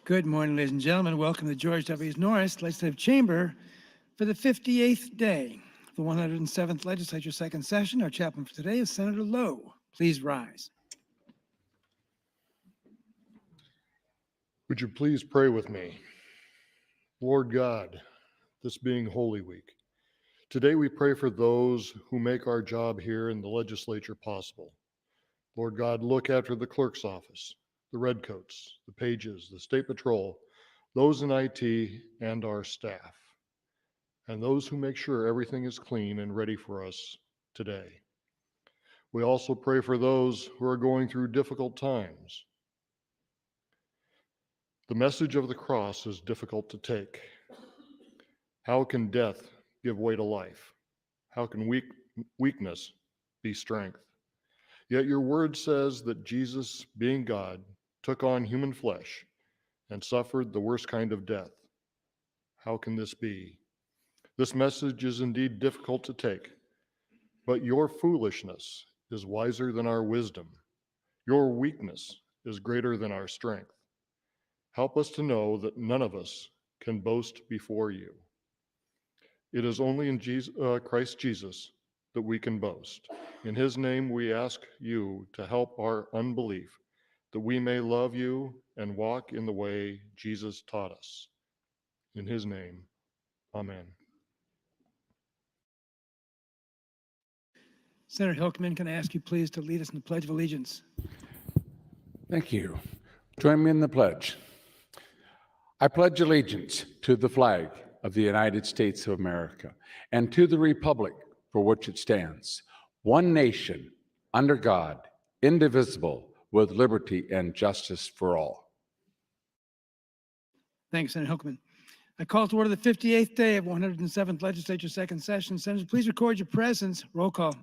Good morning, ladies and gentlemen. Welcome to George W. Norris Legislative Chamber for the 58th day of the 107th Legislature second session. Our chaplain for today is Senator Lowe. Please rise. Would you please pray with me? Lord God, this being Holy Week, today we pray for those who make our job here in the legislature possible. Lord God, look after the clerk's office, the redcoats, the pages, the state patrol, those in IT, and our staff, and those who make sure everything is clean and ready for us today. We also pray for those who are going through difficult times. The message of the cross is difficult to take. How can death give way to life? How can weakness be strength? Yet your word says that Jesus, being God, took on human flesh and suffered the worst kind of death. How can this be? This message is indeed difficult to take, but your foolishness is wiser than our wisdom. Your weakness is greater than our strength. Help us to know that none of us can boast before you. It is only in Christ Jesus that we can boast. In his name, we ask you to help our unbelief, that we may love you and walk in the way Jesus taught us. In his name, amen. Senator Hilkman, can I ask you please to lead us in the Pledge of Allegiance? Thank you. Join me in the pledge. I pledge allegiance to the flag of the United States of America and to the republic for which it stands, one nation, under God, indivisible, with liberty and justice for all. Thanks, Senator Hilkman. I call to order the 58th day of 107th Legislature second session. Senators, please record your presence. Roll call.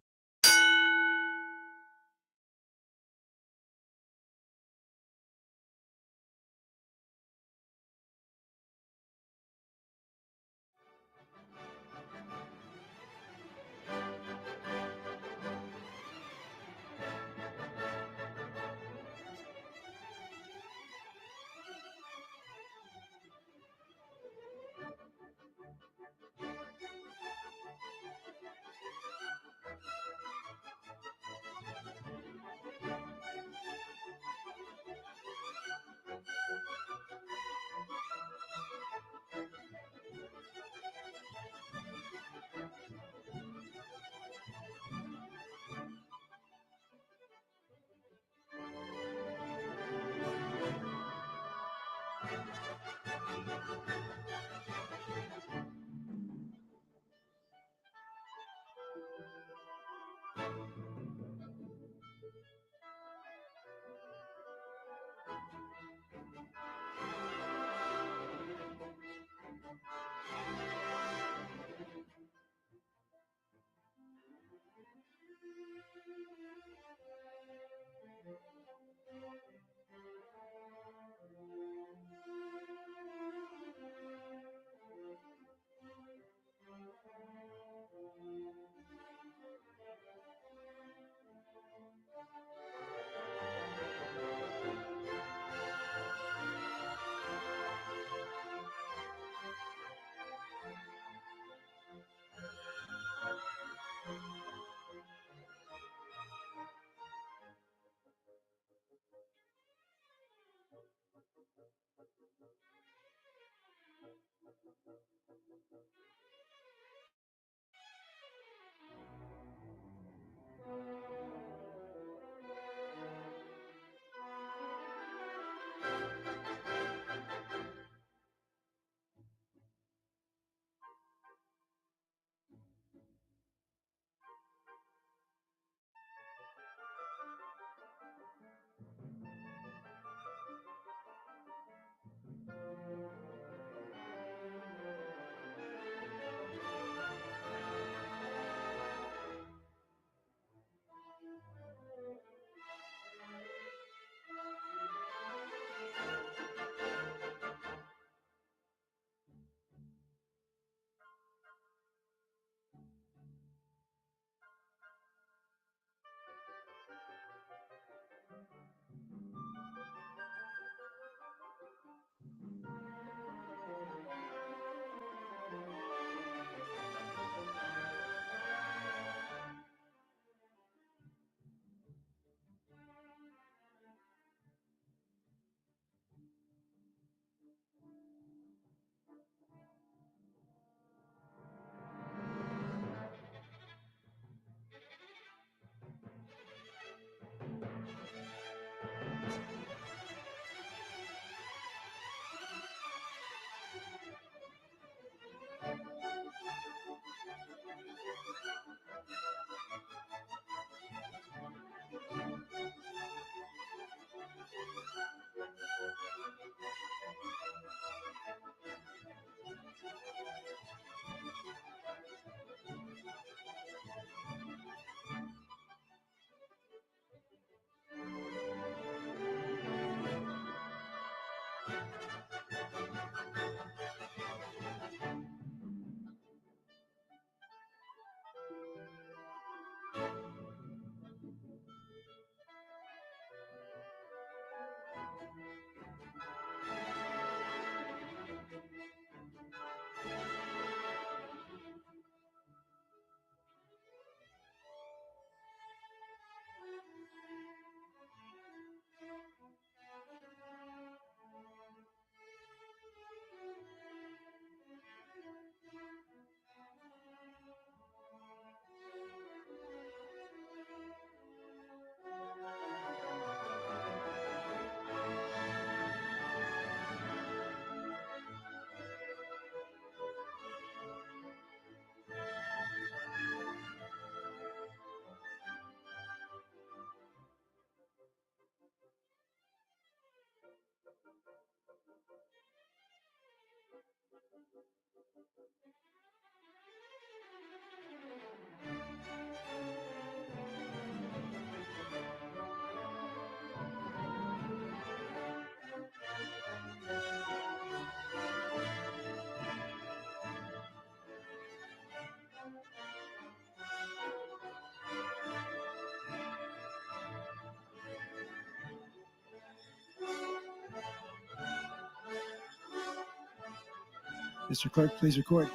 Mr. Clerk, please record.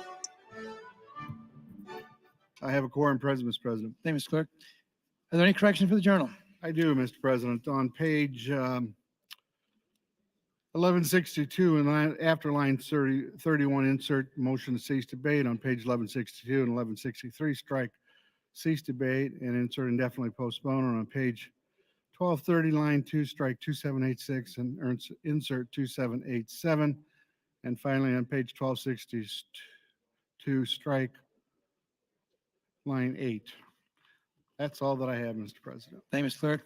I have a quorum present, Mr. President. Thank you, Mr. Clerk. Are there any corrections for the journal? I do, Mr. President. On page 1162 and after line 31, insert motion to cease debate. On page 1162 and 1163, strike cease debate and insert indefinitely postpone. And on page 1230, line 2, strike 2786 and insert 2787. And finally, on page 1262, strike line 8. That's all that I have, Mr. President. Thank you, Mr. Clerk.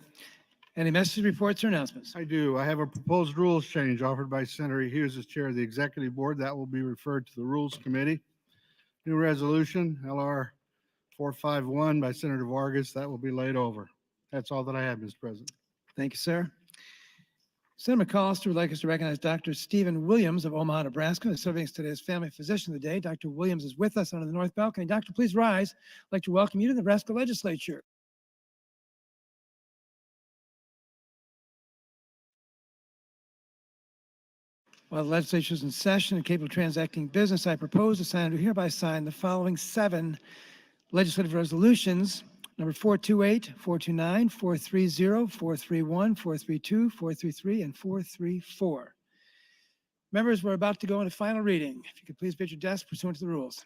Any messages, reports, or announcements? I do. I have a proposed rules change offered by Senator Hughes as chair of the executive board. That will be referred to the Rules Committee. New resolution, LR 451 by Senator Vargas. That will be laid over. That's all that I have, Mr. President. Thank you, sir. Senator McAllister would like us to recognize Dr. Stephen Williams of Omaha, Nebraska, who is serving us today as family physician of the day. Dr. Williams is with us under the north balcony. Doctor, please rise. I'd like to welcome you to the Nebraska Legislature. While the legislature is in session and capable of transacting business, I propose the Senator hereby sign the following 7 legislative resolutions. Number 428, 429, 430, 431, 432, 433, and 434. Members, we're about to go into final reading. If you could please be at your desk pursuant to the rules.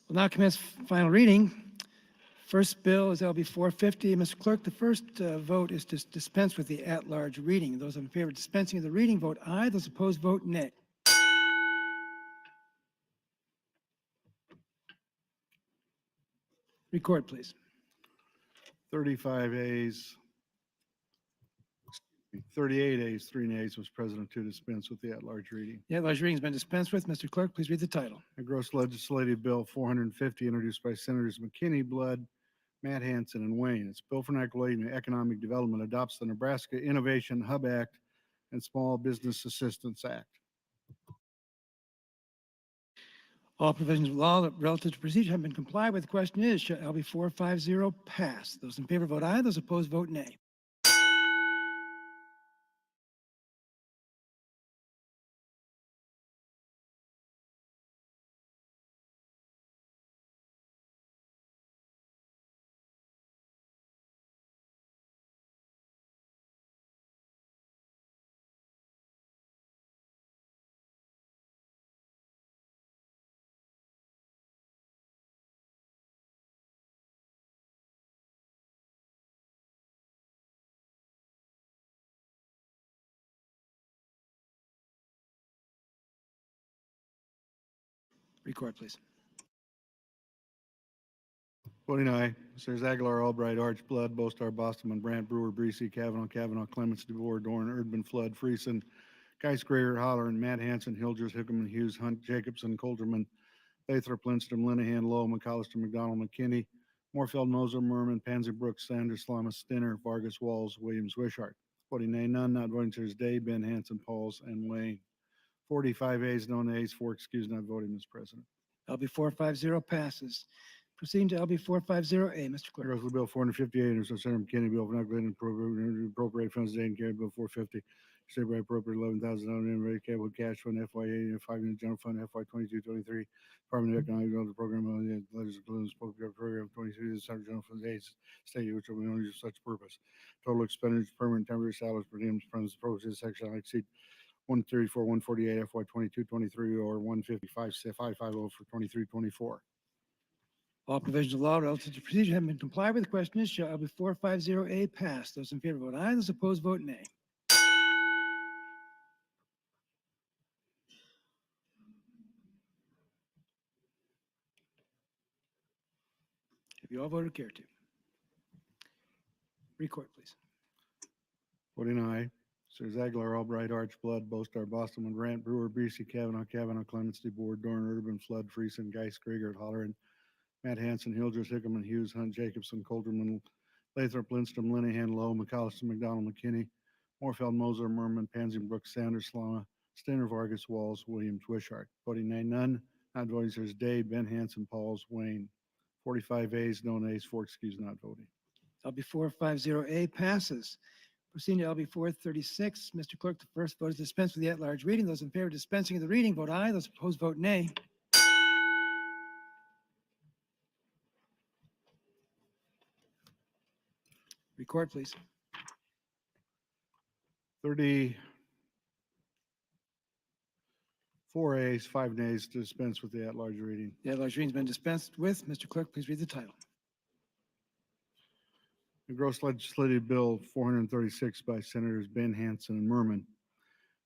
We'll now commence final reading. First bill is LB 450. Mr. Clerk, the first vote is to dispense with the at-large reading. Those in favor of dispensing of the reading, vote aye. Those opposed, vote nay. Record, please. 35 ayes, 38 ayes, 3 nays, Mr. President, to dispense with the at-large reading. The at-large reading has been dispensed with. Mr. Clerk, please read the title. A gross legislative bill 450 introduced by Senators McKinney, Blood, Matt Hansen, and Wayne. It's a bill for equity economic development, adopts the Nebraska Innovation Hub Act and Small Business Assistance Act. All provisions of law relative to procedure have been complied with. The question is, shall LB 450 pass? Those in favor vote aye. Those opposed vote nay. Record, please. Voting aye. Messrs. Aguilar, Albright, Archblood, Bostar, Boston, Brandt, Brewer, Breesy, Kavanaugh, Clements, DeVore, Dorn, Erdman, Flood, Friesen, Geis, Greer, Holler, Matt Hanson, Hilgers, Hickman, Hughes, Hunt, Jacobson, Colderman, Lathrop, Lindstrom, Linehan, Lowe, McCollister, McDonald, McKinney, Morfield, Moser, Merman, Pansy, Brooks, Sanders, Slamas, Stinner, Vargas, Walls, Williams, Wishart. Voting nay, none, not voting, Sirs. Day, Ben, Hanson, Pauls, and Wayne. 45 ayes, no nays, 4 excused, not voting, Mr. President. LB 450 passes. Proceeding to LB 450A, Mr. Clerk. Resolution Bill 458, or Senator McKinney, Bill for not and appropriate funds today and carried Bill 450. State by appropriate 11,000 in ready cable cash fund FY 5 in the general fund FY 22-23. Department of Economic Development Program of the legislative program 22 the Center General Fund Aids state which will be only for such purpose. Total expenditures permanent temporary salaries per diem from the proposed section shall exceed 134 148 FY 22-23 or 155 550 for 23-24. All provisions of law relative to procedure have been complied with. The question is, shall LB 450A pass? Those in favor vote aye. Those opposed vote nay. Have you all voted care to? Record, please. Voting aye. Sirs. Aguilar, Albright, Archblood, Bostar, Boston, Brandt, Brewer, Breesy, Kavanaugh, Clements, DeBoer, Dorn, Urban, Flood, Friesen, Geis, Grigert, Holleran, Matt Hanson, Hildress, Hickman, Hughes, Hunt, Jacobson, Colderman, Lathrop, Lindstrom, Linehan, Lowe, McCollister, McDonald, McKinney, Morfield, Moser, Merman, Pansy, Brooks, Sanders, Slama, Stinner, Vargas, Walls, Williams, Wishart. Voting nay, none. Not voting, Sirs. Day, Ben, Hanson, Pauls, Wayne. 45 ayes, no nays, 4 excused, not voting. LB 450A passes. Proceeding to LB 436, Mr. Clerk, the first vote is dispense with the at-large reading. Those in favor of dispensing of the reading vote aye. Those opposed vote nay. Record, please. 34 ayes, 5 nays to dispense with the at-large reading. The at-large reading has been dispensed with. Mr. Clerk, please read the title. The gross legislative bill 436 by Senators Ben Hanson and Merman.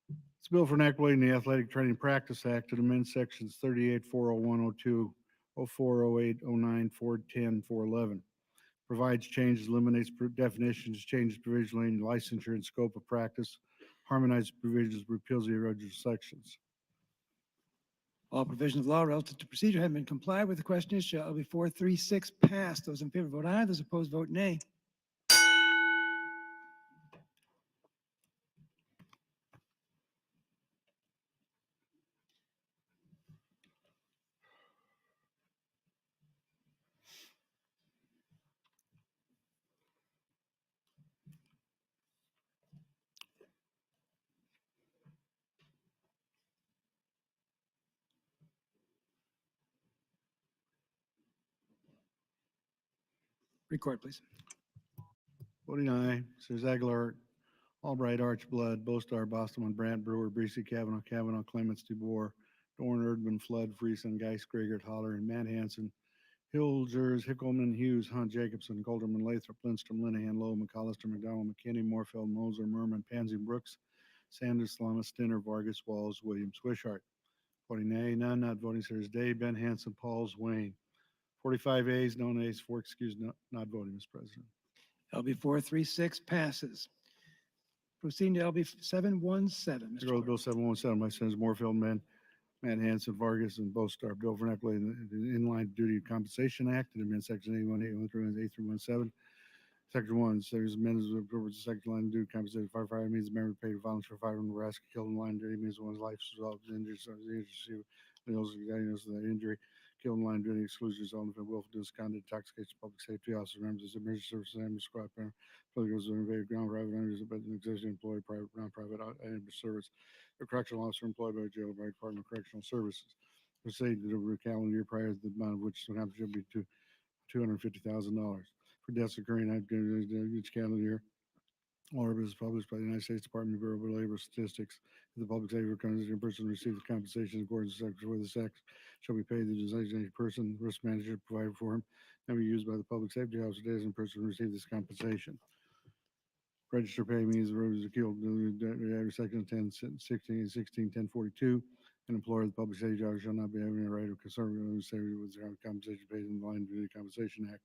It's a bill for enacting the Athletic Training Practice Act to amend sections 38, 401, 02, 04, 08, 09, 410, 411. Provides changes, eliminates definitions, changes provisionally in licensure and scope of practice, harmonizes provisions, repeals the original sections. All provisions of law relative to procedure have been complied with. The question is, shall LB 436 pass? Those in favor vote aye. Those opposed vote nay. Record, please. Voting aye. Sirs. Aguilar, Albright, Archblood, Bostar, Boston, Brandt, Brewer, Breesy, Kavanaugh, Clements, DeBoer, Dorn, Erdman, Flood, Friesen, Geis, Grigert, Holler, and Matt Hanson, Hilgers, Hickelman, Hughes, Hunt, Jacobson, Colderman, Lathrop, Lindstrom, Linehan, Lowe, McCollister, McDonald, McKinney, Morfield, Moser, Merman, Pansy, Brooks, Sanders, Slama, Stinner, Vargas, Walls, Williams, Wishart. Voting nay, none, not voting, Sirs. Day, Ben Hanson, Pauls, Wayne. 45 ayes, no nays, 4 excused, not voting, Mr. President. LB 436 passes. Proceeding to LB 717, Mr. To go to Clerk. Bill 717 by Senators Moorfield, Matt Hanson, Vargas, and Bostar. Bill for enacting the Inline Duty Compensation Act to amend section 81, 8, Section 1, says amendments of purpose of section line duty compensation firefighter means the member paid volunteer firefighter in Nebraska killed in line duty means one's life results in injury, diagnosis of that injury, killed in line duty exclusions on the willful misconduct, intoxication, public safety officer, members of emergency services, and squad parent, goes to invade ground private owners, but an existing employee, private, non-private, service, a correctional officer employed by jail by Department of Correctional Services. Proceed to the calendar year prior to the amount of which the compensation should be to $250,000. For deaths occurring each calendar year, all records is published by the United States Department of Bureau of Labor Statistics. If the public safety organization person receives the compensation in accordance with section for the sex shall be paid the designated person, risk manager provided for him, and be used by the public safety officer as a person who receives this compensation. Register pay means the road is killed every section 10, 16, 16, 1042. An employer of the public safety job shall not be having a right of conservative safety with zero compensation paid in the line of duty compensation act.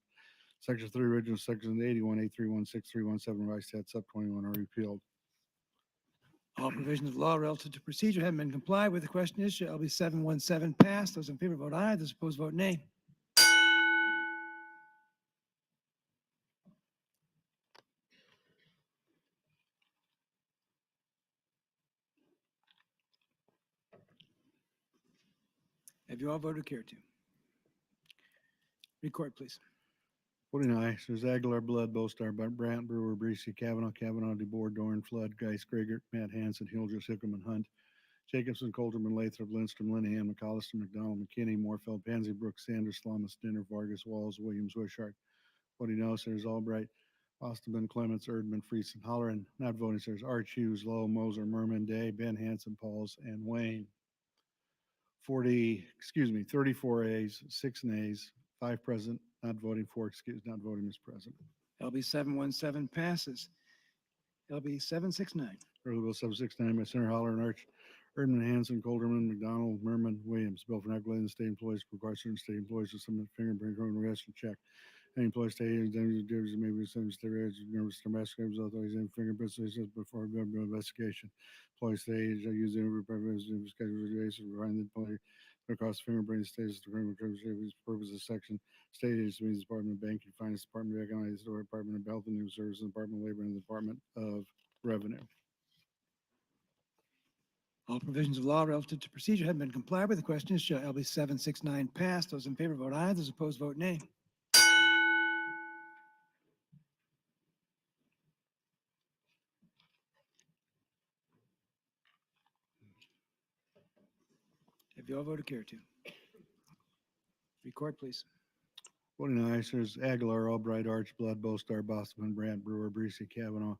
Section 3, original sections 81, 831, 6317, revised stat sub 21 are repealed. All provisions of law relative to procedure have been complied with. The question is, shall LB 717 pass? Those in favor vote aye. Those opposed vote nay. Have you all voted care to? Record, please. Voting aye. There's Aguilar, Blood, Bostar, Brandt, Brewer, Breesy, Kavanaugh, DeBoer, Dorn, Flood, Geis, Grigert, Matt Hanson, Hildress, Hickman, Hunt, Jacobson, Colterman, Lathrop, Lindstrom, Linehan, McCollister, McDonald, McKinney, Moorfeld, Pansy, Brooks, Sanders, Slamas, Dinner, Vargas, Walls, Williams, Wishart. Voting no, there's Albright, Osterman, Clements, Erdman, Friesen, Holleran. Not voting, there's Arch Hughes, Lowe, Moser, Merman, Day, Ben Hanson, Pauls, and Wayne. 34 A's, 6 nays, 5 present, not voting, 4 excused, not voting, Mr. President. LB 717 passes. LB 769. Early Bill 769 by Senator Holler and Arch, Erdman, Hanson, Colderman, McDonald, Merman, Williams. Bill for not letting the state employees require certain state employees to submit fingerprint and arrest and check. Any employee state agency may be sent to state Nebraska authorizing fingerprints before investigation. Employee state agency using every purpose schedule to provide the employee the cost of fingerprint status the criminal purpose of section. State agency means Department of Banking, Finance, Department of Economics, Department of Health and Human Services, Department of Labor, and the Department of Revenue. All provisions of law relative to procedure have been complied with. The question is, shall LB 769 pass? Those in favor vote aye. Those opposed vote nay. Have you all voted care to? Record, please. Voting aye, there's Aguilar, Albright, Arch, Blood, Bostar, Bosman, Brandt, Brewer, Breesy, Kavanaugh,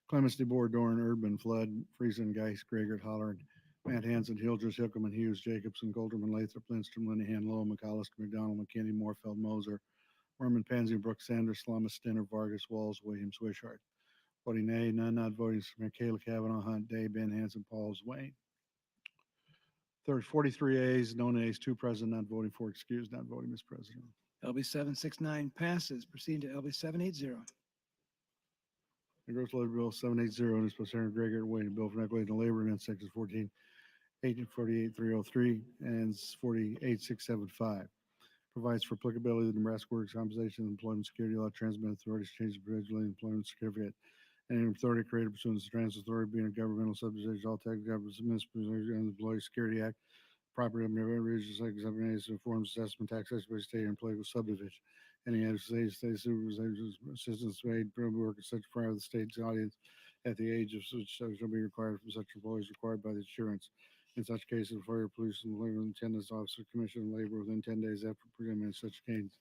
Clements, DeBoer, Dorn, Urban, Flood, Friesen, Geis, Grigert, Holler, Matt Hanson, Hildress, Hickelman, Hughes, Jacobson, Golderman, Lathrop, Lindstrom, Linehan, Lowe, McCollister, McDonald, McKinney, Moorfeld, Moser, Merman, Pansy, Brooks, Sanders, Slamas, Stinner, Vargas, Walls, Williams, Wishart. Voting nay, none not voting, Michaela Kavanaugh, Hunt, Day, Ben Hanson, Pauls, Wayne. 43 A's, no nays, 2 present, not voting, 4 excused, not voting, Mr. President. LB 769 passes. Proceeding to LB 780. The gross labor bill 780 and is by Senator Grigert, Wayne, bill for regulating labor amendment sections 14, 1848-303 and 48675. Provides for applicability of the Nebraska Workers' Compensation and Employment Security Law, transmitted authorities change the provisional employment certificate. Any authority created pursuant to the Transit Authority being a governmental subdivision, all tax governments, municipalities, and the Employee Security Act, property of regional sections, forms assessment taxation by state and political subdivision. Any state supervisors assistance made work at such prior to the state's audience at the age of such shall be required from such employees required by the insurance. In such cases, fire, police, and labor attendance officer, commission labor within 10 days after presenting such case.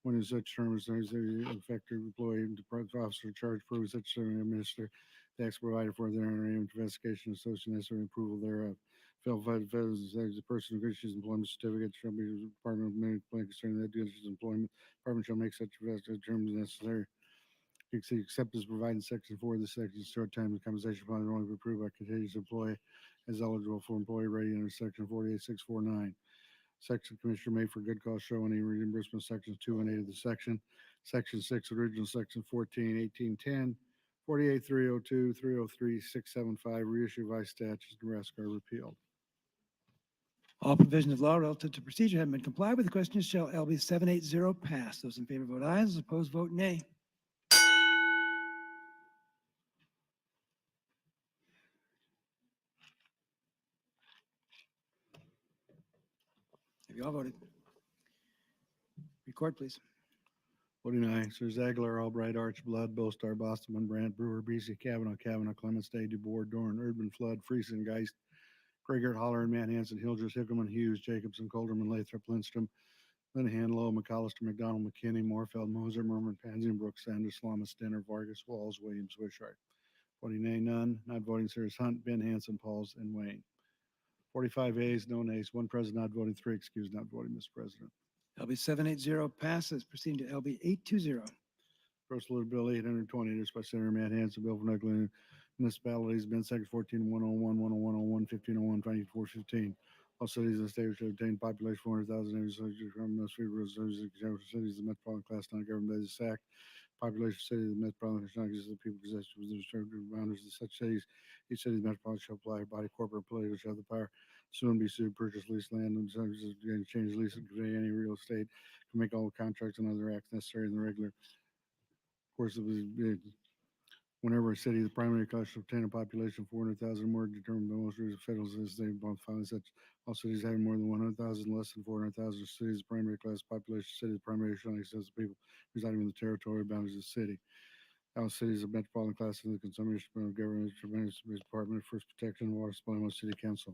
When in such terms, there is the affected employee and department officer charged for such term administer tax provided for their investigation associated necessary approval thereof. The person who issues employment certificate shall be the Department of Employment concerning that issues employment. Department shall make such determination as necessary. Except as provided in section 4 of the section, short time and compensation plan only be approved by contagious employee as eligible for employee rating under section 48649. Section Commissioner may for good cause show any reimbursement sections 2 and 8 of the section. Section 6, original section 14, 1810, 48302, 303, 675, reissue by statutes, Nebraska are repealed. All provisions of law relative to procedure have been complied with. The question is, shall LB 780 pass? Those in favor vote aye. Those opposed vote nay. Have you all voted? Record, please. Voting aye, Sirs Aguilar, Albright, Arch, Blood, Bostar, Bosman, Brandt, Brewer, Breesy, Kavanaugh, Clements, Day, DeBoer, Dorn, Urban, Flood, Friesen, Geist, Grigert, Holler, Matt Hanson, Hildress, Hickelman, Hughes, Jacobson, Colderman, Lathrop, Lindstrom, Linehan, Lowe, McCollister, McDonald, McKinney, Moorfeld, Moser, Merman, Pansy, Brooks, Sanders, Slamas, Dinner, Vargas, Walls, Williams, Wishart. Voting nay, none. Not voting, Sirs Hunt, Ben Hanson, Pauls, and Wayne. 45 A's, no nays, 1 present, not voting, 3 excused, not voting, Mr. President. LB 780 passes. Proceeding to LB 820. Gross Little Bill 820, introduced by Senator Matt Hanson, bill for nuclear municipalities, been section 14, 101, 101, 101, 1501, 2415. All cities in the state which have obtained population 400,000 neighbors, most free rules, cities, the metropolitan class, non-government by this act. Population city, the metropolitan constituents of the people possessed within the restricted boundaries of such cities. Each city's metropolitan shall apply body corporate political shall have the power soon be sued, purchase, lease land, and change lease and convey any real estate, can make all contracts and other acts necessary in the regular course of the bid. Whenever a city, the primary class shall obtain a population of 400,000 or more, determined by most rules of federal cities, they both find such all cities having more than 100,000, less than 400,000 cities, the primary class population city, the primary shall access the people residing in the territory boundaries of the city. All cities of metropolitan class in the consummation of government, Department of First Protection and Water Supply, most city council.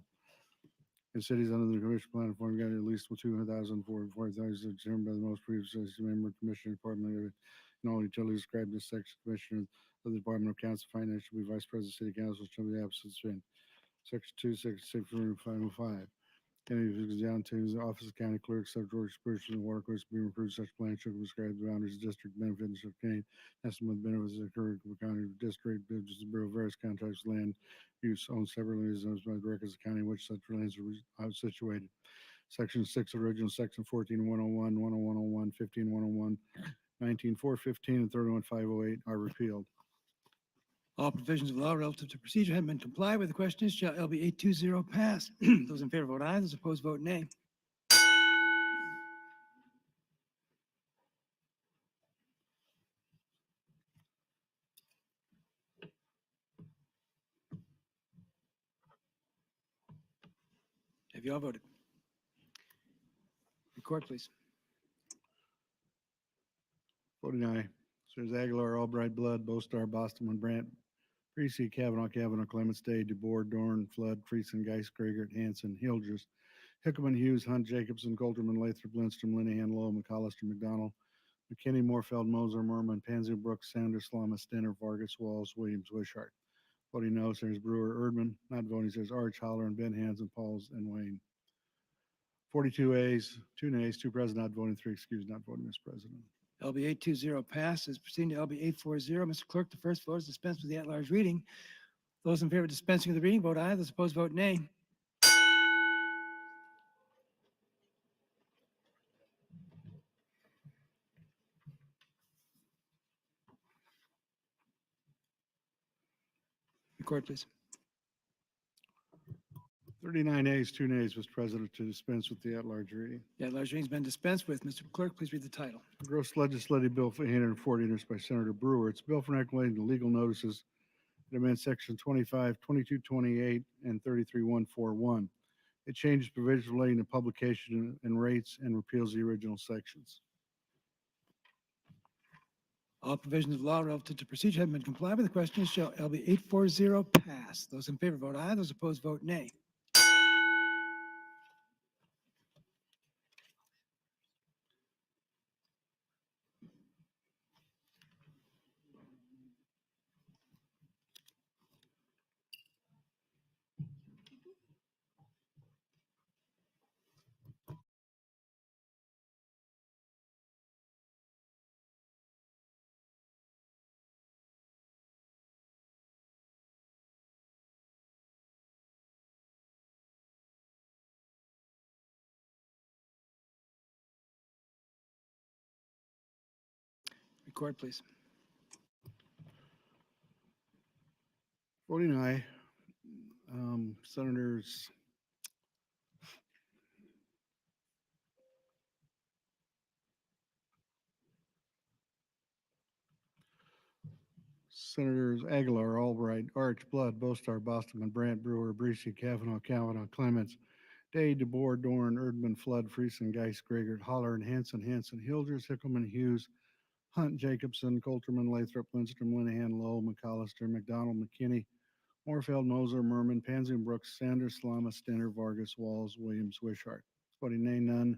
In cities under the commission plan form, got at least 200,000, 400,000 determined by the most previous member commissioner department and all utilities described in this section. Commissioner of the Department of Council Finance shall be vice president of city council shall be absent. Section 2, section 6, 505. Any of these down to the office of county clerk, sub George Spurgeon, and water course being approved, such plan shall describe the boundaries of district benefits shall obtain estimate of benefits that occur in the county district, business bureau, various contracts, land use owned separately as by the records of the county in which such lands are situated. Section 6, original section 14-101, 10101, 15-101, 19-415, and 31-508 are repealed. All provisions of law relative to procedure have been complied with. The question is, shall LB 820 pass? Those in favor vote aye. Those opposed vote nay. Have you all voted? Record, please. Voting aye. Sirs Aguilar, Albright, Blood, Bostar, Bostman, Brandt, Precy, Kavanaugh, Clements, Day, DeBoer, Dorn, Flood, Friesen, Geis, Grigert, Hanson, Hildress, Hickman, Hughes, Hunt, Jacobson, Golderman, Lathrop, Lindstrom, Linehan, Lowe, McCollister, McDonald, McKinney, Morfeld, Moser, Merman, Pansy, Brooks, Sanders, Slama, Stenner, Vargas, Walls, Williams, Wishart. Voting no, Sirs Brewer, Erdman. Not voting, Sirs Arch, Holler, and Ben Hansen, Pauls, and Wayne. 42 ayes, 2 nays, 2 present, not voting, 3 excused, not voting, Mr. President. LB 820 passes. Proceeding to LB 840. Mr. Clerk, the first vote is dispense with the at-large reading. Those in favor of dispensing with the reading vote aye. Those opposed vote nay. Record, please. 39 ayes, 2 nays, Mr. President, to dispense with the at-large reading. The at-large reading has been dispensed with. Mr. Clerk, please read the title. Gross legislative bill 840 introduced by Senator Brewer. It's a bill for regulating the legal notices that amend section 25, 2228, and 33141. It changes provisions relating to publication and rates and repeals the original sections. All provisions of law relative to procedure have been complied with. The question is, shall LB 840 pass? Those in favor vote aye. Those opposed vote nay. Record, please. Voting aye. Senators Aguilar, Albright, Arch, Blood, Bostar, Bostman, Brandt, Brewer, Breesy, Kavanaugh, Clements, Day, DeBoer, Dorn, Erdman, Flood, Friesen, Geis, Grigert, Holler, and Hanson, Hildress, Hickelman, Hughes, Hunt, Jacobson, Coulterman, Lathrop, Lindstrom, Linehan, Lowe, McCollister, McDonald, McKinney, Morfeld, Moser, Merman, Pansy, Brooks, Sanders, Slama, Stenner, Vargas, Walls, Williams, Wishart. Voting nay, none.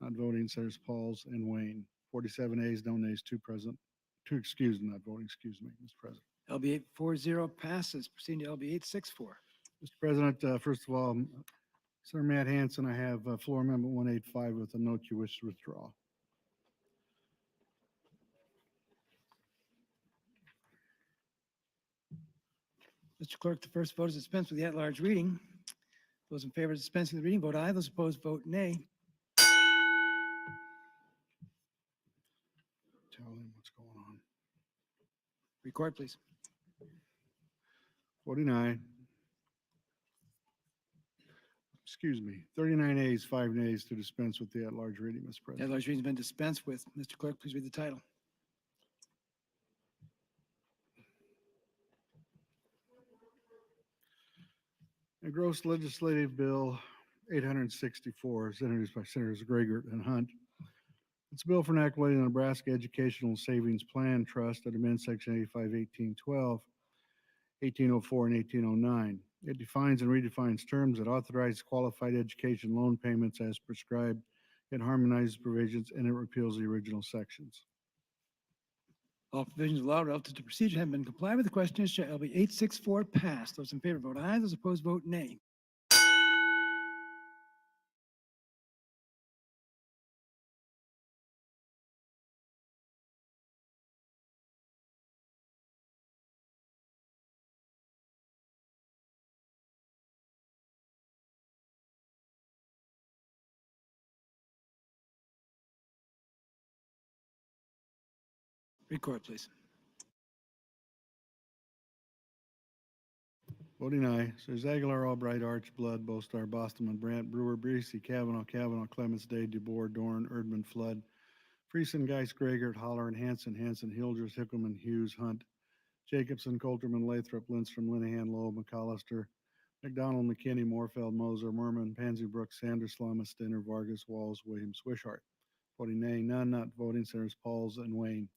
Not voting, Sirs Pauls and Wayne. 47 ayes, no nays, 2 present, 2 excused, not voting, excuse me, Mr. President. LB 840 passes. Proceeding to LB 864. Mr. President, first of all, Senator Matt Hanson, I have floor amendment 185 with a note you wish to withdraw. Mr. Clerk, the first vote is dispensed with the at-large reading. Those in favor of dispensing the reading, vote aye. Those opposed, vote nay. Tell them what's going on. Record, please. 49. Excuse me, 39 ayes, 5 nays to dispense with the at-large reading, Mr. That President. large reading has been dispensed with. Mr. Clerk, please read the title. A gross legislative bill 864 is introduced by Senators Gragert and Hunt. It's a bill for enacting the Nebraska Educational Savings Plan Trust that amends Section 85, 1812, 1804, and 1809. It defines and redefines terms that authorize qualified education loan payments as prescribed. It harmonizes provisions and it repeals the original sections. All provisions of law relative to procedure have been complied with. The question is, shall LB 864 pass? Those in favor vote aye. Those opposed, vote nay. Record, please. Voting aye. Says Aguilar, Albright, Arch, Blood, Bostar, Boston, Brandt, Brewer, Breesy, Kavanaugh, Clements, Day, DeBoer, Dorn, Erdman, Flood, Friesen, Geis, Gragert, Holler, and Hanson, Hildress, Hickelman, Hughes, Hunt, Jacobson, Coulterman, Lathrop, Lindstrom, Linehan, Loeb, McAllister, McDonald, McKinney, Morfeld, Moser, Merman, Pansy, Brooks, Sanders, Lamas, Stinner, Vargas, Walls, Williams, Wishart. Voting nay, none not voting, Senators Pauls and Wayne.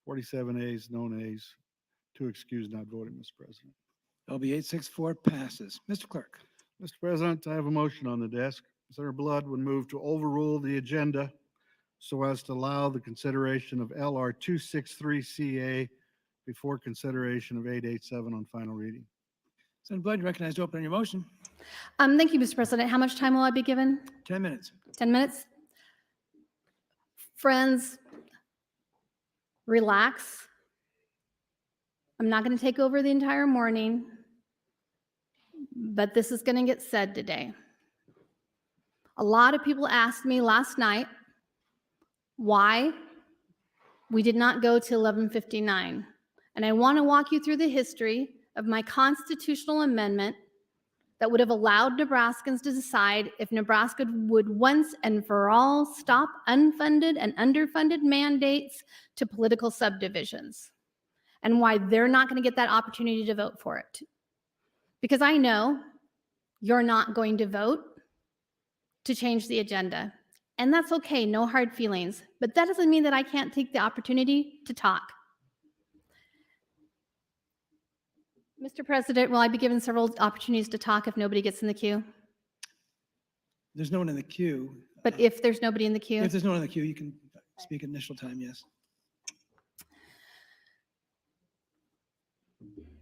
47 ayes, no nays, 2 excused, not voting, Mr. President. LB 864 passes. Mr. Clerk. Mr. President, I have a motion on the desk. Senator Blood would move to overrule the agenda so as to allow the consideration of LR 263CA before consideration of 887 on final reading. Senator Blood, you recognized to open on your motion. Thank you, Mr. President. How much time will I be given? 10 minutes. 10 minutes? Friends, relax. I'm not going to take over the entire morning, but this is going to get said today. A lot of people asked me last night why we did not go to 11:59. And I want to walk you through the history of my constitutional amendment that would have allowed Nebraskans to decide if Nebraska would once and for all stop unfunded and underfunded mandates to political subdivisions, and why they're not going to get that opportunity to vote for it. Because I know you're not going to vote to change the agenda. And that's okay, no hard feelings. But that doesn't mean that I can't take the opportunity to talk. Mr. President, will I be given several opportunities to talk if nobody gets in the queue? There's no one in the queue. But if there's nobody in the queue? If there's no one in the queue, you can speak at initial time, yes.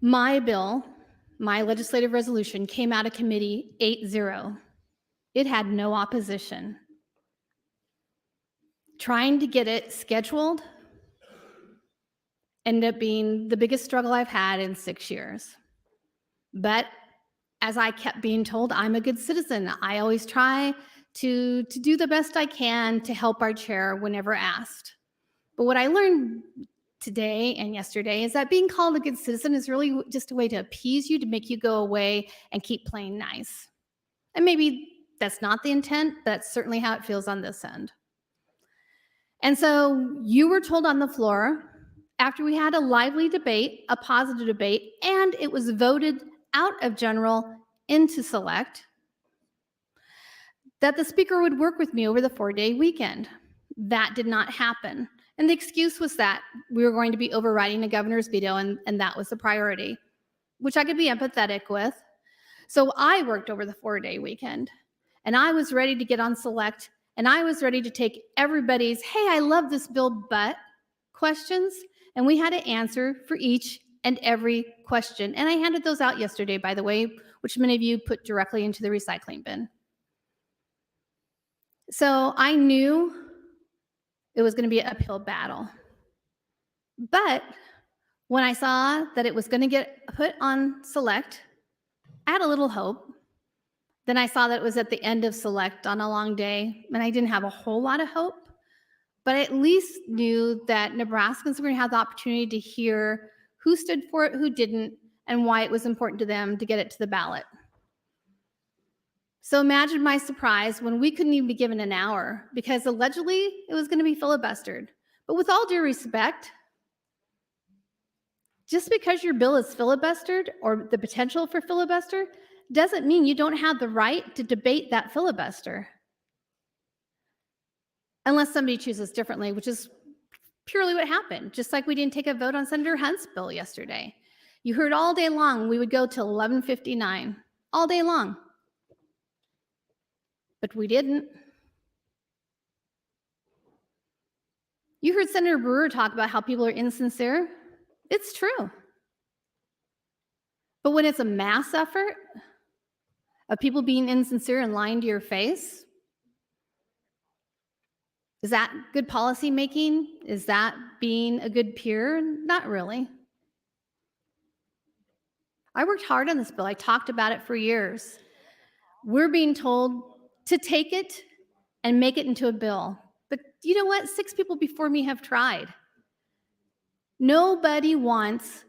My bill, my legislative resolution, came out of committee 8-0. It had no opposition. Trying to get it scheduled ended up being the biggest struggle I've had in 6 years. But as I kept being told, I'm a good citizen. I always try to do the best I can to help our chair whenever asked. But what I learned today and yesterday is that being called a good citizen is really just a way to appease you, to make you go away and keep playing nice. And maybe that's not the intent, but that's certainly how it feels on this end. And so you were told on the floor, after we had a lively debate, a positive debate, and it was voted out of general into select, that the speaker would work with me over the 4-day weekend. That did not happen. And the excuse was that we were going to be overriding a governor's veto, and that was the priority, which I could be empathetic with. So I worked over the 4-day weekend, and I was ready to get on select, and I was ready to take everybody's, hey, I love this bill, but questions, and we had to answer for each and every question. And I handed those out yesterday, by the way, which many of you put directly into the recycling bin. So I knew it was going to be an uphill battle. But when I saw that it was going to get put on select, I had a little hope. Then I saw that it was at the end of select on a long day, and I didn't have a whole lot of hope, but I at least knew that Nebraskans were going to have the opportunity to hear who stood for it, who didn't, and why it was important to them to get it to the ballot. So imagine my surprise when we couldn't even be given an hour because allegedly it was going to be filibustered. But with all due respect, just because your bill is filibustered or the potential for filibuster doesn't mean you don't have the right to debate that filibuster. Unless somebody chooses differently, which is purely what happened. Just like we didn't take a vote on Senator Hunt's bill yesterday. You heard all day long we would go till 11:59, all day long. But we didn't. You heard Senator Brewer talk about how people are insincere. It's true. But when it's a mass effort of people being insincere and lying to your face, is that good policy making? Is that being a good peer? Not really. I worked hard on this bill. I talked about it for years. We're being told to take it and make it into a bill. But you know what? 6 people before me have tried. Nobody wants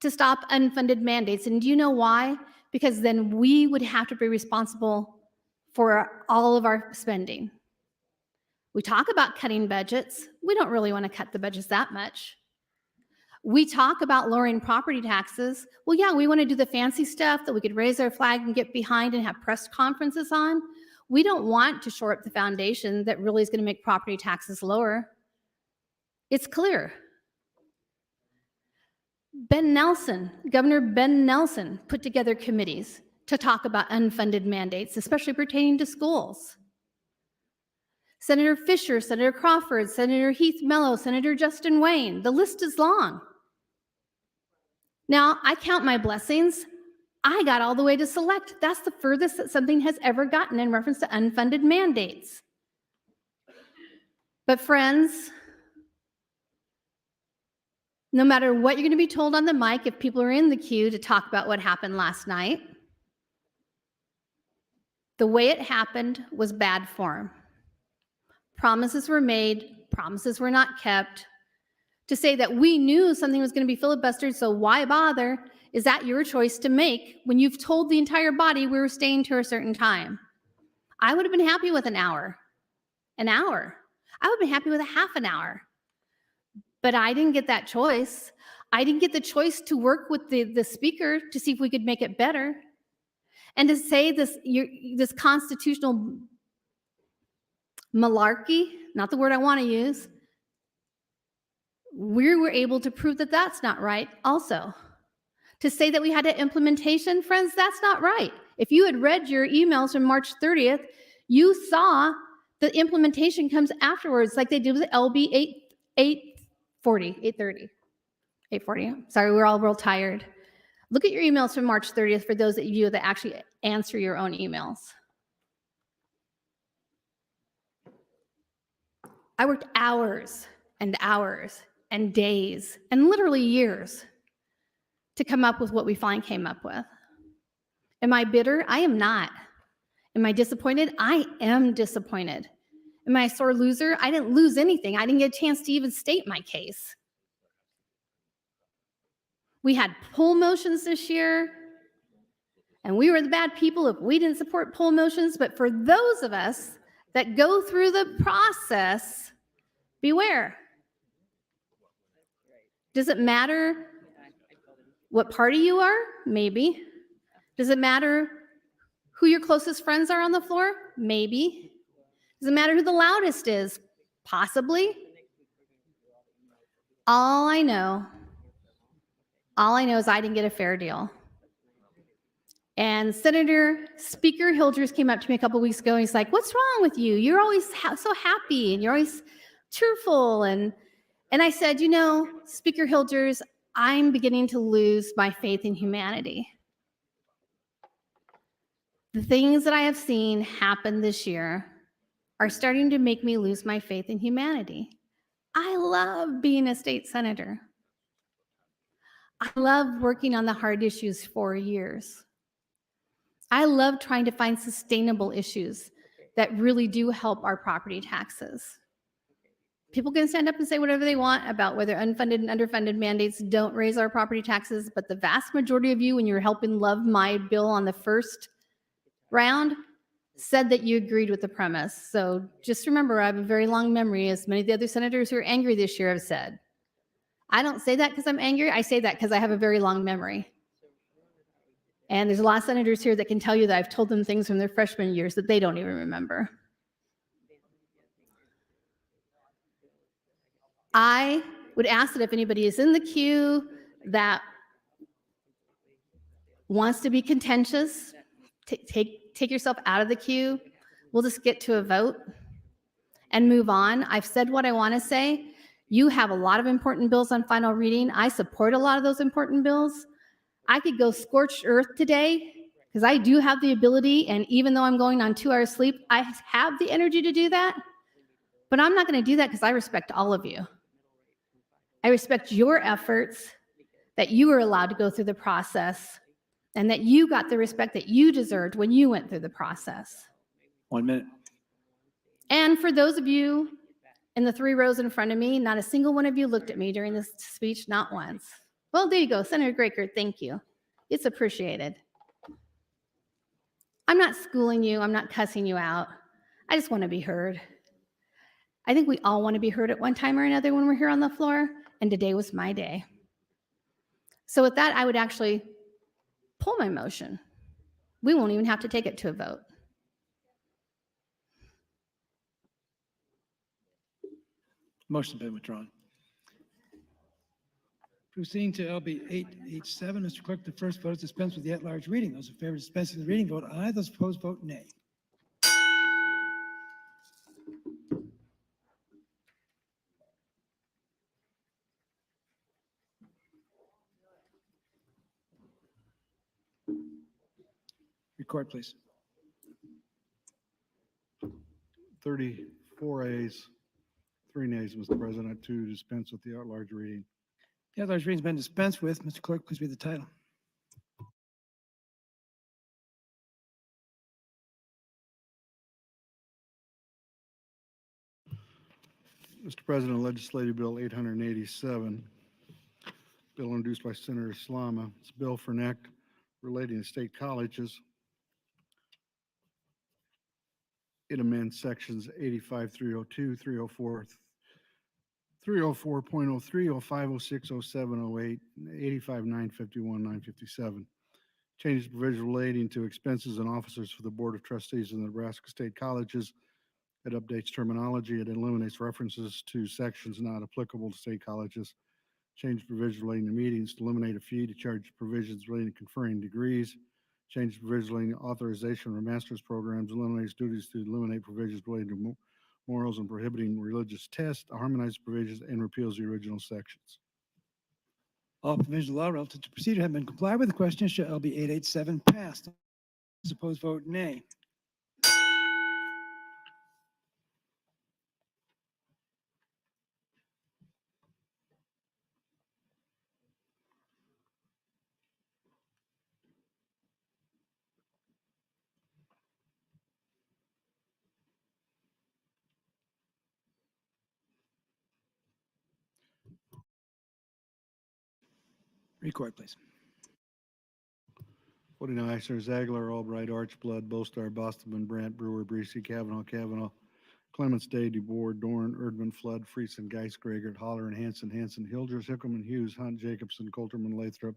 to stop unfunded mandates. And do you know why? Because then we would have to be responsible for all of our spending. We talk about cutting budgets. We don't really want to cut the budgets that much. We talk about lowering property taxes. Well, yeah, we want to do the fancy stuff that we could raise our flag and get behind and have press conferences on. We don't want to shore up the foundation that really is going to make property taxes lower. It's clear. Governor Ben Nelson put together committees to talk about unfunded mandates, especially pertaining to schools. Senator Fisher, Senator Crawford, Senator Heath Mello, Senator Justin Wayne, the list is long. Now, I count my blessings. I got all the way to select. That's the furthest that something has ever gotten in reference to unfunded mandates. But friends, no matter what you're going to be told on the mic, if people are in the queue to talk about what happened last night, the way it happened was bad form. Promises were made, promises were not kept. To say that we knew something was going to be filibustered, so why bother? Is that your choice to make when you've told the entire body we were staying to a certain time? I would have been happy with an hour. An hour. I would have been happy with a half an hour. But I didn't get that choice. I didn't get the choice to work with the speaker to see if we could make it better. And to say this constitutional malarkey, not the word I want to use, we were able to prove that that's not right also. To say that we had an implementation, friends, that's not right. If you had read your emails from March 30th, you saw the implementation comes afterwards, like they did with LB 840. Sorry, we're all real tired. Look at your emails from March 30th for those of you that actually answer your own emails. I worked hours and hours and days and literally years to come up with what we finally came up with. Am I bitter? I am not. Am I disappointed? I am disappointed. Am I a sore loser? I didn't lose anything. I didn't get a chance to even state my case. We had pull motions this year, and we were the bad people if we didn't support pull motions. But for those of us that go through the process, beware. Does it matter what party you are? Maybe. Does it matter who your closest friends are on the floor? Maybe. Does it matter who the loudest is? Possibly. All I know is I didn't get a fair deal. And Speaker Hildreth came up to me a couple weeks ago and he's like, "What's wrong with you? You're always so happy and you're always cheerful." And I said, Speaker Hildreth, I'm beginning to lose my faith in humanity. The things that I have seen happen this year are starting to make me lose my faith in humanity. I love being a state senator. I love working on the hard issues for years. I love trying to find sustainable issues that really do help our property taxes. People can stand up and say whatever they want about whether unfunded and underfunded mandates don't raise our property taxes, but the vast majority of you, when you were helping love my bill on the first round, said that you agreed with the premise. So just remember, I have a very long memory, as many of the other senators who are angry this year have said. I don't say that because I'm angry. I say that because I have a very long memory. And there's a lot of senators here that can tell you that I've told them things from their freshman years that they don't even remember. I would ask that if anybody is in the queue that wants to be contentious, take yourself out of the queue. We'll just get to a vote and move on. I've said what I want to say. You have a lot of important bills on final reading. I support a lot of those important bills. I could go scorched earth today because I do have the ability, and even though I'm going on 2 hours sleep, I have the energy to do that. But I'm not going to do that because I respect all of you. I respect your efforts, that you were allowed to go through the process, and that you got the respect that you deserved when you went through the process. 1 minute. And for those of you in the 3 rows in front of me, not a single one of you looked at me during this speech, not once. Well, there you go, Senator Graker, thank you. It's appreciated. I'm not schooling you, I'm not cussing you out. I just want to be heard. I think we all want to be heard at one time or another when we're here on the floor, and today was my day. So with that, I would actually pull my motion. We won't even have to take it to a vote. Motion been withdrawn. Proceeding to LB 887, Mr. Clerk, the first vote is dispense with the at-large reading. Those in favor of dispensing with the reading vote aye. Those opposed vote nay. Record, please. 34 ayes, 3 nays, Mr. President, to dispense with the at-large reading. The at-large reading's been dispensed with. Mr. Clerk, please read the title. Mr. President, Legislative Bill 887, bill introduced by Senator Slama. It's a bill for an act relating to state colleges. It amends sections 85.302, 304, 304.03, 05, 06, 07, 08, 85, 951, 957. Changes provisions relating to expenses and officers for the Board of Trustees of the Nebraska State Colleges. It updates terminology. It eliminates references to sections not applicable to state colleges. Change provisions relating to meetings to eliminate a fee to charge provisions relating to conferring degrees. Change provisions relating to authorization for master's programs. Eliminates duties to eliminate provisions relating to morals and prohibiting religious tests. Harmonizes provisions and repeals the original sections. All provisions of law relative to procedure have been complied with. The question is, shall LB 887 pass? Those opposed vote nay. Record, please. 49 Ister, Zagler, Albright, Archblood, Bostar, Bostman, Brandt, Brewer, Breesy, Kavanaugh, Clements, Day, DeBoer, Dorn, Erdman, Flood, Friesen, Geis, Gregor, Holler, and Hanson, Hildress, Hickelman, Hughes, Hunt, Jacobson, Coulterman, Lathrop,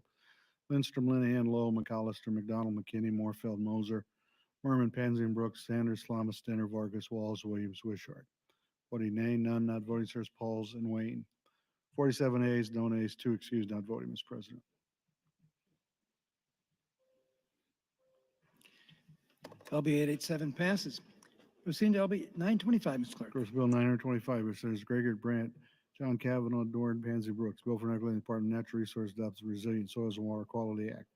Lindstrom, Linehan, Lowe, McAllister, McDonald, McKinney, Moorfeld, Moser, Merman, Panzine, Brooks, Sanders, Slama, Stenner, Vargas, Walls, Williams, Wishart. Voting nay, none, not voting, sirs, Pauls, and Wayne. 47 ayes, no nays, 2 excused, not voting, Mr. President. LB 887 passes. Proceeding to LB 925, Mr. Clerk. First bill 925, which says Gregor Brandt, John Kavanaugh, Dorn, Pansy Brooks. Bill for Nebraska Department of Natural Resources adopts the Resilient Soils and Water Quality Act.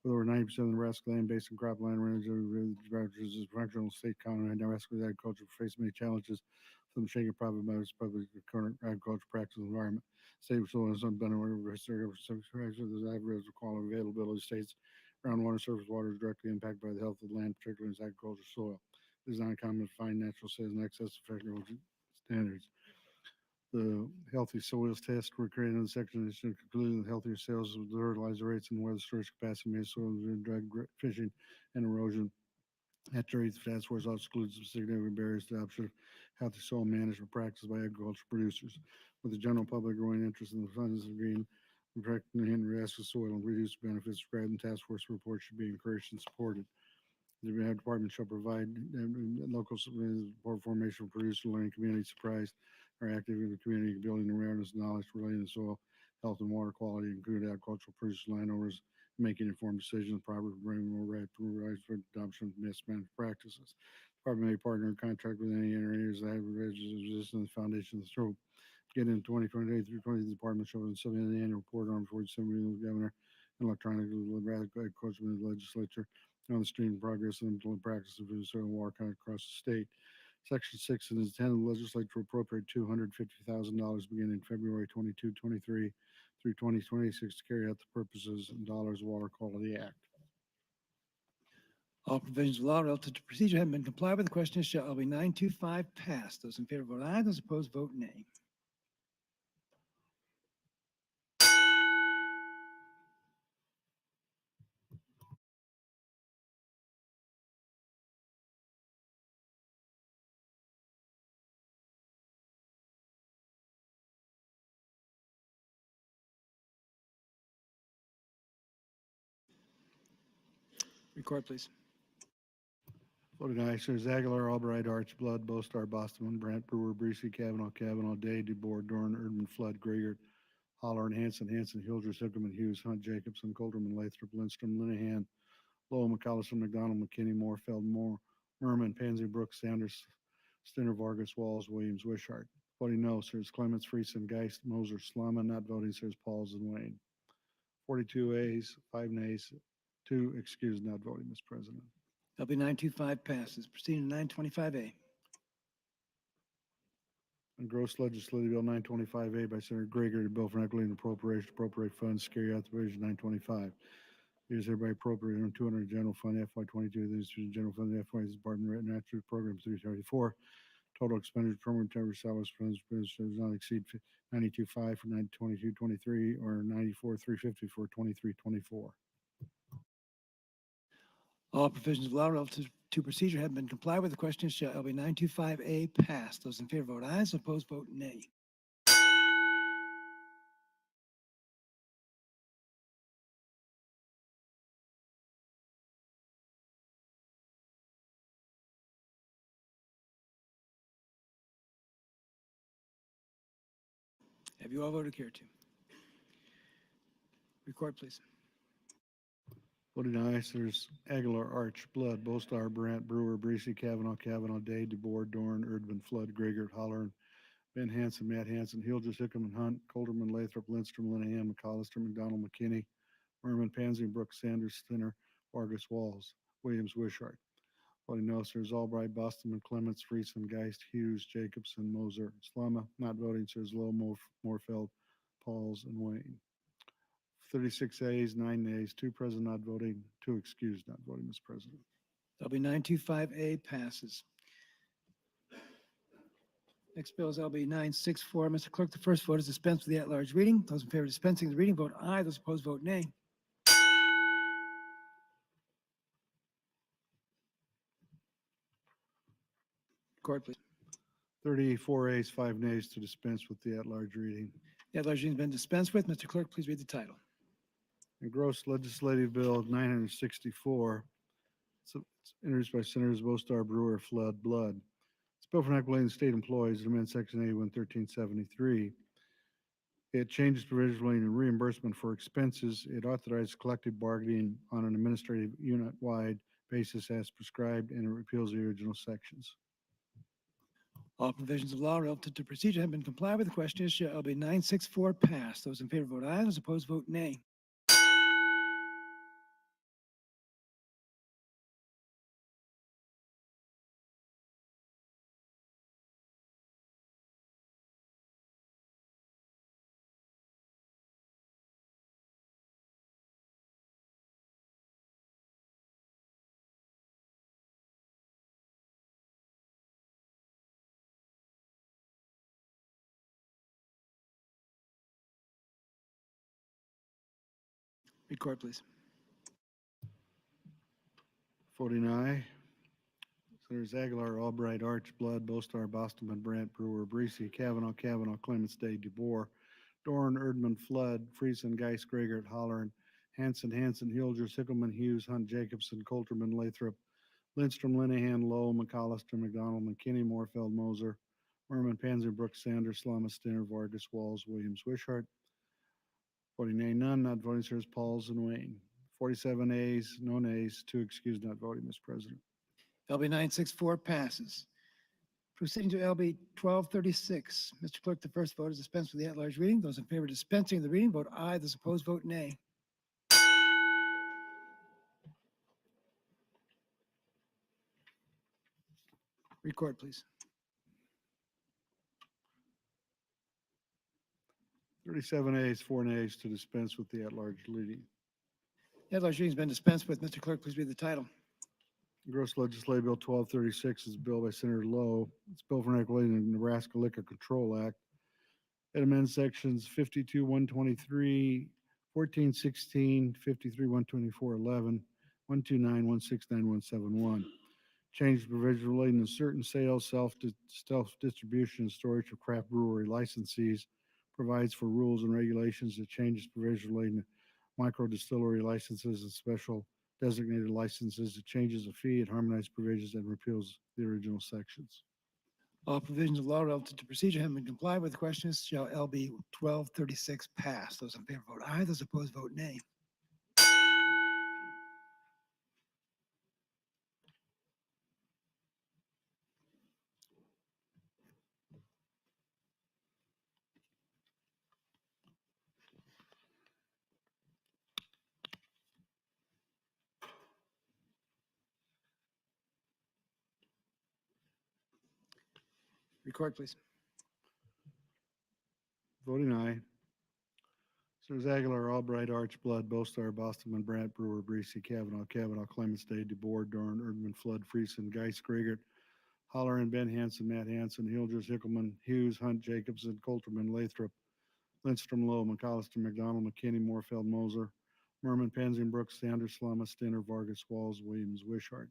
With over 90% of the Nebraska land based on cropland range, is functional state economy, and Nebraska agriculture faces many challenges from the shaking profit matters, public current agriculture practice environment. State soil has been quality availability states Groundwater surface water is directly impacted by the health of the land, particularly its agricultural soil. It is not common to find natural soils in excess of federal standards. The healthy soils test were created in the section that should conclude that healthier soils with fertilizer rates and weather storage capacity made soils drag fishing and erosion. After the task force also excludes significant barriers to adoption of healthy soil management practices by agricultural producers. With the general public growing interest in the funds of green, protecting the Nebraska soil and reduce benefits described in the task force report should be encouraged and supported. The department shall provide local support formation for producer learning community surprise are active in the community building awareness and knowledge relating to soil health and water quality, including agricultural producers, landowners, making informed decisions, proper bringing more right for adoption of mismanagement practices. Department may partner in contract with any areas that have resistance in the foundation of the stroke. Get in 2028 through 20, the department shall submit an annual report on 47 the governor and electronically agriculture legislature on the stream progress and implement practices of soil and water content across the state. Section 6 is intended the legislature to appropriate $250,000 beginning February 22, 23 through 2026 to carry out the purposes and dollars of Water Quality Act. All provisions of law relative to procedure have been complied with. The question is, shall LB 925 pass? Those in favor vote aye. Those opposed vote nay. Record, please. Voting aye, Sirs Aguilar, Albright, Archibald, Bostar, Boston, Brandt, Brewer, Breesy, Kavanaugh, Day, DeBoer, Dorn, Erdman, Flood, Grigert, Holler, Hanson, Hildress, Hickerman, Hughes, Hunt, Jacobson, Colderman, Lathrop, Lindstrom, Linehan, Lowell, McCallison, McDonald, McKinney, Moorfeld, Merman, Pansy, Brooks, Sanders, Stinner, Vargas, Walls, Williams, Wishart. Voting no, Sirs Clements, Friesen, Geist, Moser, Slama. Not voting, Sirs Pauls and Wayne. 42 ayes, 5 nays, 2 excused, not voting, Mr. President. LB 925 passes. Proceeding to 925A. Engrossed legislative bill 925A by Senator Gregory, a bill for equity and appropriation to appropriate funds to carry out the provision 925. It is hereby appropriated on 200 general fund FY22. This is general fund FY Department of Natural Program 334. Total expenditure permanent temporary salaries funds does not exceed 92.5 for 922-23 or 94.350 for 23-24. All provisions of law relative to procedure have been complied with. The question is, shall LB 925A pass? Those in favor vote aye. Those opposed vote nay. Have you all voted care to? Record, please. Voting aye, Sirs Aguilar, Arch, Blood, Bostar, Brandt, Brewer, Breesy, Kavanaugh, Day, DeBoer, Dorn, Erdman, Flood, Grigert, Holler, Ben Hanson, Matt Hanson, Hildress, Hickerman, Hunt, Colderman, Lathrop, Lindstrom, Linehan, McCollister, McDonald, McKinney, Merman, Pansy, Brooks, Sanders, Stinner, Vargas, Walls, Williams, Wishart. Voting no, Sirs Albright, Boston, Clements, Friesen, Geist, Hughes, Jacobson, Moser, Slama. Not voting, Sirs Low, Moorfeld, Pauls, and Wayne. 36 ayes, 9 nays, 2 present not voting, 2 excused not voting, Mr. President. LB 925A passes. Next bill is LB 964. Mr. Clerk, the first vote is dispense with the at-large reading. Those in favor of dispensing the reading vote aye. Those opposed vote nay. Record, please. 34 ayes, 5 nays to dispense with the at-large reading. The at-large reading has been dispensed with. Mr. Clerk, please read the title. Engrossed legislative bill 964. It's introduced by Senators Bostar, Brewer, Flood, Blood. It's a bill for equity state employees to amend Section 81-1373. It changes provisions relating to reimbursement for expenses. It authorizes collective bargaining on an administrative unit-wide basis as prescribed, and it repeals the original sections. All provisions of law relative to procedure have been complied with. The question is, shall LB 964 pass? Those in favor vote aye. Those opposed vote nay. Record, please. Voting aye. Senators Aguilar, Albright, Arch, Blood, Bostar, Bostman, Brandt, Brewer, Breesy, Kavanaugh, Clements, Day, DeBoer, Dorn, Erdman, Flood, Friesen, Geis, Grigert, Hollern, Hanson, Hilgers, Hickelman, Hughes, Hunt, Jacobson, Coulterman, Lathrop, Lindstrom, Linehan, Lowe, McCollister, McDonald, McKinney, Morfeld, Moser, Merman, Panzer, Brooks, Sanders, Slama, Stinner, Vargas, Walls, Williams, Wishart. Voting nay, none. Not voting, sirs, Pauls and Wayne. 47 ayes, no nays, 2 excused, not voting, Mr. President. LB 964 passes. Proceeding to LB 1236. Mr. Clerk, the first vote is dispense with the at-large reading. Those in favor of dispensing the reading, vote aye. Those opposed, vote nay. Record, please. 37 ayes, 4 nays to dispense with the at-large reading. The at-large reading has been dispensed with. Mr. Clerk, please read the title. Gross Legislative Bill 1236 is a bill by Senator Lowe. It's a bill for regulating the Nebraska Liquor Control Act. It amends sections 52-123, 1416, 53-124-11, 129, 169, 171. Change the provision relating to certain sales, self-distribution, and storage of craft brewery licensees. Provides for rules and regulations. It changes provision relating to micro distillery licenses and special designated licenses. It changes a fee, it harmonizes provisions, and repeals the original sections. All provisions of law relative to procedure have been complied with. The question is, shall LB 1236 pass? Those in favor vote aye. Those opposed, vote nay. Record, please. Voting aye. Senators Aguilar, Albright, Arch, Blood, Bostar, Bostman, Brandt, Brewer, Breesy, Kavanaugh, Clements, Day, DeBoer, Dorn, Erdman, Flood, Friesen, Geis, Grigert, Hollern, Ben Hanson, Matt Hanson, Hilgers, Hickelman, Hughes, Hunt, Jacobson, Coulterman, Lathrop, Lindstrom, Lowe, McCollister, McDonald, McKinney, Morfeld, Moser, Merman, Panzin, Brooks, Sanders, Slama, Stinner, Vargas, Walls, Williams, Wishart.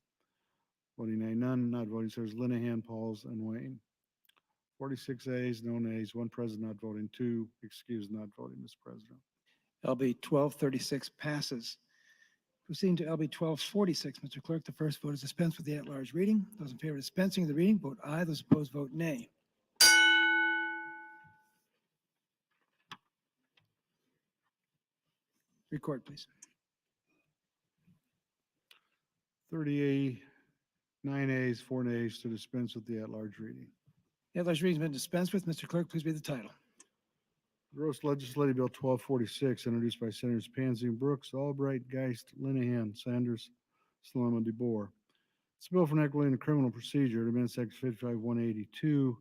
Voting nay, none. Not voting, sirs, Linehan, Pauls, and Wayne. 46 ayes, no nays, 1 present not voting, 2 excused not voting, Mr. President. LB 1236 passes. Proceeding to LB 1246. Mr. Clerk, the first vote is dispense with the at-large reading. Those in favor of dispensing of the reading, vote aye. Those opposed, vote nay. Record, please. 39 ayes, 4 nays to dispense with the at-large reading. The at-large reading has been dispensed with. Mr. Clerk, please read the title. Gross Legislative Bill 1246, introduced by Senators Panzin, Brooks, Albright, Geist, Linehan, Sanders, Slama, DeBoer. It's a bill for regulating the criminal procedure. It amends section 55-182,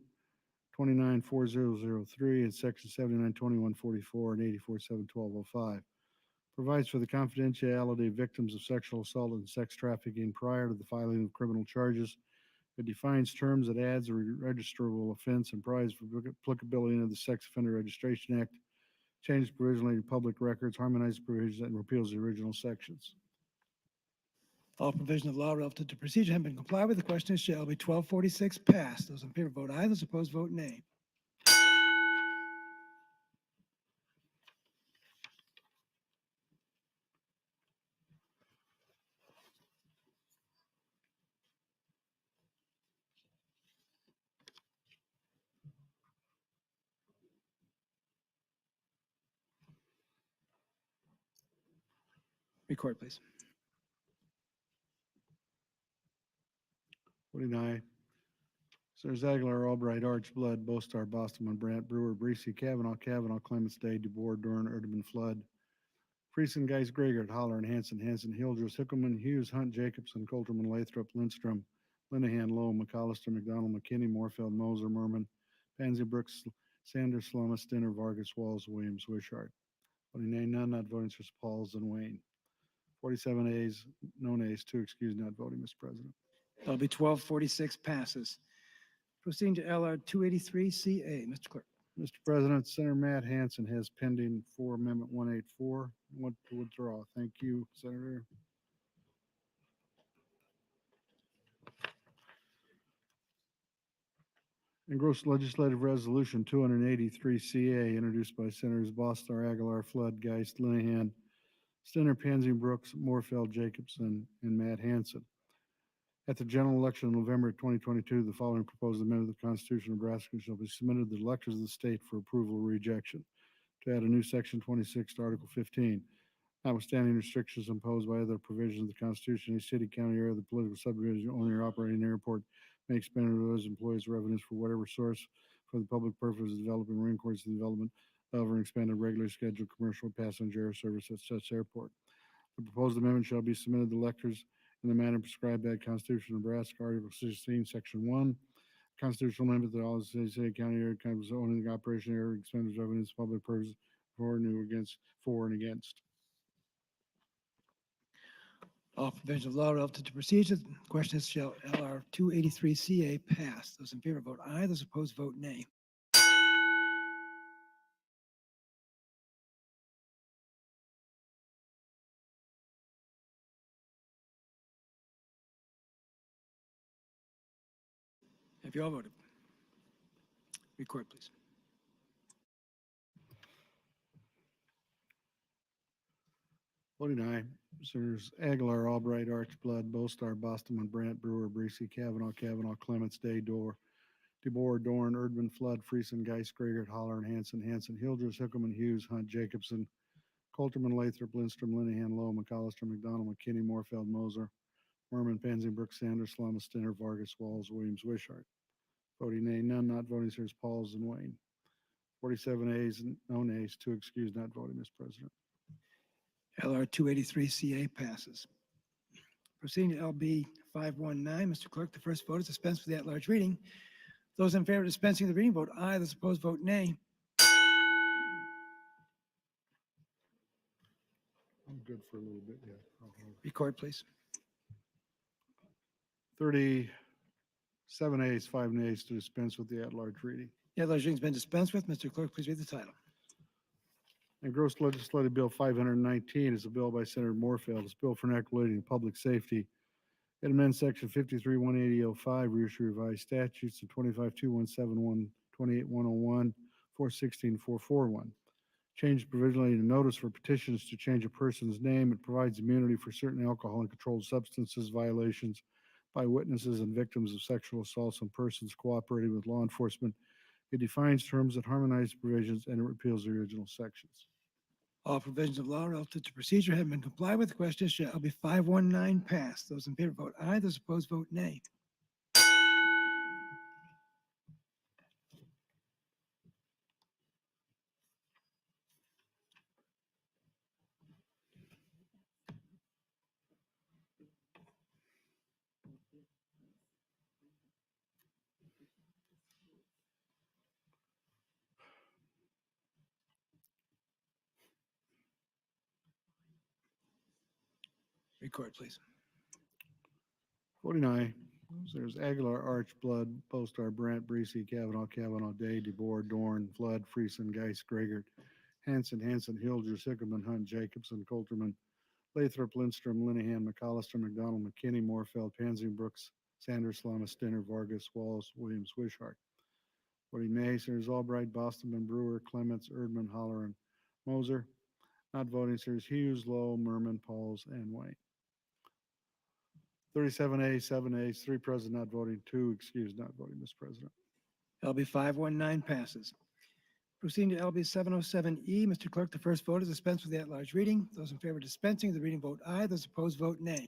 29-4003, and section 79-2144 and 84-71205. Provides for the confidentiality of victims of sexual assault and sex trafficking prior to the filing of criminal charges. It defines terms, it adds a registrable offense, and provides for applicability under the Sex Offender Registration Act, changes provisionally to public records, harmonizes provisions, and repeals the original sections. All provisions of law relative to procedure have been complied with. The question is, shall LB 1246 pass? Those in favor vote aye. Those opposed, vote nay. Record, please. Voting aye. Senators Aguilar, Albright, Arch, Blood, Bostar, Bostman, Brandt, Brewer, Breesy, Kavanaugh, Clements, Day, DeBoer, Dorn, Erdman, Flood, Friesen, Geis, Grigert, Hollern, Hanson, Hildress, Hickelman, Hughes, Hunt, Jacobson, Coulterman, Lathrop, Lindstrom, Linehan, Lowe, McCollister, McDonald, McKinney, Morfeld, Moser, Merman, Panzin, Brooks, Sanders, Slama, Stinner, Vargas, Walls, Williams, Wishart. Voting nay, none. Not voting, sirs, Pauls and Wayne. 47 ayes, no nays, 2 excused, not voting, Mr. President. LB 1246 passes. Proceeding to LR 283CA. Mr. Clerk. Mr. President, Senator Matt Hansen has pending for Amendment 184. Want to withdraw. Thank you, Senator. Engrossed legislative resolution 283 CA introduced by Senators Bostar, Aguilar, Flood, Geist, Linehan, Stinner, Pansy, Brooks, Morfeld, Jacobson, and Matt Hansen. At the general election in November 2022, the following proposed amendment of the Constitution of Nebraska shall be submitted to the electors of the state for approval or rejection. To add a new section 26 to Article 15, notwithstanding restrictions imposed by other provisions of the Constitution, a city, county, or other political subdivision owning or operating an airport may expend those employees' revenues for whatever source for the public purpose of developing or in accordance with the development of or expanded regularly scheduled commercial passenger air service at such airport. The proposed amendment shall be submitted to the electors in the manner prescribed by the Constitution of Nebraska, Article 16, Section 1. Constitutional amendment that all the city, county, or counties owning the operation area expended revenues public purpose for, new, against, for, and against. All provisions of law relative to procedure. The question is, shall LR 283 CA pass? Those in favor vote aye. Those opposed vote nay. Have you all voted? Record, please. Voting aye. Senators Aguilar, Albright, Archblood, Bostar, Bostman, Brandt, Brewer, Breesy, Kavanaugh, Clements, Day, DeBoer, Dorn, Erdman, Flood, Friesen, Geist, Grigert, Holler, and Hanson, Hildress, Hickelman, Hughes, Hunt, Jacobson, Coulterman, Lathrop, Lindstrom, Linehan, Lowe, McAllister, McDonald, McKinney, Morfeld, Moser, Merman, Pansy, Brooks, Sanders, Slama, Stinner, Vargas, Walls, Williams, Wishart. Voting nay, none not voting, sirs Pauls and Wayne. 47 ayes, no nays, 2 excused, not voting, Mr. President. LR 283 CA passes. Proceeding to LB 519, Mr. Clerk, the first vote is dispense with the at-large reading. Those in favor of dispensing the reading vote aye. Those opposed vote nay. I'm good for a little bit, yeah. Record, please. 37 ayes, 5 nays to dispense with the at-large reading. The at-large reading's been dispensed with. Mr. Clerk, please read the title. Engrossed legislative bill 519 is a bill by Senator Morfeld. It's a bill for enacting public safety. It amends section 53-180-05, reissue revised statutes of 25-2171, 28-101, 416-441. Change provisionally to notice for petitions to change a person's name. It provides immunity for certain alcohol and controlled substances violations by witnesses and victims of sexual assaults on persons cooperating with law enforcement. It defines terms that harmonize provisions, and it repeals the original sections. All provisions of law relative to procedure have been complied with. The question is, shall LB 519 pass? Those in favor vote aye. Those opposed vote nay. Record, please. Voting aye. There's Aguilar, Archblood, Bostar, Brandt, Breesy, Kavanaugh, Day, DeBoer, Dorn, Flood, Friesen, Geist, Grigert, Hanson, Hildress, Hickelman, Hunt, Jacobson, Coulterman, Lathrop, Lindstrom, Linehan, McAllister, McDonald, McKinney, Morfeld, Pansy, Brooks, Sanders, Slama, Stinner, Vargas, Walls, Williams, Wishart. Voting nay, Senators Albright, Bostman, Brewer, Clements, Erdman, Holler, and Moser. Not voting, Senators Hughes, Lowe, Merman, Pauls, and Wayne. 37 ayes, 7 ayes, 3 present not voting, 2 excused not voting, Mr. President. LB 519 passes. Proceeding to LB 707E, Mr. Clerk, the first vote is dispense with the at-large reading. Those in favor of dispensing the reading vote aye. Those opposed vote nay.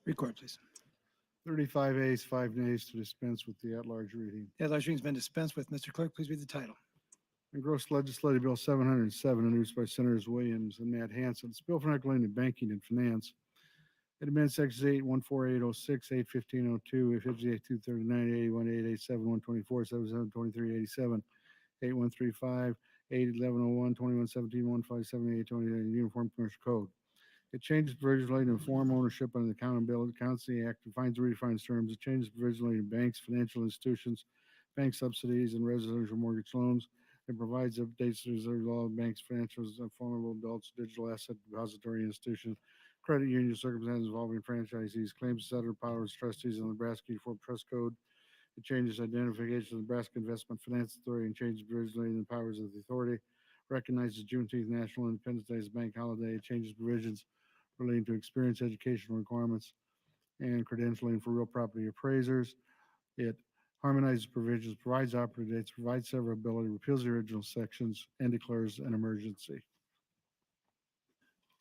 Record, please. 35 ayes, 5 nays to dispense with the at-large reading. The at-large reading's been dispensed with. Mr. Clerk, please read the title. Engrossed legislative bill 707, introduced by Senators Williams and Matt Hansen. It's a bill for enacting banking and finance. It amends sections 814-806, 815-02, 858-239, 881, 887, 124, 77, 23, 87, 8135, 81101, 2117, 157, 828, Uniform Commercial Code. It changes provisions relating to form ownership under the Accountability Accountancy Act, defines and redefines terms. It changes provisions relating to banks, financial institutions, bank subsidies, and residential mortgage loans. It provides updates to the law of banks, financials, and vulnerable adults, digital asset depository institutions, credit union circumstances involving franchisees, claims settler powers, trustees, and the Nebraska Uniform Trust Code. It changes identification of the Nebraska Investment Finance Authority and changes provisions relating to the powers of the authority. Recognizes Juneteenth National Independence Day as a bank holiday. It changes provisions relating to experience educational requirements and credentialing for real property appraisers. It harmonizes provisions, provides operative dates, provides severability, repeals the original sections, and declares an emergency.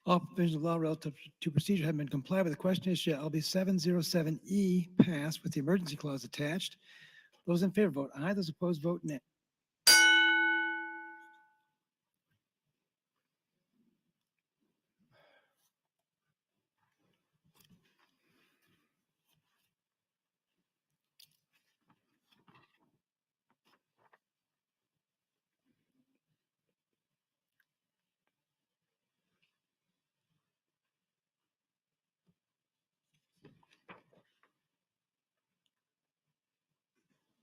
All provisions of law relative to procedure have been complied with. The question is, shall LB 707E pass with the emergency clause attached? Those in favor vote aye. Those opposed vote nay.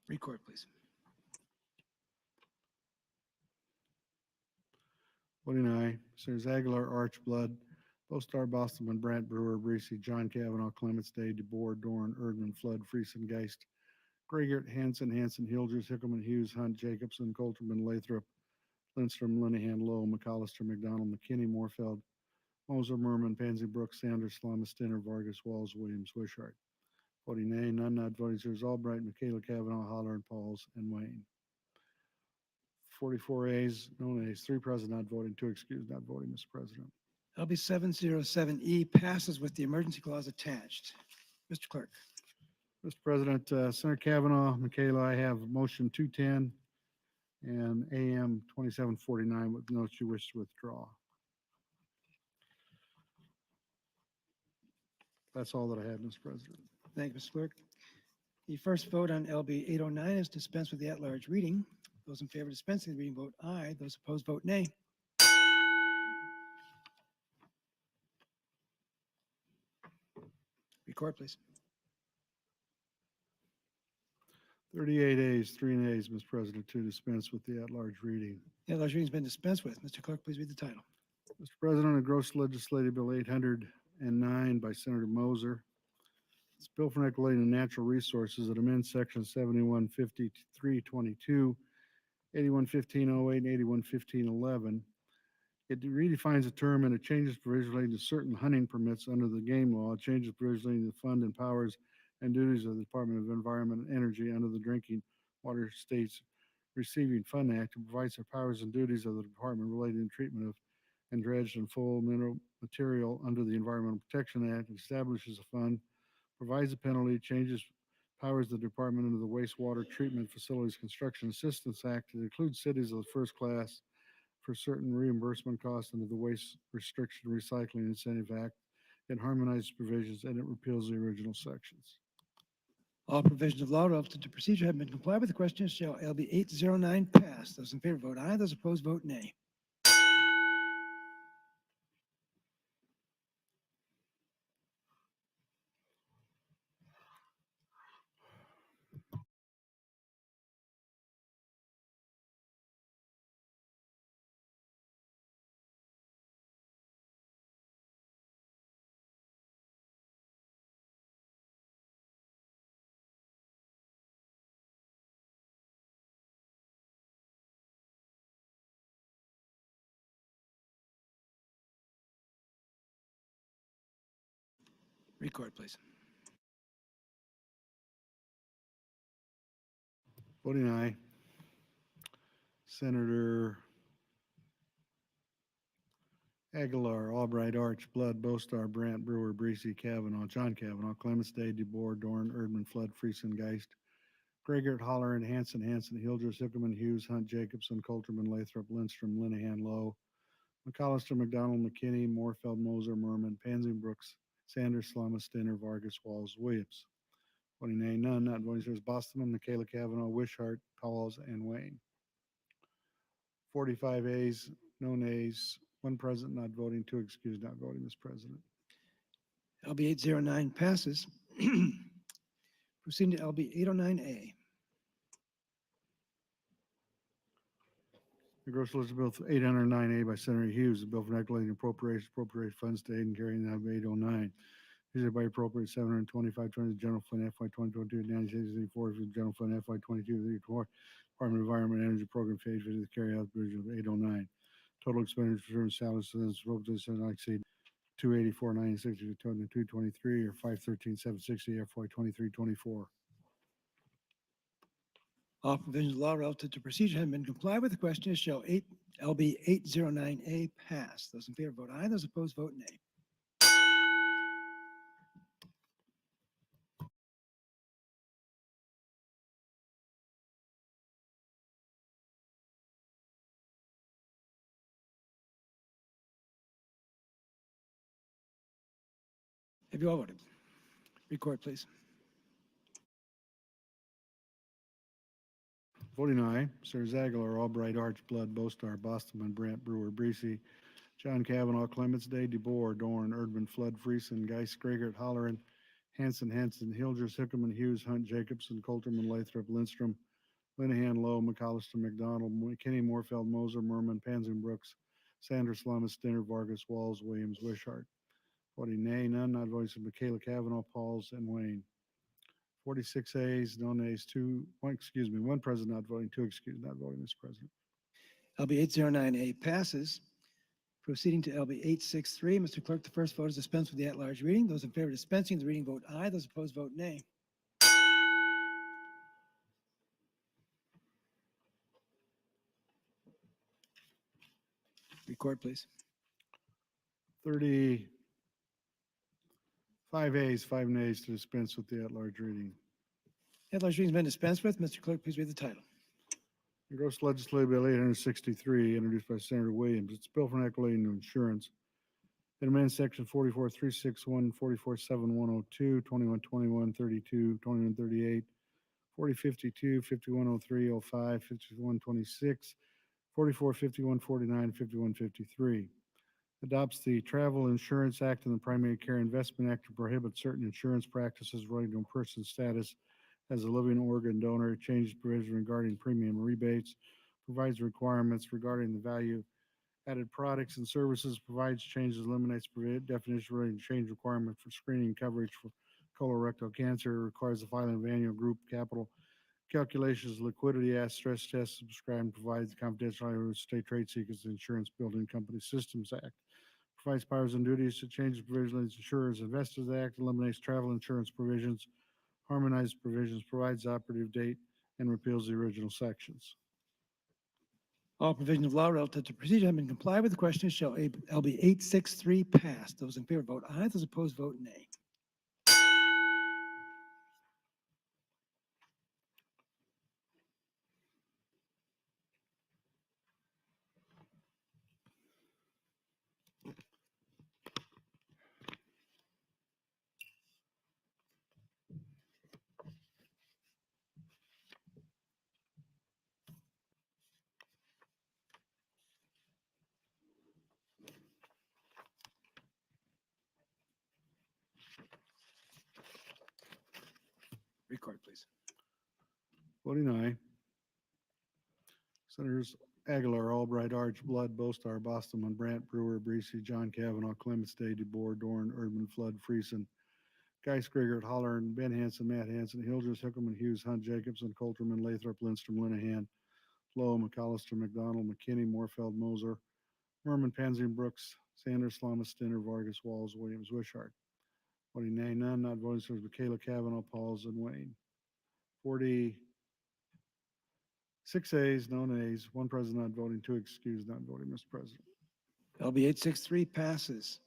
Record, please. Voting aye. Senators Aguilar, Archblood, Bostar, Bostelman, Brandt, Brewer, Breesy, John Kavanaugh, Clements, Day, DeBoer, Dorn, Erdman, Flood, Friesen, Geist, Grigert, Hanson, Hilders, Hickleman, Hughes, Hunt, Jacobson, Coulterman, Lathrop, Lindstrom, Linehan, Lowe, McAllister, McDonald, McKinney, Morfeld, Moser, Merman, Pansy, Brooks, Sanders, Slama, Stinner, Vargas, Walls, Williams, Wishart. Voting nay, none not voting. Senators Albright, Michaela, Kavanaugh, Holler, and Pauls, and Wayne. 44 A's, no nays, 3 present not voting, 2 excused not voting, Mr. President. LB 707E passes with the emergency clause attached. Mr. Clerk. Mr. President, Senator Kavanaugh, Michaela, I have motion 210 and AM 2749 with notes you wish to withdraw. That's all that I had, Mr. President. Thank you, Mr. Clerk. The first vote on LB 809 is dispense with the at-large reading. Those in favor of dispensing the reading vote aye. Those opposed vote nay. Record, please. 38 A's, 3 nays, Mr. President, to dispense with the at-large reading. The at-large reading has been dispensed with. Mr. Clerk, please read the title. Mr. President, a gross legislative bill 809 by Senator Moser. It's a bill for regulating the natural resources that amends section 715322, 811508, and 811511. It redefines a term and it changes provisions relating to certain hunting permits under the game law. It changes provisions relating to the fund and powers and duties of the Department of Environment and Energy under the Drinking Water States Receiving Fund Act, and provides the powers and duties of the department relating to treatment of and dredged and full mineral material under the Environmental Protection Act, establishes a fund, provides a penalty, changes powers of the department under the Wastewater Treatment Facilities Construction Assistance Act to include cities of the first class for certain reimbursement costs under the Waste Restriction Recycling Incentive Act. It harmonizes provisions and it repeals the original sections. All provisions of law relative to procedure have been complied with. The question is, shall LB 809 pass? Those in favor vote aye. Those opposed vote nay. Record, please. Voting aye. Senator Aguilar, Albright, Arch, Blood, Bostar, Brandt, Brewer, Breesy, Kavanaugh, John Kavanaugh, Clements, Day, DeBoer, Dorn, Erdman, Flood, Friesen, Geist, Grigert, Holler, and Hanson, Hilders, Hickleman, Hughes, Hunt, Jacobson, Coulterman, Lathrop, Lindstrom, Linehan, Lowe, McAllister, McDonald, McKinney, Morfeld, Moser, Merman, Pansy, Brooks, Sanders, Slama, Stinner, Vargas, Walls, Williams. Voting nay, none not voting. Senators Bostelman, Michaela, Kavanaugh, Wishart, Pauls, and Wayne. 45 A's, no nays, one present not voting, two excused not voting, Mr. President. LB 809 passes. Proceeding to LB 809A. The gross legislative bill 809A by Senator Hughes, a bill for neglecting appropriate funds to aid and carrying out of 809. Is hereby appropriate 725 to the general fund FY 2022 to 9684 for the general fund FY 22 Department of Environment and Energy Program phase for the carry out provision of 809. Total expenditure and salaries to this appropriate not exceed 284,960 to 223 or 513,760 FY 23-24. All provisions of law relative to procedure have been complied with. The question is, shall LB 809A pass? Those in favor vote aye. Those opposed vote nay. Have you all voted? Record, please. Voting aye, Sirs Aguilar, Albright, Archblood, Bostar, Bostman, Brandt, Brewer, Breesy, John Kavanaugh, Clements, Day, DeBoer, Dorn, Erdman, Flood, Friesen, Geis, Grigert, Holleran, Hanson, Hilgers, Hickerman, Hughes, Hunt, Jacobson, Coulterman, Lathrop, Lindstrom, Linehan, Lowe, McCollister, McDonald, McKinney, Moorfeld, Moser, Merman, Panzin, Brooks, Sanders, Lummis, Dinner, Vargas, Walls, Williams, Wishart. Voting nay, none not voting, so Michaela Kavanaugh, Pauls, and Wayne. 46 ayes, no nays, one present not voting, two excused not voting, Mr. President. LB 809A passes. Proceeding to LB 863. Mr. Clerk, the first vote is dispense with the at-large reading. Those in favor of dispensing the reading vote aye. Those opposed vote nay. Record, please. 35 ayes, 5 nays to dispense with the at-large reading. At-large reading has been dispensed with. Mr. Clerk, please read the title. Gross Legislative Bill 863, introduced by Senator Williams. It's a bill for equity into insurance. It amends section 44361, 447,102, 2121, 32, 2138, 4052, 5103, 05, 5126, 4451, 49, 5153. Adopts the Travel Insurance Act and the Primary Care Investment Act to prohibit certain insurance practices relating to a person's status as a living organ donor. It changes provision regarding premium rebates, provides requirements regarding the value added products and services, provides changes, eliminates definition relating to change requirement for screening coverage for colorectal cancer, requires the filing of annual group capital calculations, liquidity, stress tests, subscribed, provides confidentiality of state trade secrets, Insurance Building Company Systems Act, provides powers and duties to change the provisions, Insurers Investors Act, eliminates travel insurance provisions, harmonizes provisions, provides operative date, and repeals the original sections. All provisions of law relative to procedure have been complied with. The question is, shall LB 863 pass? Those in favor vote aye. Those opposed vote nay. Record, please. Voting aye. Senators Aguilar, Albright, Archblood, Bostar, Bostman, Brandt, Brewer, Breesy, John Kavanaugh, Clements, Day, DeBoer, Dorn, Erdman, Flood, Friesen, Geis, Grigert, Holleran, Ben Hanson, Matt Hanson, Hilgers, Hickerman, Hughes, Hunt, Jacobson, Coulterman, Lathrop, Lindstrom, Linehan, Lowe, McCollister, McDonald, McKinney, Moorfeld, Moser, Merman, Panzin, Brooks, Sanders, Slamus, Dinner, Vargas, Walls, Williams, Wishart. Voting nay, none not voting, so Michaela Kavanaugh, Pauls, and Wayne. 46 ayes, no nays, one present not voting, two excused not voting, Mr. President. LB 863 passes.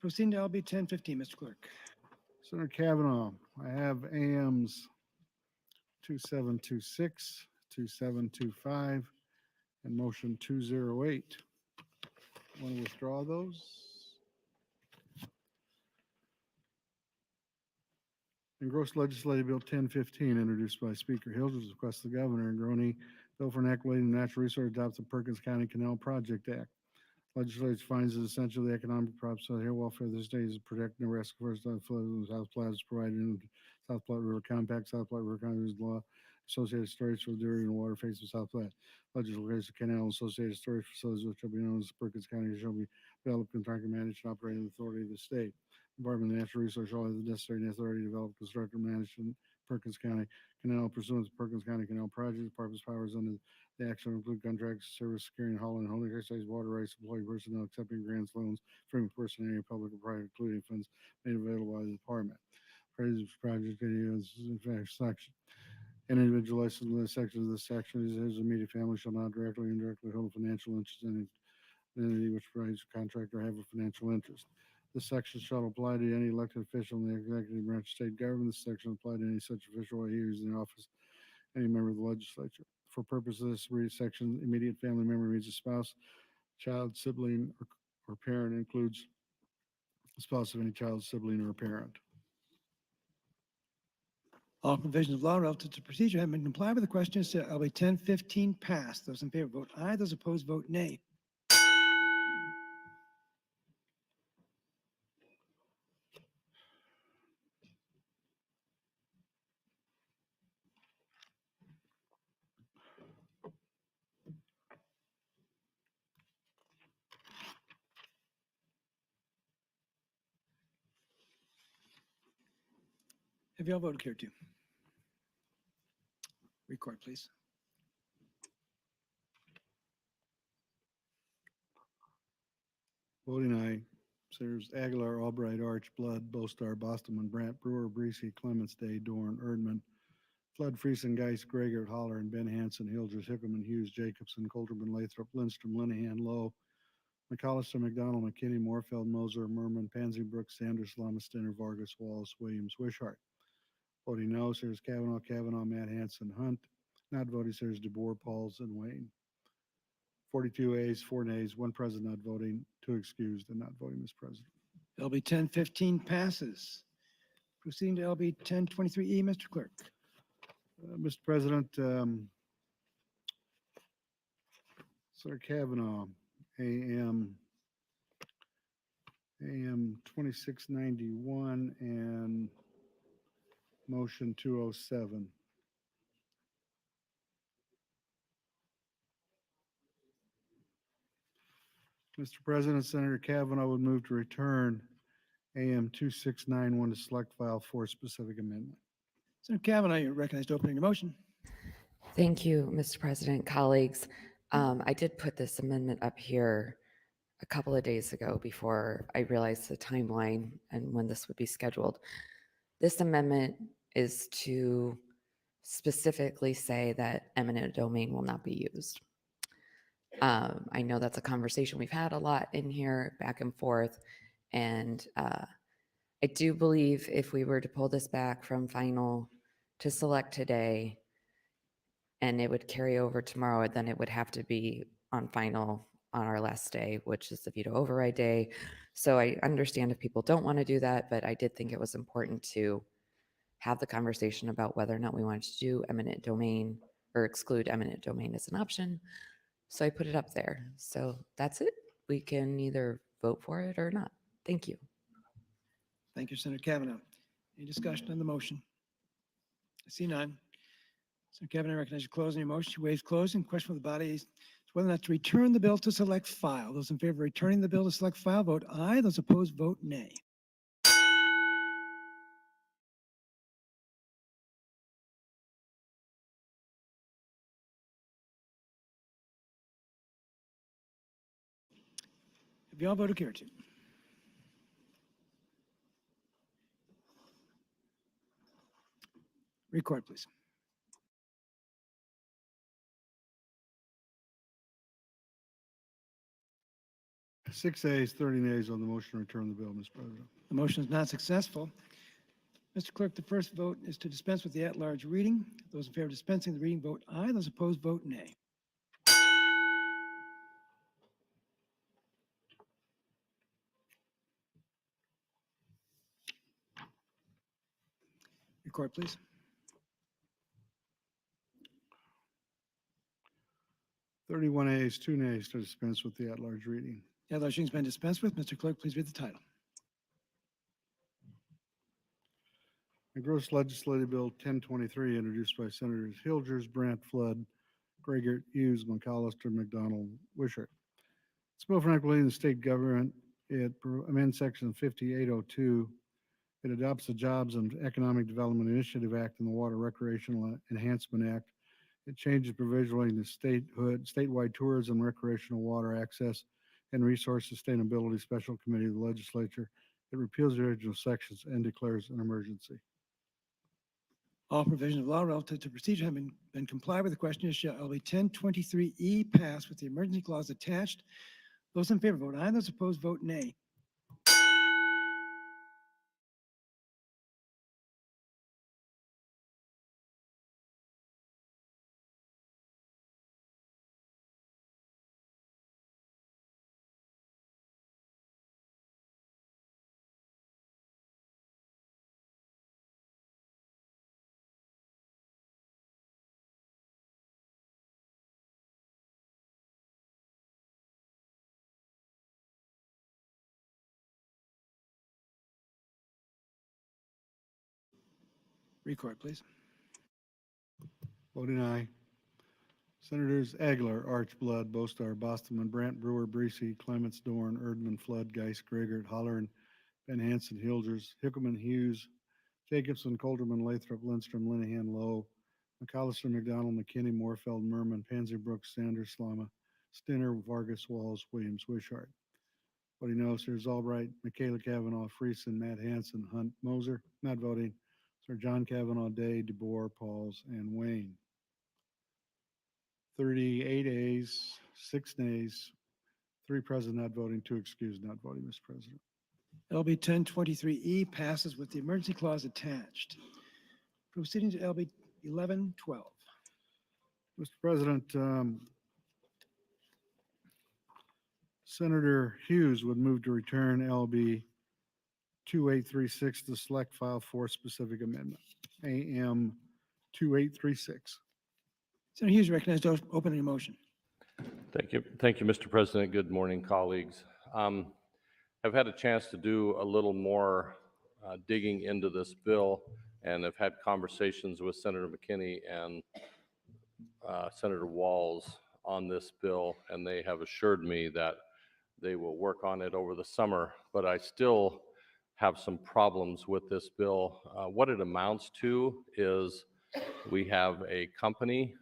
Proceeding to LB 1015, Mr. Clerk. Senator Kavanaugh, I have AMs 2726, 2725, and motion 208. Want to withdraw those? Engrossed Legislative Bill 1015, introduced by Speaker Hilgers, requests the governor and Groney bill for enacting the Natural Resource adopts the Perkins County Canal Project Act. Legislature finds it essential the economic props of the welfare of the state is to protect Nebraska first flood in South Platte is provided in South Platte River Compact. South Platte River Compact is law associated storage for the dairy and water face of South Platte. Legislature Canal and associated storage facilities which shall be known as Perkins County shall be developed, contracted, managed, and operated in the authority of the state. Department of Natural Resources shall have the necessary authority to develop, construct, and manage in Perkins County Canal pursuant to Perkins County Canal project. Department's powers under the action include contracts, service, securing, hauling, holding exercise, water rights, employee personnel, accepting grants, loans, from person, area, public or private, including funds made available by the department. Praise project is in fact section. An individual licensed in the section of this section is his immediate family shall not directly or indirectly hold a financial interest in an entity which provides a contract or have a financial interest. This section shall apply to any elected official in the executive branch of state government. This section will apply to any such official while he is in the office, any member of the legislature. For purposes of this section, immediate family member means a spouse, child, sibling, or parent, includes the spouse of any child, sibling, or parent. All provisions of law relative to procedure have been complied with. The question is, LB 1015 passed. Those in favor vote aye. Those opposed vote nay. Have you all voted here too? Record, please. Voting aye. Sears, Aguilar, Albright, Arch, Blood, Bostar, Bostelman, Brandt, Brewer, Breesy, Clements, Day, Dorn, Erdman, Flood, Friesen, Geis, Gregor, Holler, and Ben Hansen, Hildress, Hickelman, Hughes, Jacobson, Colterman, Lathrop, Lindstrom, Linehan, Lowe, McAllister, McDonald, McKinney, Moorfeld, Moser, Merman, Pansy, Brooks, Sanders, Lamastiner, Vargas, Wallace, Williams, Wishart. Voting no, Sears, Kavanaugh, Matt Hansen, Hunt. Not voting, Sears, DeBoer, Pauls, and Wayne. 42 ayes, 4 nays, 1 present not voting, 2 excused and not voting, Mr. President. LB 1015 passes. Proceeding to LB 1023E, Mr. Clerk. Mr. President, Sir Kavanaugh, AM 2691 and motion 207. Mr. President, Senator Kavanaugh would move to return AM 2691 to select file for specific amendment. Senator Kavanaugh, you're recognized to open your motion. Thank you, Mr. President, colleagues. I did put this amendment up here a couple of days ago before I realized the timeline and when this would be scheduled. This amendment is to specifically say that eminent domain will not be used. I know that's a conversation we've had a lot in here, back and forth, and I do believe if we were to pull this back from final to select today, and it would carry over tomorrow, then it would have to be on final on our last day, which is the veto override day. So I understand if people don't want to do that, but I did think it was important to have the conversation about whether or not we wanted to do eminent domain or exclude eminent domain as an option. So I put it up there. So that's it. We can either vote for it or not. Thank you. Thank you, Senator Kavanaugh. Any discussion on the motion? I see none. Senator Kavanaugh, I recognize you closing your motion. She waives closing. Question for the body is whether or not to return the bill to select file. Those in favor of returning the bill to select file, vote aye. Those opposed, vote nay. Have you all voted here too? Record, please. Six ayes, 30 nays on the motion to return the bill, Mr. President. The motion is not successful. Mr. Clerk, the first vote is to dispense with the at-large reading. Those in favor of dispensing the reading, vote aye. Those opposed, vote nay. Record, please. 31 ayes, 2 nays to dispense with the at-large reading. Now, those readings been dispensed with. Mr. Clerk, please read the title. A gross legislative bill 1023, introduced by Senators Hilgers, Brandt, Flood, Grigert, Hughes, McAllister, McDonald, Wishart. It's a bill for equity in the state government. It amends section 5802. It adopts the Jobs and Economic Development Initiative Act and the Water Recreational Enhancement Act. It changes provisionally the statewide tourism, recreational water access, and resource sustainability special committee of the legislature. It repeals the original sections and declares an emergency. All provisions of law relative to procedure have been complied with. The question is, shall LB 1023E pass with the emergency clause attached? Those in favor vote aye. Those opposed vote nay. Record, please. Voting aye. Senators Aguilar, Archblood, Bostar, Bostman, Brandt, Brewer, Breesy, Clements, Dorn, Erdman, Flood, Geis, Grigert, Hollern, Van Hansen, Hilgers, Hickman, Hughes, Jacobson, Colderman, Lathrop, Lindstrom, Linehan, Lowe, McAllister, McDonald, McKinney, Moorfeld, Merman, Pansy Brooks, Sanders, Slama, Stinner, Vargas, Walls, Williams, Wishart. Voting no, Sirs Albright, Michaela Kavanaugh, Friesen, Matt Hansen, Hunt, Moser. Not voting, Sir John Kavanaugh, Day, DeBoer, Pauls, and Wayne. 38 ayes, 6 nays, 3 present not voting, 2 excused not voting, Mr. President. LB 1023E passes with the emergency clause attached. Proceeding to LB 1112. Mr. President, Senator Hughes would move to return LB 2836 to select file for specific amendment, AM 2836. Senator Hughes recognized to open any motion. Thank you, Mr. President. Good morning, colleagues. I've had a chance to do a little more digging into this bill, and I've had conversations with Senator McKinney and Senator Walls on this bill, and they have assured me that they will work on it over the summer, but I still have some problems with this bill. What it amounts to is we have a company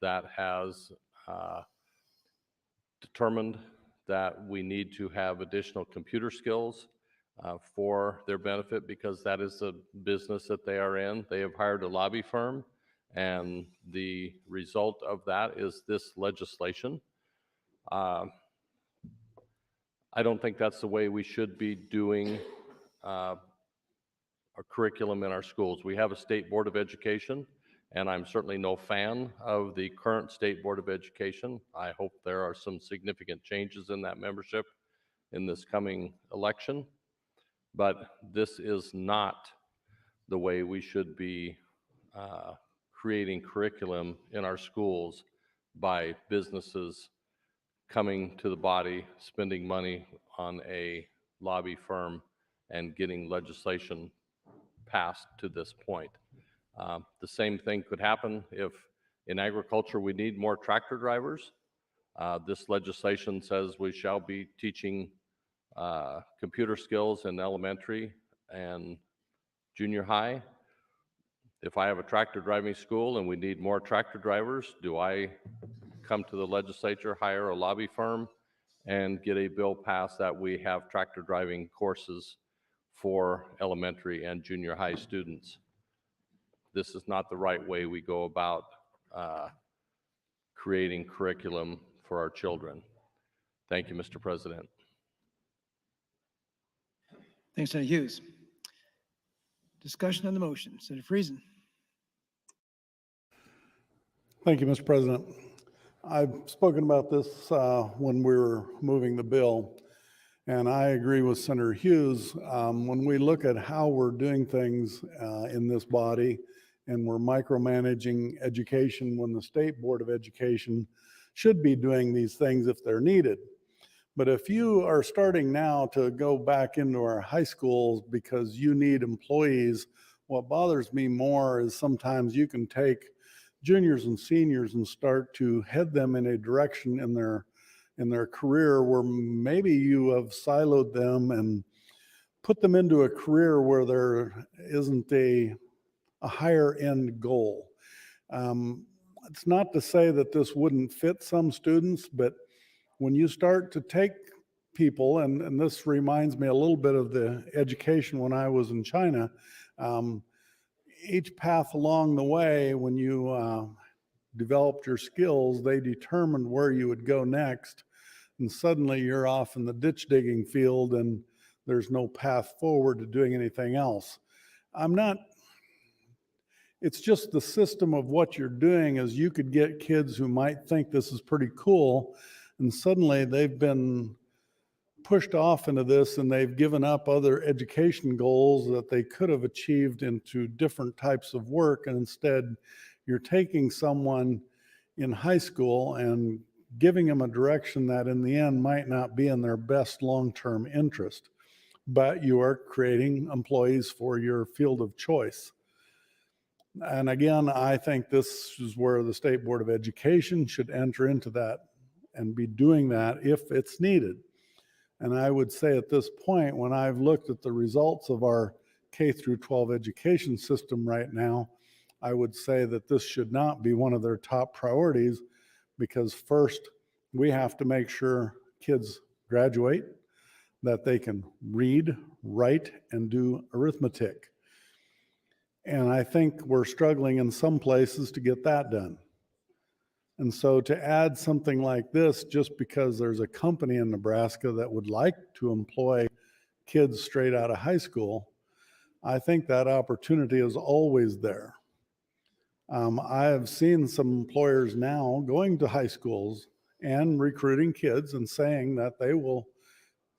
that has determined that we need to have additional computer skills for their benefit because that is the business that they are in. They have hired a lobby firm, and the result of that is this legislation. I don't think that's the way we should be doing our curriculum in our schools. We have a state board of education, and I'm certainly no fan of the current state board of education. I hope there are some significant changes in that membership in this coming election, but this is not the way we should be creating curriculum in our schools by businesses coming to the body, spending money on a lobby firm, and getting legislation passed to this point. The same thing could happen if in agriculture we need more tractor drivers. This legislation says we shall be teaching computer skills in elementary and junior high. If I have a tractor driving school and we need more tractor drivers, do I come to the legislature, hire a lobby firm, and get a bill passed that we have tractor driving courses for elementary and junior high students? This is not the right way we go about creating curriculum for our children. Thank you, Mr. President. Thanks, Senator Hughes. Discussion on the motion. Senator Friesen. Thank you, Mr. President. I've spoken about this when we were moving the bill, and I agree with Senator Hughes. When we look at how we're doing things in this body, and we're micromanaging education when the State Board of Education should be doing these things if they're needed. But if you are starting now to go back into our high schools because you need employees, what bothers me more is sometimes you can take juniors and seniors and start to head them in a direction in their career where maybe you have siloed them and put them into a career where there isn't a higher end goal. It's not to say that this wouldn't fit some students, but when you start to take people, and this reminds me a little bit of the education when I was in China, each path along the way, when you developed your skills, they determined where you would go next. And suddenly you're off in the ditch digging field and there's no path forward to doing anything else. It's just the system of what you're doing is you could get kids who might think this is pretty cool, and suddenly they've been pushed off into this and they've given up other education goals that they could have achieved into different types of work. And instead, you're taking someone in high school and giving them a direction that in the end might not be in their best long-term interest, but you are creating employees for your field of choice. And again, I think this is where the State Board of Education should enter into that and be doing that if it's needed. And I would say at this point, when I've looked at the results of our K through 12 education system right now, I would say that this should not be one of their top priorities, because first, we have to make sure kids graduate, that they can read, write, and do arithmetic. And I think we're struggling in some places to get that done. And so to add something like this, just because there's a company in Nebraska that would like to employ kids straight out of high school, I think that opportunity is always there. I have seen some employers now going to high schools and recruiting kids and saying that they will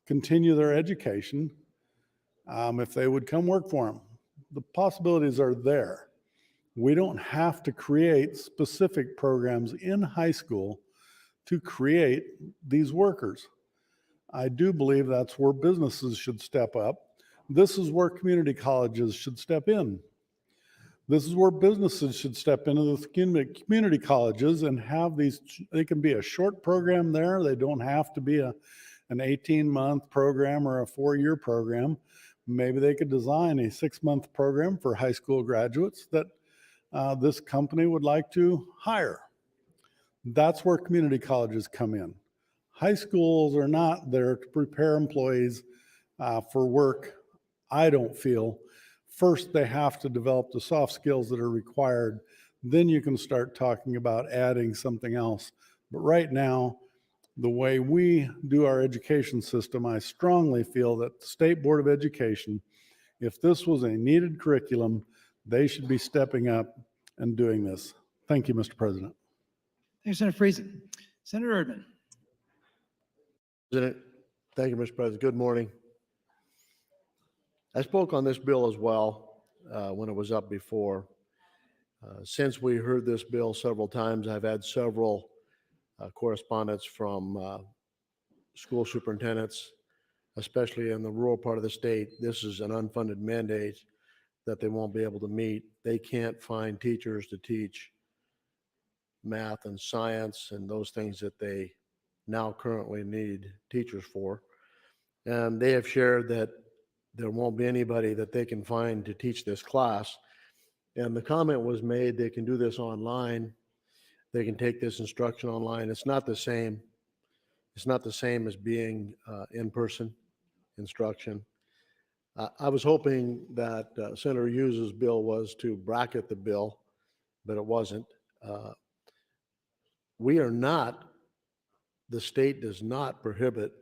continue their education if they would come work for them. The possibilities are there. We don't have to create specific programs in high school to create these workers. I do believe that's where businesses should step up. This is where community colleges should step in. This is where businesses should step into the community colleges and have these. They can be a short program there. They don't have to be an 18-month program or a 4-year program. Maybe they could design a 6-month program for high school graduates that this company would like to hire. That's where community colleges come in. High schools are not there to prepare employees for work, I don't feel. First, they have to develop the soft skills that are required. Then you can start talking about adding something else. But right now, the way we do our education system, I strongly feel that the State Board of Education, if this was a needed curriculum, they should be stepping up and doing this. Thank you, Mr. President. Thank you, Senator Friesen. Senator Erdman. President, thank you, Mr. President. Good morning. I spoke on this bill as well when it was up before. Since we heard this bill several times, I've had several correspondence from school superintendents, especially in the rural part of the state. This is an unfunded mandate that they won't be able to meet. They can't find teachers to teach math and science and those things that they now currently need teachers for. And they have shared that there won't be anybody that they can find to teach this class. And the comment was made, they can do this online. They can take this instruction online. It's not the same. It's not the same as being in-person instruction. I was hoping that Senator Hughes's bill was to bracket the bill, but it wasn't. We are not, the state does not prohibit,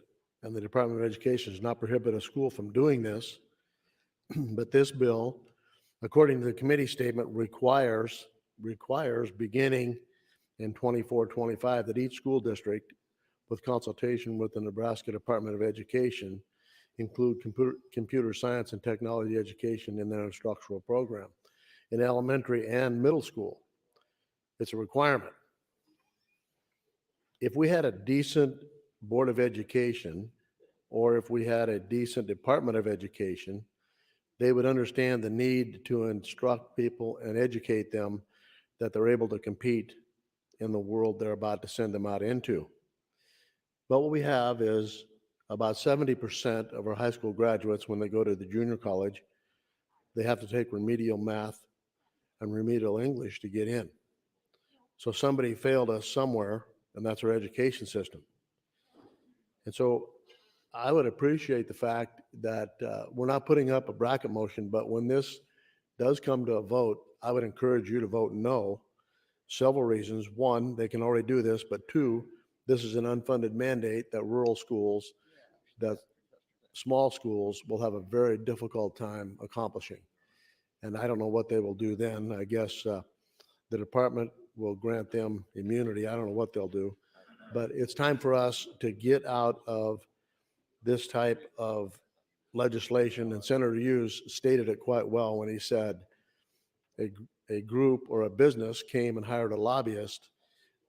and the Department of Education does not prohibit a school from doing this, but this bill, according to the committee statement, requires beginning in 24-25 that each school district, with consultation with the Nebraska Department of Education, include computer science and technology education in their instructional program in elementary and middle school. It's a requirement. If we had a decent Board of Education, or if we had a decent Department of Education, they would understand the need to instruct people and educate them that they're able to compete in the world they're about to send them out into. But what we have is about 70% of our high school graduates, when they go to the junior college, they have to take remedial math and remedial English to get in. So somebody failed us somewhere, and that's our education system. And so I would appreciate the fact that we're not putting up a bracket motion, but when this does come to a vote, I would encourage you to vote no. Several reasons. One, they can already do this, but two, this is an unfunded mandate that rural schools, that small schools will have a very difficult time accomplishing. And I don't know what they will do then. I guess the department will grant them immunity. I don't know what they'll do. But it's time for us to get out of this type of legislation. And Senator Hughes stated it quite well when he said a group or a business came and hired a lobbyist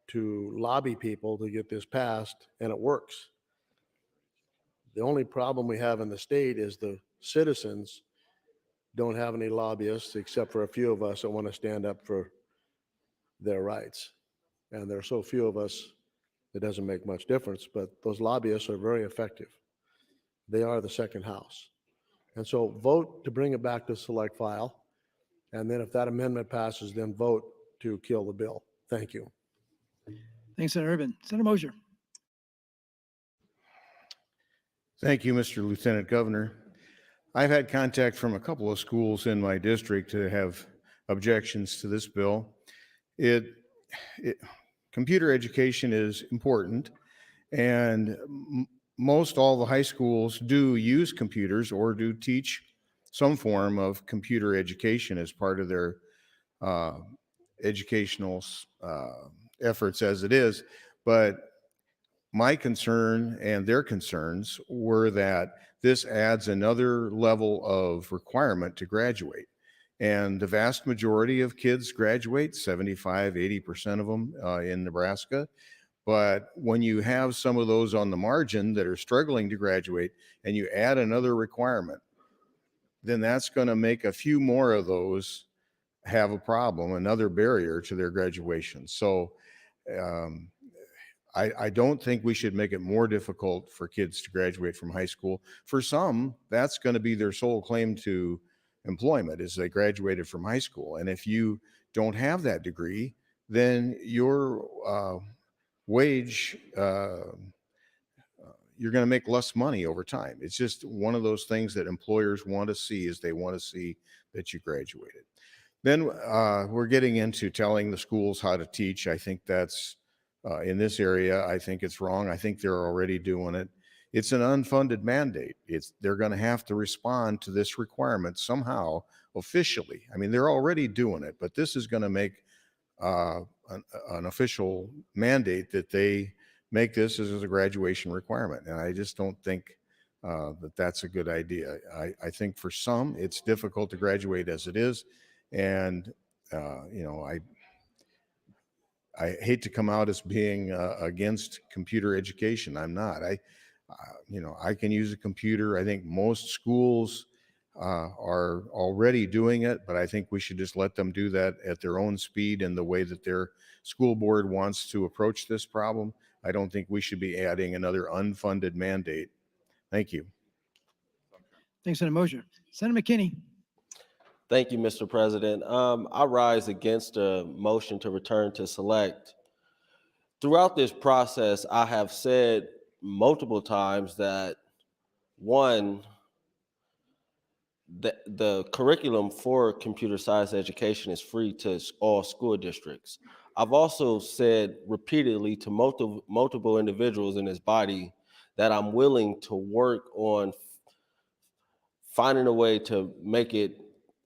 to lobby people to get this passed, and it works. The only problem we have in the state is the citizens don't have any lobbyists except for a few of us that want to stand up for their rights. And there are so few of us, it doesn't make much difference, but those lobbyists are very effective. They are the second house. And so vote to bring it back to select file. And then if that amendment passes, then vote to kill the bill. Thank you. Thanks, Senator Urban. Senator Mosher. Thank you, Mr. Lieutenant Governor. I've had contact from a couple of schools in my district to have objections to this bill. Computer education is important, and most all the high schools do use computers or do teach some form of computer education as part of their educational efforts as it is. But my concern and their concerns were that this adds another level of requirement to graduate. And the vast majority of kids graduate, 75, 80% of them in Nebraska. But when you have some of those on the margin that are struggling to graduate and you add another requirement, then that's going to make a few more of those have a problem, another barrier to their graduation. So I don't think we should make it more difficult for kids to graduate from high school. For some, that's going to be their sole claim to employment, is they graduated from high school. And if you don't have that degree, then your wage, you're going to make less money over time. It's just one of those things that employers want to see, is they want to see that you graduated. Then we're getting into telling the schools how to teach. I think that's in this area, I think it's wrong. I think they're already doing it. It's an unfunded mandate. They're going to have to respond to this requirement somehow officially. I mean, they're already doing it, but this is going to make an official mandate that they make this as a graduation requirement. And I just don't think that that's a good idea. I think for some, it's difficult to graduate as it is. And, I hate to come out as being against computer education. I'm not. I can use a computer. I think most schools are already doing it, but I think we should just let them do that at their own speed and the way that their school board wants to approach this problem. I don't think we should be adding another unfunded mandate. Thank you. Thanks, Senator Mosher. Senator McKinney. Thank you, Mr. President. I rise against a motion to return to select. Throughout this process, I have said multiple times that, one, the curriculum for computer science education is free to all school districts. I've also said repeatedly to multiple individuals in this body that I'm willing to work on finding a way to make it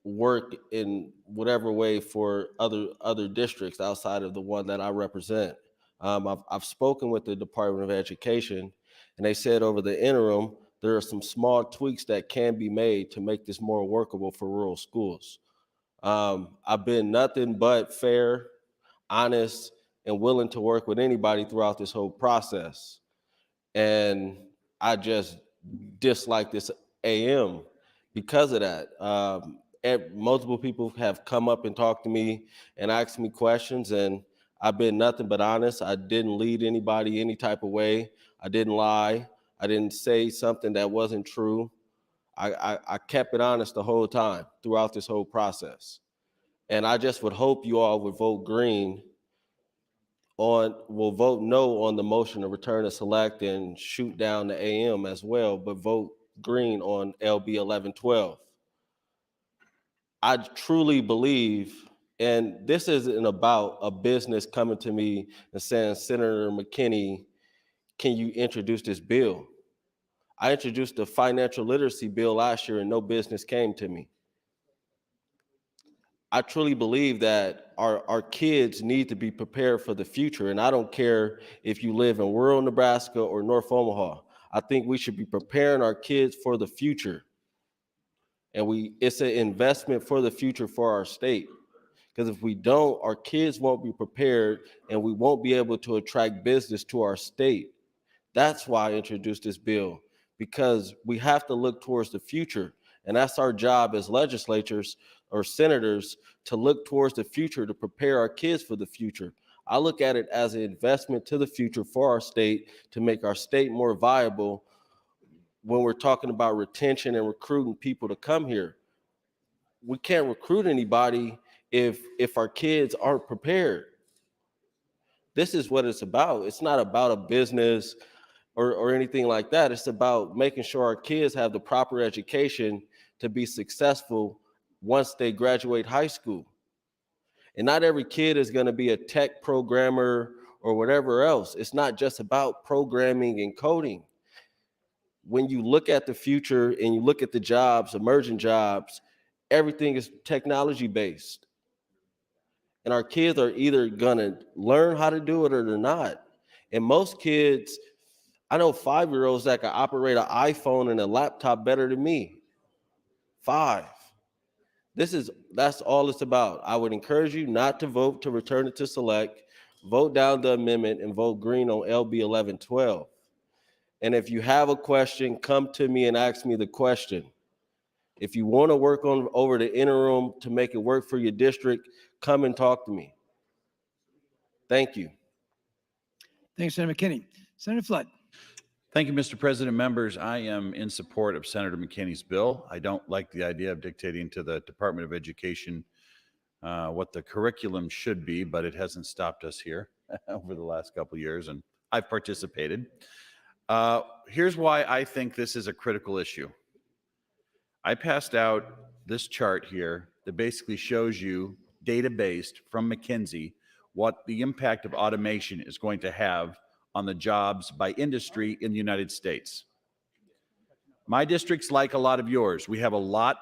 work in whatever way for other districts outside of the one that I represent. I've spoken with the Department of Education, and they said over the interim, there are some small tweaks that can be made to make this more workable for rural schools. I've been nothing but fair, honest, and willing to work with anybody throughout this whole process. And I just dislike this AM because of that. Multiple people have come up and talked to me and asked me questions, and I've been nothing but honest. I didn't lead anybody any type of way. I didn't lie. I didn't say something that wasn't true. I kept it honest the whole time throughout this whole process. And I just would hope you all would vote will vote no on the motion to return to select and shoot down the AM as well, but vote green on LB 1112. I truly believe, and this isn't about a business coming to me and saying, Senator McKinney, can you introduce this bill? I introduced the financial literacy bill last year and no business came to me. I truly believe that our kids need to be prepared for the future. And I don't care if you live in rural Nebraska or North Omaha. I think we should be preparing our kids for the future. And it's an investment for the future for our state. Because if we don't, our kids won't be prepared and we won't be able to attract business to our state. That's why I introduced this bill, because we have to look towards the future. And that's our job as legislators or senators, to look towards the future, to prepare our kids for the future. I look at it as an investment to the future for our state, to make our state more viable when we're talking about retention and recruiting people to come here. We can't recruit anybody if our kids aren't prepared. This is what it's about. It's not about a business or anything like that. It's about making sure our kids have the proper education to be successful once they graduate high school. And not every kid is going to be a tech programmer or whatever else. It's not just about programming and coding. When you look at the future and you look at the jobs, emerging jobs, everything is technology based. And our kids are either going to learn how to do it or they're not. And most kids, I know 5-year-olds that can operate an iPhone and a laptop better than me. 5. That's all it's about. I would encourage you not to vote to return it to select, vote down the amendment and vote green on LB 1112. And if you have a question, come to me and ask me the question. If you want to work on over the interim to make it work for your district, come and talk to me. Thank you. Thanks, Senator McKinney. Senator Flood. Thank you, Mr. President. Members, I am in support of Senator McKinney's bill. I don't like the idea of dictating to the Department of Education what the curriculum should be, but it hasn't stopped us here over the last couple of years, and I've participated. Here's why I think this is a critical issue. I passed out this chart here that basically shows you, data-based from McKinsey, what the impact of automation is going to have on the jobs by industry in the United States. My district's like a lot of yours. We have a lot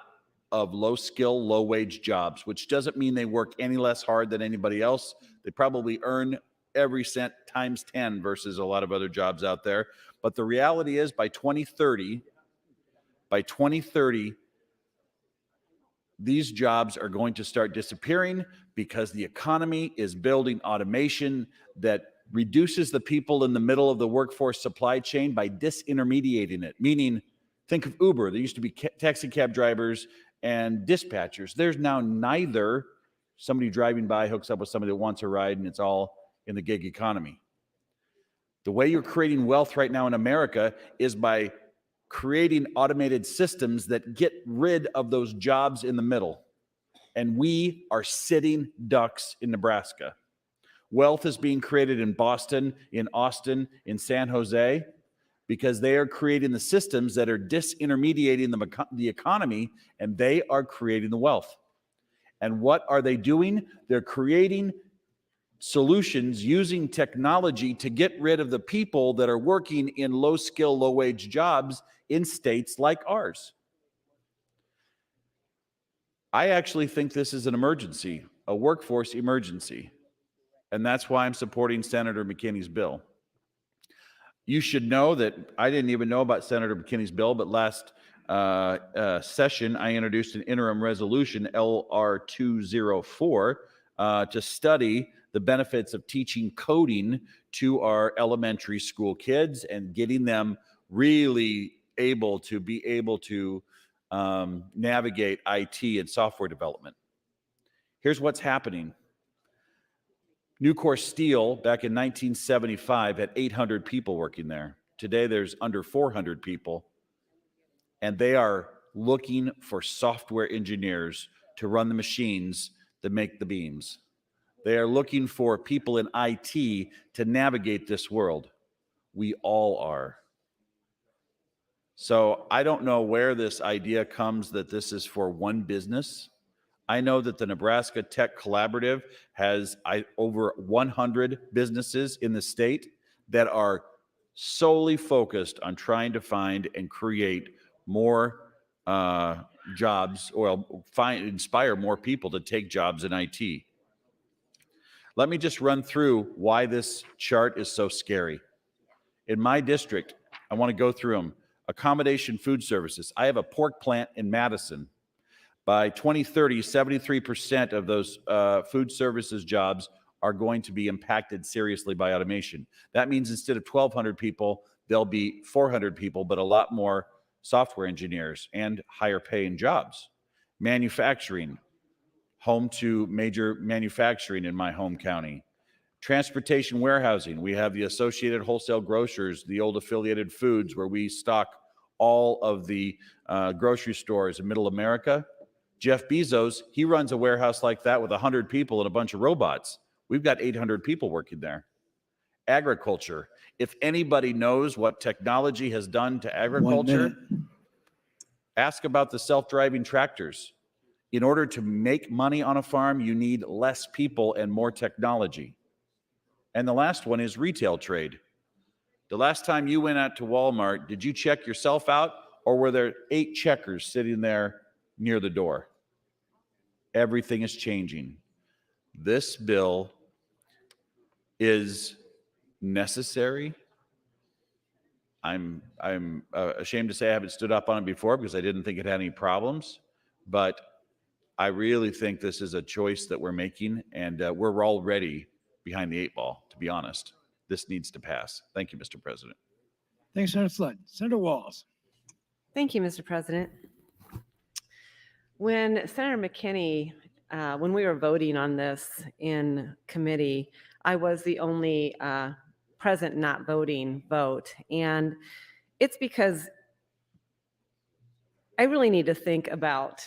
of low-skill, low-wage jobs, which doesn't mean they work any less hard than anybody else. They probably earn every cent times 10 versus a lot of other jobs out there. But the reality is by 2030, these jobs are going to start disappearing because the economy is building automation that reduces the people in the middle of the workforce supply chain by disintermediating it. Meaning, think of Uber. There used to be taxi cab drivers and dispatchers. There's now neither. Somebody driving by hooks up with somebody that wants a ride, and it's all in the gig economy. The way you're creating wealth right now in America is by creating automated systems that get rid of those jobs in the middle. And we are sitting ducks in Nebraska. Wealth is being created in Boston, in Austin, in San Jose, because they are creating the systems that are disintermediating the economy, and they are creating the wealth. And what are they doing? They're creating solutions using technology to get rid of the people that are working in low-skill, low-wage jobs in states like ours. I actually think this is an emergency, a workforce emergency. And that's why I'm supporting Senator McKinney's bill. You should know that I didn't even know about Senator McKinney's bill, but last session I introduced an interim resolution, LR 204, to study the benefits of teaching coding to our elementary school kids and getting them really able to navigate IT and software development. Here's what's happening. Nucor Steel back in 1975 had 800 people working there. Today there's under 400 people, and they are looking for software engineers to run the machines that make the beams. They are looking for people in IT to navigate this world. We all are. So I don't know where this idea comes that this is for one business. I know that the Nebraska Tech Collaborative has over 100 businesses in the state that are solely focused on trying to find and create more jobs, or inspire more people to take jobs in IT. Let me just run through why this chart is so scary. In my district, I want to go through them. Accommodation food services. I have a pork plant in Madison. By 2030, 73% of those food services jobs are going to be impacted seriously by automation. That means instead of 1,200 people, there'll be 400 people, but a lot more software engineers and higher paying jobs. Manufacturing, home to major manufacturing in my home county. Transportation warehousing, we have the Associated Wholesale Grocers, the old Affiliated Foods, where we stock all of the grocery stores in Middle America. Jeff Bezos, he runs a warehouse like that with 100 people and a bunch of robots. We've got 800 people working there. Agriculture. If anybody knows what technology has done to agriculture, ask about the self-driving tractors. In order to make money on a farm, you need less people and more technology. And the last one is retail trade. The last time you went out to Walmart, did you check yourself out, or were there 8 checkers sitting there near the door? Everything is changing. This bill is necessary. I'm ashamed to say I haven't stood up on it before because I didn't think it had any problems, but I really think this is a choice that we're making, and we're already behind the 8 ball, to be honest. This needs to pass. Thank you, Mr. President. Thanks, Senator Flood. Senator Walls. Thank you, Mr. President. When Senator McKinney, when we were voting on this in committee, I was the only present not voting vote. And it's because I really need to think about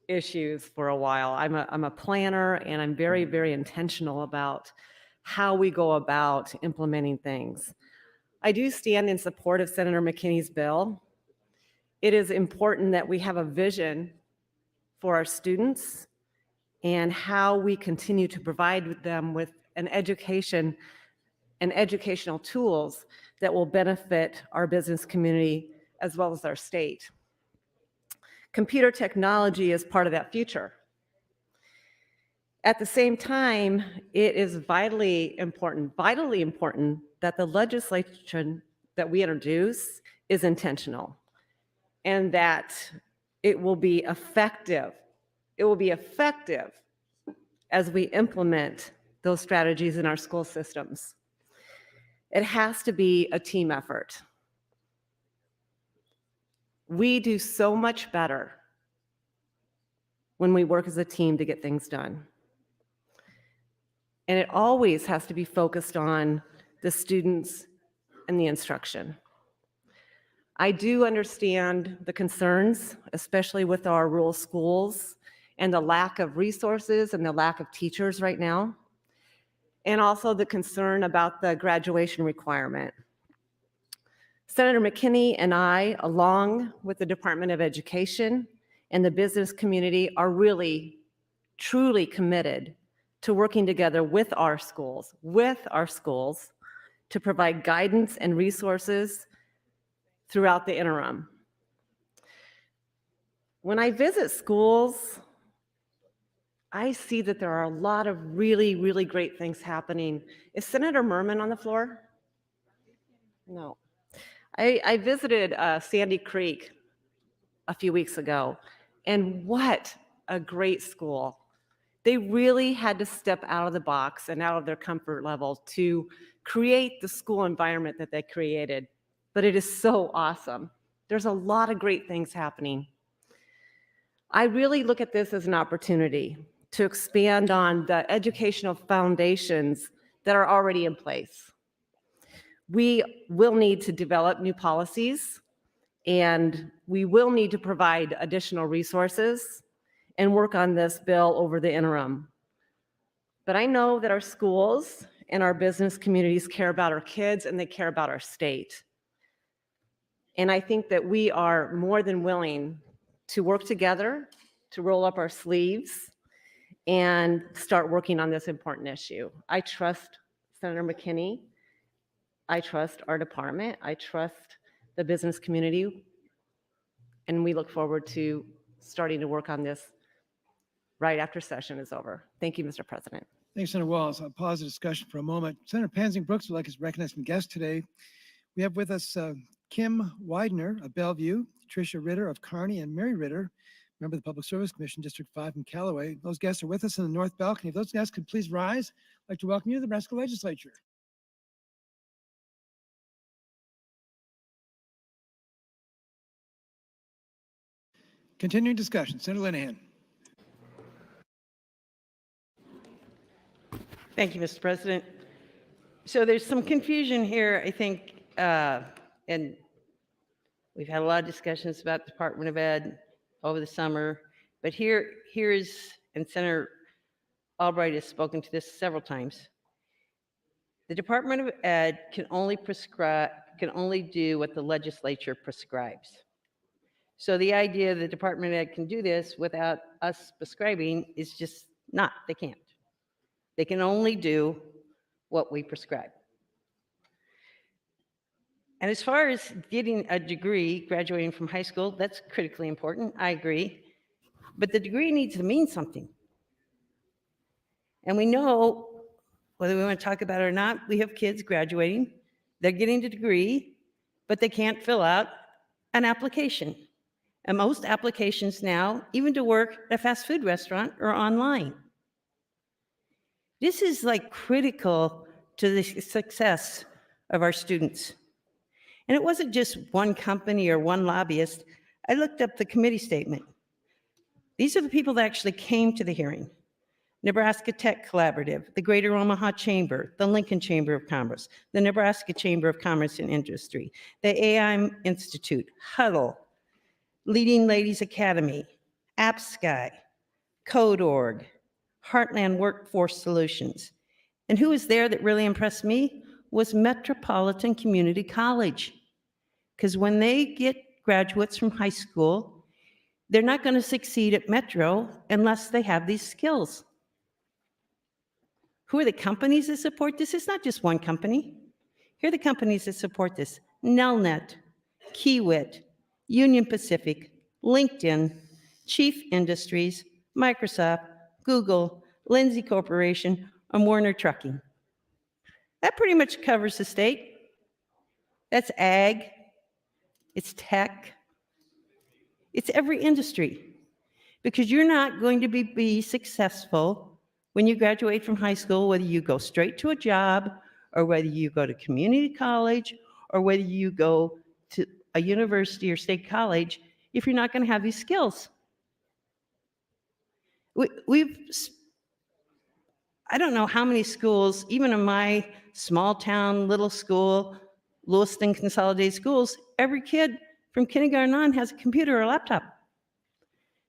issues for a while. I'm a planner, and I'm very, very intentional about how we go about implementing things. I do stand in support of Senator McKinney's bill. It is important that we have a vision for our students and how we continue to provide them with an education and educational tools that will benefit our business community as well as our state. Computer technology is part of that future. At the same time, it is vitally important that the legislation that we introduce is intentional and that it will be effective. It will be effective as we implement those strategies in our school systems. It has to be a team effort. We do so much better when we work as a team to get things done. And it always has to be focused on the students and the instruction. I do understand the concerns, especially with our rural schools and the lack of resources and the lack of teachers right now, and also the concern about the graduation requirement. Senator McKinney and I, along with the Department of Education and the business community, are really, truly committed to working together with our schools to provide guidance and resources throughout the interim. When I visit schools, I see that there are a lot of really, really great things happening. Is Senator Merman on the floor? No. I visited Sandy Creek a few weeks ago, and what a great school. They really had to step out of the box and out of their comfort level to create the school environment that they created. But it is so awesome. There's a lot of great things happening. I really look at this as an opportunity to expand on the educational foundations that are already in place. We will need to develop new policies, and we will need to provide additional resources and work on this bill over the interim. But I know that our schools and our business communities care about our kids and they care about our state. And I think that we are more than willing to work together, to roll up our sleeves and start working on this important issue. I trust Senator McKinney. I trust our department. I trust the business community. And we look forward to starting to work on this right after session is over. Thank you, Mr. President. Thanks, Senator Walls. I'll pause the discussion for a moment. Senator Pansing Brooks would like us recognized guest today. We have with us Kim Widener of Bellevue, Tricia Ritter of Kearney, and Mary Ritter, member of the Public Service Commission, District 5 from Callaway. Those guests are with us in the north balcony. If those guests could please rise, I'd like to welcome you to the Nebraska Legislature. Continuing discussion, Senator Linehan. Thank you, Mr. President. So there's some confusion here, I think, and we've had a lot of discussions about the Department of Ed over the summer, but here's, and Senator Albright has spoken to this several times. The Department of Ed can only do what the legislature prescribes. So the idea the Department of Ed can do this without us prescribing is just not, they can't. They can only do what we prescribe. And as far as getting a degree, graduating from high school, that's critically important, I agree. But the degree needs to mean something. And we know, whether we want to talk about it or not, we have kids graduating, they're getting a degree, but they can't fill out an application. And most applications now, even to work at a fast food restaurant, are online. This is like critical to the success of our students. And it wasn't just one company or one lobbyist. I looked up the committee statement. These are the people that actually came to the hearing. Nebraska Tech Collaborative, the Greater Omaha Chamber, the Lincoln Chamber of Commerce, the Nebraska Chamber of Commerce and Industry, the AI Institute, Huddle, Leading Ladies Academy, AppSky, Code.org, Heartland Workforce Solutions. And who was there that really impressed me was Metropolitan Community College. Because when they get graduates from high school, they're not going to succeed at Metro unless they have these skills. Who are the companies that support this? It's not just one company. Here are the companies that support this: Nelnet, Kiewit, Union Pacific, LinkedIn, Chief Industries, Microsoft, Google, Lindsay Corporation, and Warner Trucking. That pretty much covers the state. That's ag, it's tech, it's every industry. Because you're not going to be successful when you graduate from high school, whether you go straight to a job, or whether you go to community college, or whether you go to a university or state college, if you're not going to have these skills. I don't know how many schools, even in my small town, little school, Lewiston Consolidated Schools, every kid from kindergarten on has a computer or a laptop.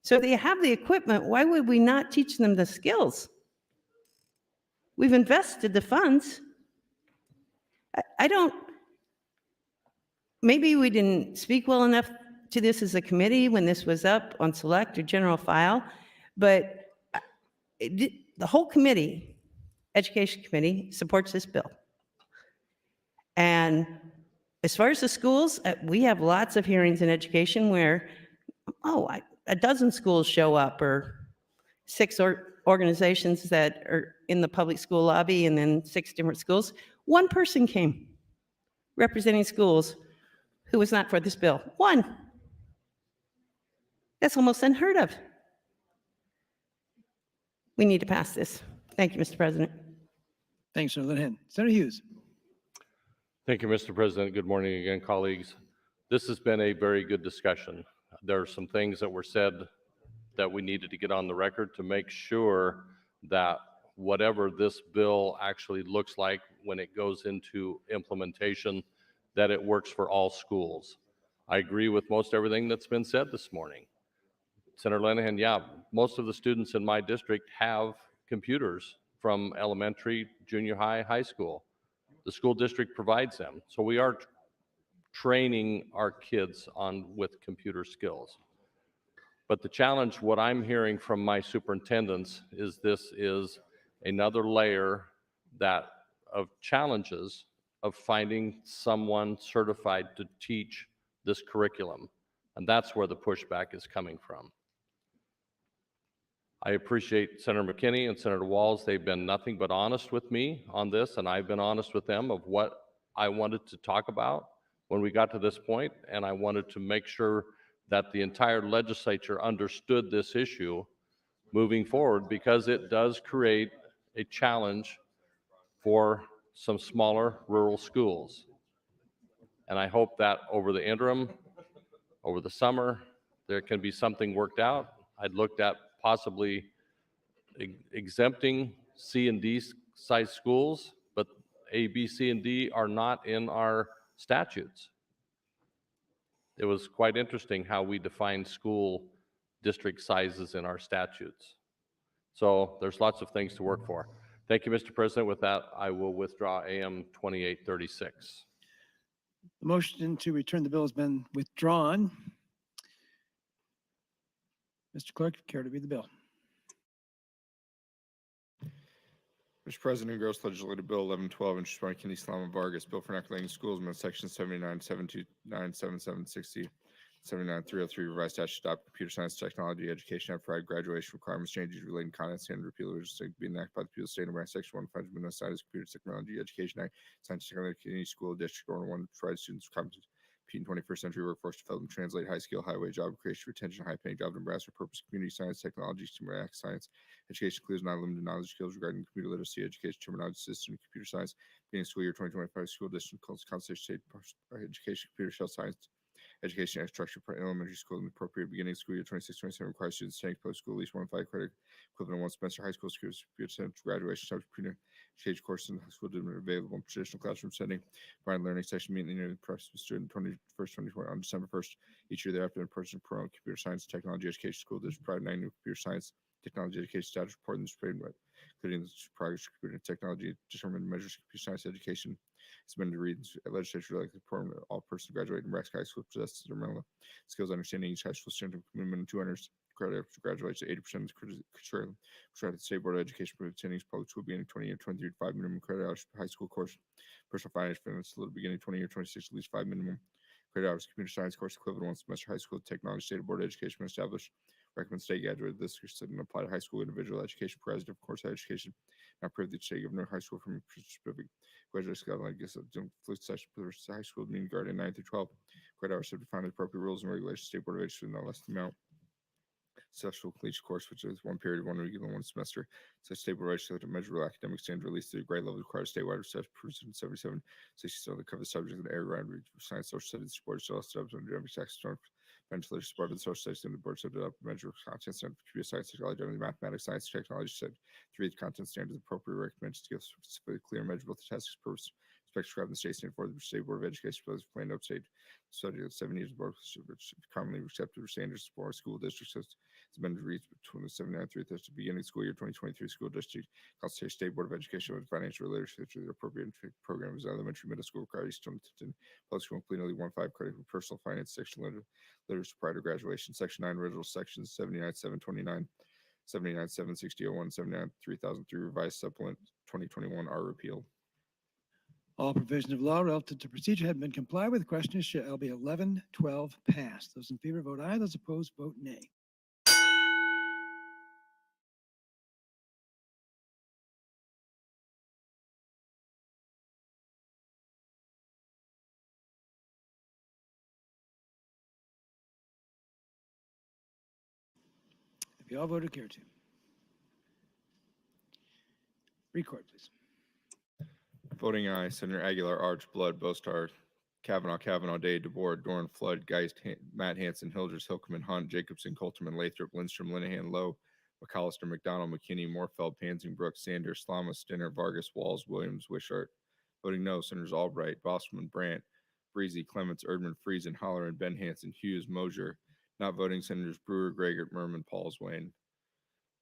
So if they have the equipment, why would we not teach them the skills? We've invested the funds. Maybe we didn't speak well enough to this as a committee when this was up on select or general file, but the whole committee, Education Committee, supports this bill. And as far as the schools, we have lots of hearings in education where, a dozen schools show up, or 6 organizations that are in the public school lobby, and then 6 different schools. One person came representing schools who was not for this bill. One. That's almost unheard of. We need to pass this. Thank you, Mr. President. Thanks, Senator Linehan. Senator Hughes. Thank you, Mr. President. Good morning again, colleagues. This has been a very good discussion. There are some things that were said that we needed to get on the record to make sure that whatever this bill actually looks like when it goes into implementation, that it works for all schools. I agree with most everything that's been said this morning. Senator Linehan, yeah, most of the students in my district have computers from elementary, junior high, high school. The school district provides them. So we are training our kids with computer skills. But the challenge, what I'm hearing from my superintendents, is this is another layer of challenges of finding someone certified to teach this curriculum. And that's where the pushback is coming from. I appreciate Senator McKinney and Senator Walls. They've been nothing but honest with me on this, and I've been honest with them of what I wanted to talk about when we got to this point, and I wanted to make sure that the entire legislature understood this issue moving forward, because it does create a challenge for some smaller rural schools. And I hope that over the interim, over the summer, there can be something worked out. I'd looked at possibly exempting C and D size schools, but A, B, C, and D are not in our statutes. It was quite interesting how we define school district sizes in our statutes. So there's lots of things to work for. Thank you, Mr. President. With that, I will withdraw AM 2836. The motion to return the bill has been withdrawn. Mr. Clerk, care to read the bill? Mr. President, engrossed legislative bill 1112, introduced by Kenny Salama Vargas, bill for enacting schools amendment section 79, 729, 7760, 79, 303, revised statute adopt computer science technology education after graduation requirements changes relating content and repeal legislation be enacted by the people of the state of Nebraska, section 105, Minnesota Science Computer Technology Education Act, Science Technology School District Order 1, provide students competence in 21st century workforce development, translate high skill, highway job creation, retention, high paying job in Nebraska, purpose community science, technology, Nebraska science, education includes not limited knowledge skills regarding computer literacy, education, terminology system, computer science, beginning school year 2025 school district, constitution state education, computer shell science, education structure for elementary school in the appropriate beginning school year 26-27 requires students to take post school at least 1 5 credit equivalent of 1 semester high school students graduation subject to education courses in the school district available in traditional classroom setting. Provide learning session meeting the student 21st 2020 on December 1st each year thereafter in person pro computer science technology education school district provide 9 new computer science technology education status report in the spring, including the progress of computer technology determined measures computer science education. It's been to read legislature like the program that all persons graduating in Nebraska high school possess their mental skills understanding each high school student minimum 200 credit after graduates to 80% of the state board of education for attending public school beginning 20 year 23 5 minimum credit hours high school course personal finance finance a little beginning 20 year 26 at least 5 minimum credit hours computer science course equivalent 1 semester high school technology state board of education established recommend state graduate this and apply to high school individual education president of course education not privilege state governor high school from specific graduate school I guess flute session for high school mean guardian 9 through 12 credit hours have defined the appropriate rules and regulations state board of education not less than amount successful collegiate course, which is 1 period, 1 week, and 1 semester. Such stable register to measure academic standard released to grade level requires statewide research person 77, 67 to cover the subject of the area around science, social studies, sports, social studies, and academic tax, ventilation support of the social studies, and the board set up measure content standard for computer science, technology, and mathematics, science, technology, set 3 content standards appropriate recommended to give specifically clear and measurable to task purpose. Prescribed in the state standard for the state board of education, plus plain upstate study of 7 years board commonly accepted standards for school districts. It's been reached between the 79 at the beginning of school year 2023 school district. Consultation State Board of Education with financial literacy the appropriate programs elementary middle school requires student public school complete only 1 5 credit for personal finance section literacy prior to graduation. Section 9 original sections 79 729. 79 76001 79 3003 revised supplement 2021 are repealed. All provisions of law relative to procedure have been complied with. The question is, shall be 1112 passed? Those in favor vote aye. Those opposed vote nay. If you all voted care to. Record, please. Voting aye, Senator Aguilar, Arch, Blood, Bostar, Kavanaugh, Day, DeBoer, Dorn, Flood, Geist, Matt Hanson, Hilders, Hilkeman, Hunt, Jacobson, Colterman, Lathrop, Lindstrom, Linehan, Lowe, McAllister, McDonald, McKinney, Morfeld, Pansing, Brooks, Sanders, Slama, Stinner, Vargas, Walls, Williams, Wishart. Voting no, Senators Albright, Bosman, Brandt, Breezy, Clements, Erdman, Friesen, Holleran, Ben Hanson, Hughes, Mosier. Not voting, Senators Brewer, Gregor, Merman, Pauls, Wayne.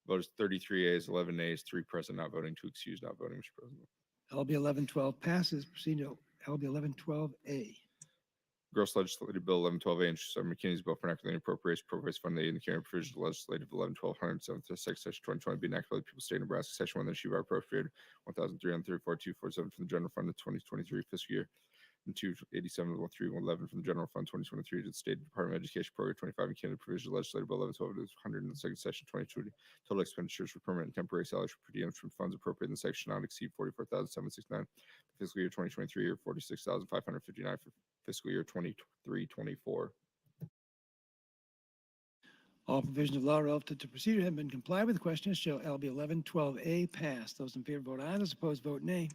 Vote is 33 yeas, 11 nays, 3 present, not voting, 2 excused, not voting, Mr. President. LB 1112 passes. Proceed to LB 1112A. Gross Legislative Bill 1112A, introduced by McKinney's bill for enacting appropriation fund aid in the carrying provisions of Legislative 1112 section 2020 be enacted by the people of the state of Nebraska, section 1, that she appropriated $1,334,247 from the general fund of 2023 fiscal year and $287,311 from the general fund 2023 to the State Department of Education Program 25 McKinney provision Legislative Bill 1112 is 102nd section 2020. Total expenditures for permanent and temporary salaries for per diems from funds appropriated in the section not exceed $44,769 for fiscal year 2023 or $46,559 for fiscal year 23-24. All provisions of law relative to procedure have been complied with. The question is, shall LB 1112A pass? Those in favor vote aye. Those opposed vote nay.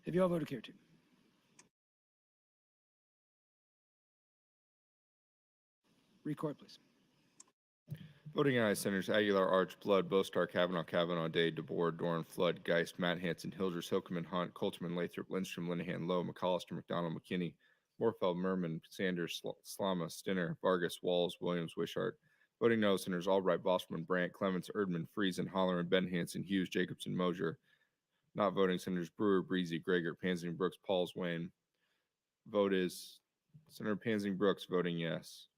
Have you all voted here too? Record, please. Voting aye, Senators Aguilar, Arch, Blood, Bostar, Kavanaugh, Day, DeBoer, Dorn, Flood, Geist, Matt Hanson, Hilders, Hilkeman, Hunt, Colterman, Lathrop, Lindstrom, Linehan, Lowe, McAllister, McDonald, McKinney, Morfeld, Merman, Sanders, Slama, Stinner, Vargas, Walls, Williams, Wishart. Voting no, Senators Albright, Bosman, Brandt, Clements, Erdman, Friesen, Holleran, Ben Hanson, Hughes, Jacobson, Mosier. Not voting, Senators Brewer, Breezy, Gregor, Pansing, Brooks, Pauls, Wayne. Vote is Senator Pansing Brooks voting yes.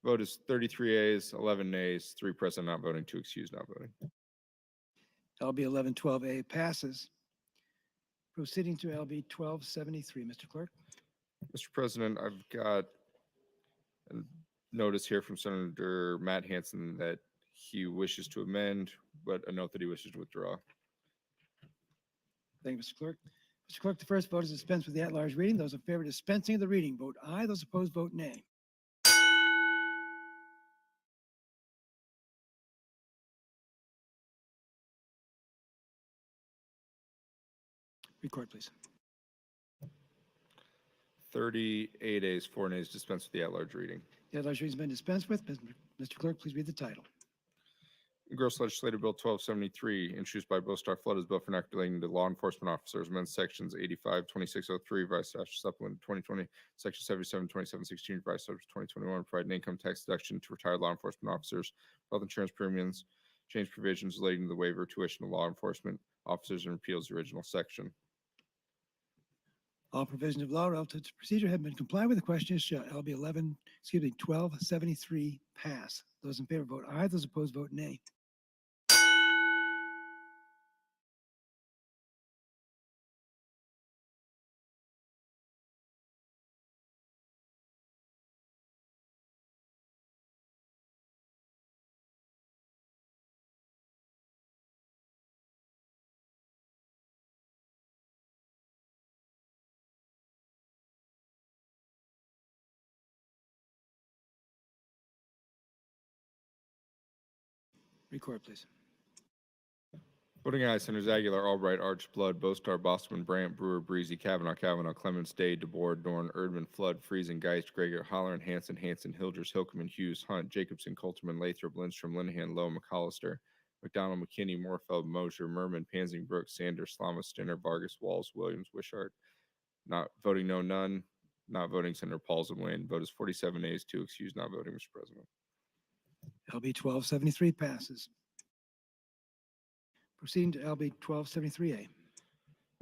Vote is 33 yeas, 11 nays, 3 present, not voting, 2 excused, not voting. LB 1112A passes. Proceeding to LB 1273, Mr. Clerk. Mr. President, I've got a notice here from Senator Matt Hanson that he wishes to amend, but a note that he wishes to withdraw. Thank you, Mr. Clerk. Mr. Clerk, the first vote is dispense with the at-large reading. Those in favor of dispensing of the reading vote aye. Those opposed vote nay. Record, please. 38 ayes, 4 nays, dispense with the at-large reading. The at-large reading has been dispensed with. Mr. Clerk, please read the title. Gross Legislative Bill 1273, introduced by Bostar Flood, is bill for enacting relating to law enforcement officers, amend sections 85, 2603, revised statute supplement 2020, section 77, 2716, revised statute 2021, provide an income tax deduction to retired law enforcement officers, health insurance premiums, change provisions relating to the waiver of tuition to law enforcement officers, and repeals the original section. All provisions of law relative to procedure have been complied with. The question is, shall LB 1273 pass? Those in favor vote aye. Those opposed vote nay. Record, please. Voting aye, Senators Aguilar, Albright, Arch, Blood, Bostar, Bosman, Brandt, Brewer, Breezy, Kavanaugh, Clements, Day, DeBoer, Dorn, Erdman, Flood, Friesen, Geist, Gregor, Holleran, Hanson, Hilders, Hilkeman, Hughes, Hunt, Jacobson, Colterman, Lathrop, Lindstrom, Linehan, Lowe, McAllister, McDonald, McKinney, Morfeld, Mosier, Merman, Pansing, Brooks, Sanders, Slama, Stinner, Vargas, Walls, Williams, Wishart. Not voting no, none. Not voting, Senator Pauls and Wayne. Vote is 47 ayes, 2 excused, not voting, Mr. President. LB 1273 passes. Proceeding to LB 1273A.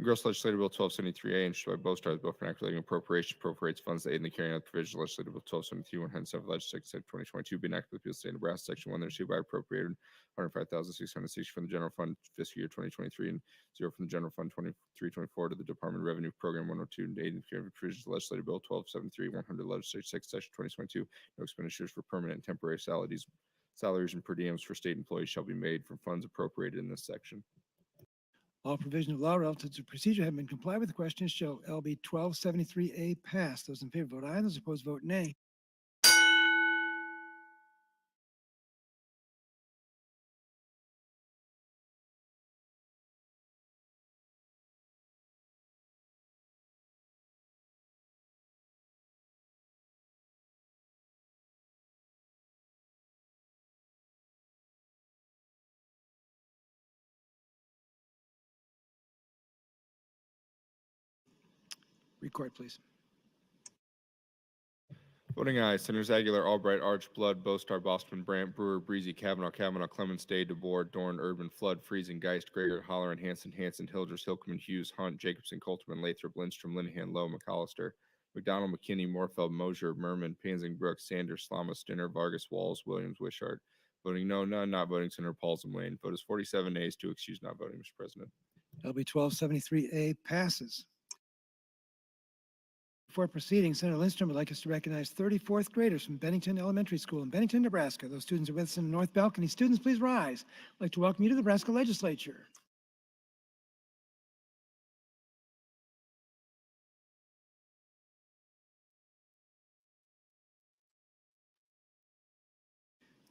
Engrossed legislative bill 1273A, introduced by Bo Stars, bill for enacting appropriation, appropriates funds to aid in the carrying out the provisions of legislative bill 1273, 107 legislative session 2022, be enacted by the people of the state of Nebraska, section 1, there's hereby appropriated 105,660 from the general fund fiscal year 2023 and 0 from the general fund 2324 to the Department of Revenue Program 102 and aid in the carrying of the provisions of legislative bill 1273, 100 legislative session 2022. No expenditures for permanent and temporary salaries and per diems for state employees shall be made from funds appropriated in this section. All provisions of law relative to procedure have been complied with. The question is, shall LB 1273A pass? Those in favor vote aye. Those opposed vote nay. Record, please. Voting aye, Senators Aguilar, Albright, Arch, Blood, Bostar, Boston, Brandt, Brewer, Breezy, Kavanaugh, Clemens, Day, DeBoer, Dorn, Urban, Flood, Friesen, Geist, Greger, Holleran, Hanson, Hilders, Hilkman, Hughes, Hunt, Jacobson, Coltman, Lathrop, Lindstrom, Linehan, Lowe, McAllister, McDonald, McKinney, Morfeld, Mosier, Merman, Pansing, Brooks, Sanders, Slama, Stinner, Vargas, Walls, Williams, Wishart. Voting no, none, not voting, Senator Paulson, Wayne. Vote is 47 nays, 2 excused, not voting, Mr. President. LB 1273A passes. Before proceeding, Senator Lindstrom would like us to recognize 34th graders from Bennington Elementary School in Bennington, Nebraska. Those students are with us in the North Balcony. Students, please rise. I'd like to welcome you to the Nebraska Legislature.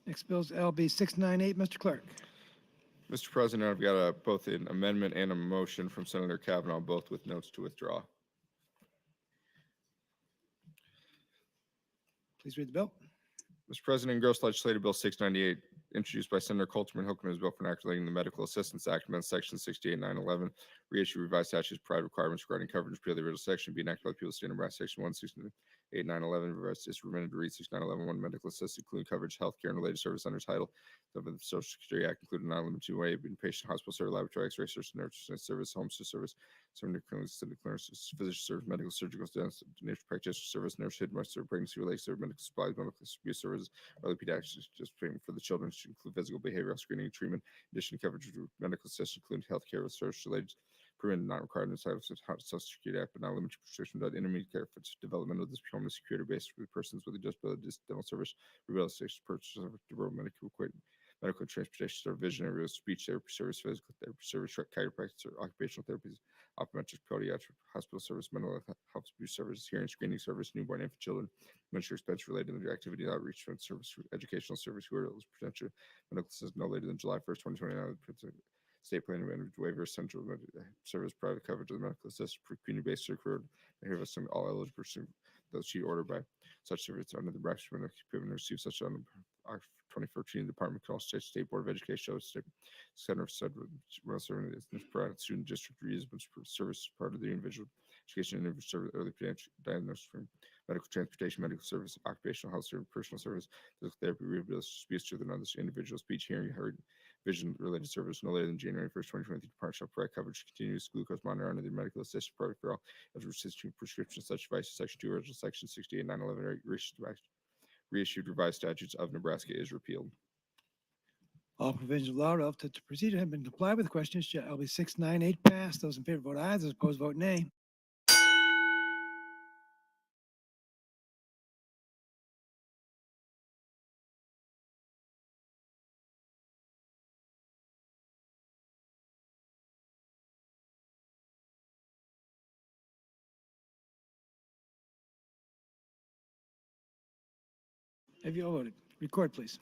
Next bill is LB 698. Mr. Clerk. Mr. President, I've got both an amendment and a motion from Senator Kavanaugh, both with notes to withdraw. Please read the bill. Mr. President, engrossed legislative bill 698, introduced by Senator Coltman Hilkman, is bill for enacting the Medical Assistance Act, amendment section 68-911, reissue revised statutes, provide requirements regarding coverage, repeal the original section, be enacted by the people of the state of Nebraska, section 168-911, revised is amended to read 69-11-1, medical assistance, including coverage, healthcare, and related service under title of the Social Security Act, including non-limited to way, inpatient hospital service, laboratory, X-ray service, nursing service, home service, physician service, medical surgical dentist, nurse practitioner service, nurse midwife service, pregnancy related service, medical supplies, medical abuse services, other pediatrics, just treatment for the children, to include physical, behavioral screening and treatment, in addition to coverage of medical assistance, including healthcare with service related, prevented, not required in the Social Security Act, but not limited to prescription drug, intermediate care for development of this homeless security based for persons with disabilities, dental service, rehabilitation, purchase of medical equipment, medical transportation service, visionary speech therapy service, physical therapy service, chiropractic, occupational therapies, optometric, podiatric, hospital service, mental health abuse services, hearing screening service, newborn infant children, administrative expense related to the activity outreach service, educational service, who are potential medical assistance no later than July 1st, 2029. State planning waiver, central service, private coverage of the medical assistance, community-based circular, some all eligible those she ordered by such service under the Nebraska equipment receive such on 2014 Department of State Board of Education State Center for Student District Reasons Service part of the individual education and service, early diagnosis from medical transportation, medical service, occupational health service, personal service, physical therapy, rehabilitation, speech to another individual, speech, hearing, heard, vision related service no later than January 1st, 2023. Department shall provide coverage continuous glucose monitor under the medical assistance program for all as resisting prescription such devices. Section 2, original section 68-911 reissued revised statutes of Nebraska is repealed. All provisions of law relative to procedure have been complied with. The question is, shall LB 698 pass? Those in favor vote aye. Those opposed vote nay. Have you all voted? Record, please.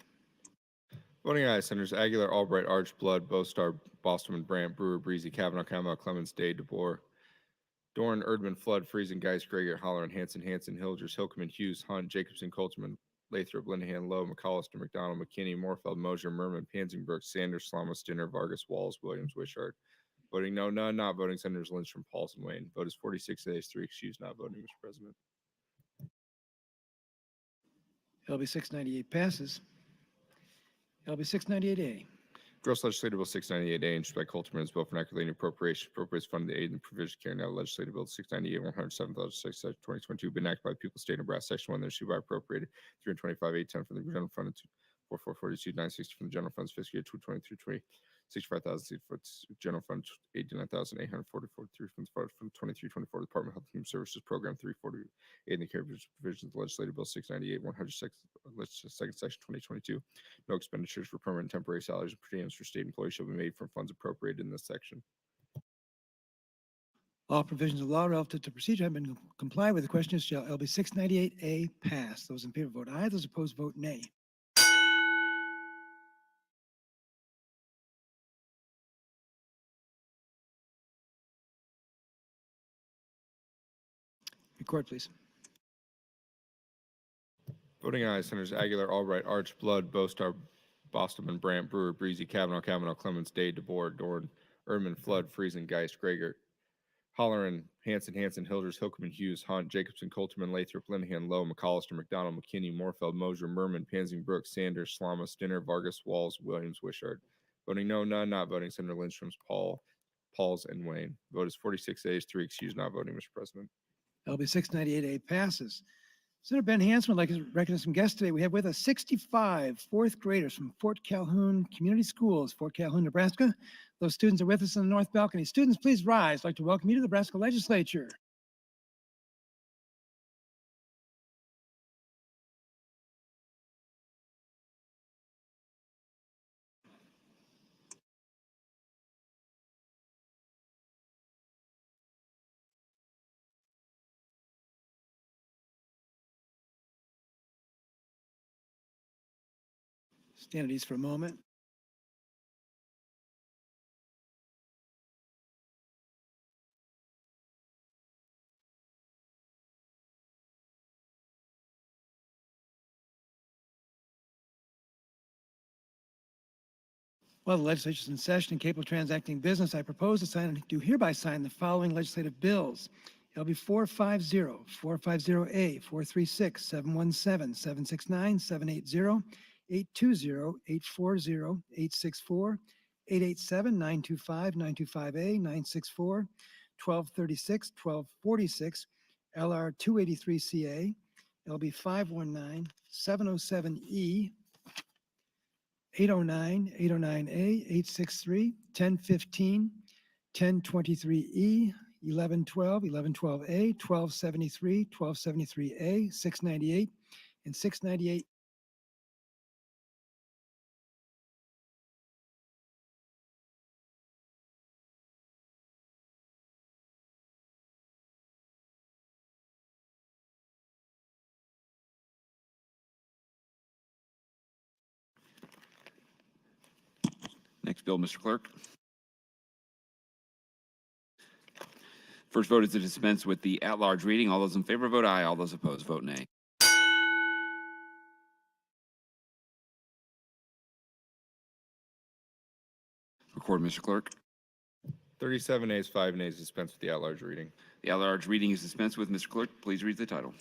Voting aye, Senators Aguilar, Albright, Arch, Blood, Bostar, Boston, Brandt, Brewer, Breezy, Kavanaugh, Clemens, Day, DeBoer, Dorn, Erdman, Flood, Friesen, Geist, Greger, Holleran, Hanson, Hilders, Hilkman, Hughes, Hunt, Jacobson, Coltman, Lathrop, Linehan, Lowe, McAllister, McDonald, McKinney, Morfeld, Mosier, Merman, Pansing, Sanders, Slama, Stinner, Vargas, Walls, Williams, Wishart. Voting no, none, not voting, Senators Lindstrom, Paulson, Wayne. Vote is 46 days, 3 excused, not voting, Mr. President. LB 698 passes. LB 698A. Gross Legislative Bill 698A, introduced by Colterman, is bill for enacting appropriation, appropriates fund the aid and provision carrying out Legislative Bill 698, 107,006, 2022, been enacted by the people of the state of Nebraska, section 1, there's hereby appropriated 325,810 from the general fund and 4442,960 from the general funds fiscal year 223, 65,000 for general fund 89,844 from the 23-24 Department of Health and Human Services Program 348 in the care provisions of Legislative Bill 698, 106, second section 2022. No expenditures for permanent and temporary salaries and per diems for state employees shall be made from funds appropriated in this section. All provisions of law relative to procedure have been complied with. The question is, shall LB 698A pass? Those in favor vote aye. Those opposed vote nay. Record, please. Voting aye, Senators Aguilar, Albright, Arch, Blood, Bostar, Bostelman, Brandt, Brewer, Breezy, Kavanaugh, Clemens, Day, DeBoer, Dorn, Erman, Flood, Friesen, Geist, Gregor, Holleran, Hanson, Hilders, Hilkeman, Hughes, Hunt, Jacobson, Colterman, Lathrop, Linehan, Lowe, McCollister, McDonald, McKinney, Morfeld, Mosier, Merman, Pansing, Brooks, Sanders, Slama, Stinner, Vargas, Walls, Williams, Wishart. Voting no, none, not voting, Senator Lindstrom's, Pauls, and Wayne. Vote is 46 ayes, 3 excused, not voting, Mr. President. LB 698A passes. Senator Ben Hanson would like to recognize some guests today. We have with us 65 fourth graders from Fort Calhoun Community Schools, Fort Calhoun, Nebraska. Those students are with us in the north balcony. Students, please rise. I'd like to welcome you to the Nebraska Legislature. Stand at ease for a moment. While the legislature is in session and capable of transacting business, I propose to sign and do hereby sign the following legislative bills. LB 450, 450A, 436, 717, 769, 780, 820, 840, 864, 887, 925, 925A, 964, 1236, 1246, LR 283CA, LB 519, 707E, 809, 809A, 863, 1015, 1023E, 1112, 1112A, 1273, 1273A, 698, and 698. Next bill, Mr. Clerk. First vote is to dispense with the at-large reading. All those in favor vote aye. All those opposed vote nay. Record, Mr. Clerk. 37 ayes, 5 nays, dispense with the at-large reading. The at-large reading is dispensed with. Mr. Clerk, please read the title.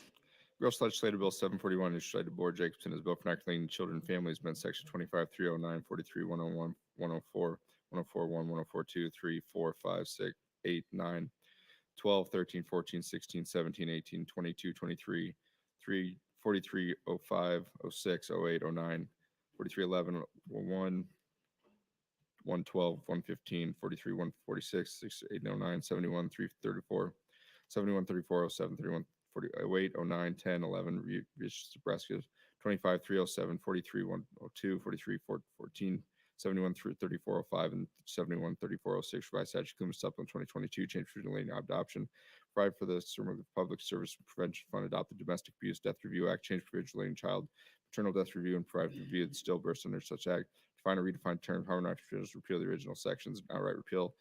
Gross Legislative Bill 741, introduced by DeBoer, Jacobson, is bill for enacting children and families, amendment section 25309, 43-101, 104, 104-1, 104-2, 3, 4, 5, 6, 8, 9, 12, 13, 14, 16, 17, 18, 22, 23, 3, 43, 05, 06, 08, 09, 43, 11, 1, 112, 115, 43, 146, 6, 8, 09, 71, 334, 71, 34, 07, 31, 40, 08, 09, 10, 11, Nebraska, 25, 307, 43, 102, 43, 14, 71, 34, 05, and 71, 34, 06, revised statute, Columbus Supplement 2022, change provision relating to adoption, provide for the Public Service Prevention Fund, adopt the Domestic Abuse Death Review Act, change provision relating to child maternal death review, and provide for review of the stillbirths under such act, define or redefine term, harmonize provisions, repeal the original sections, and outright repeal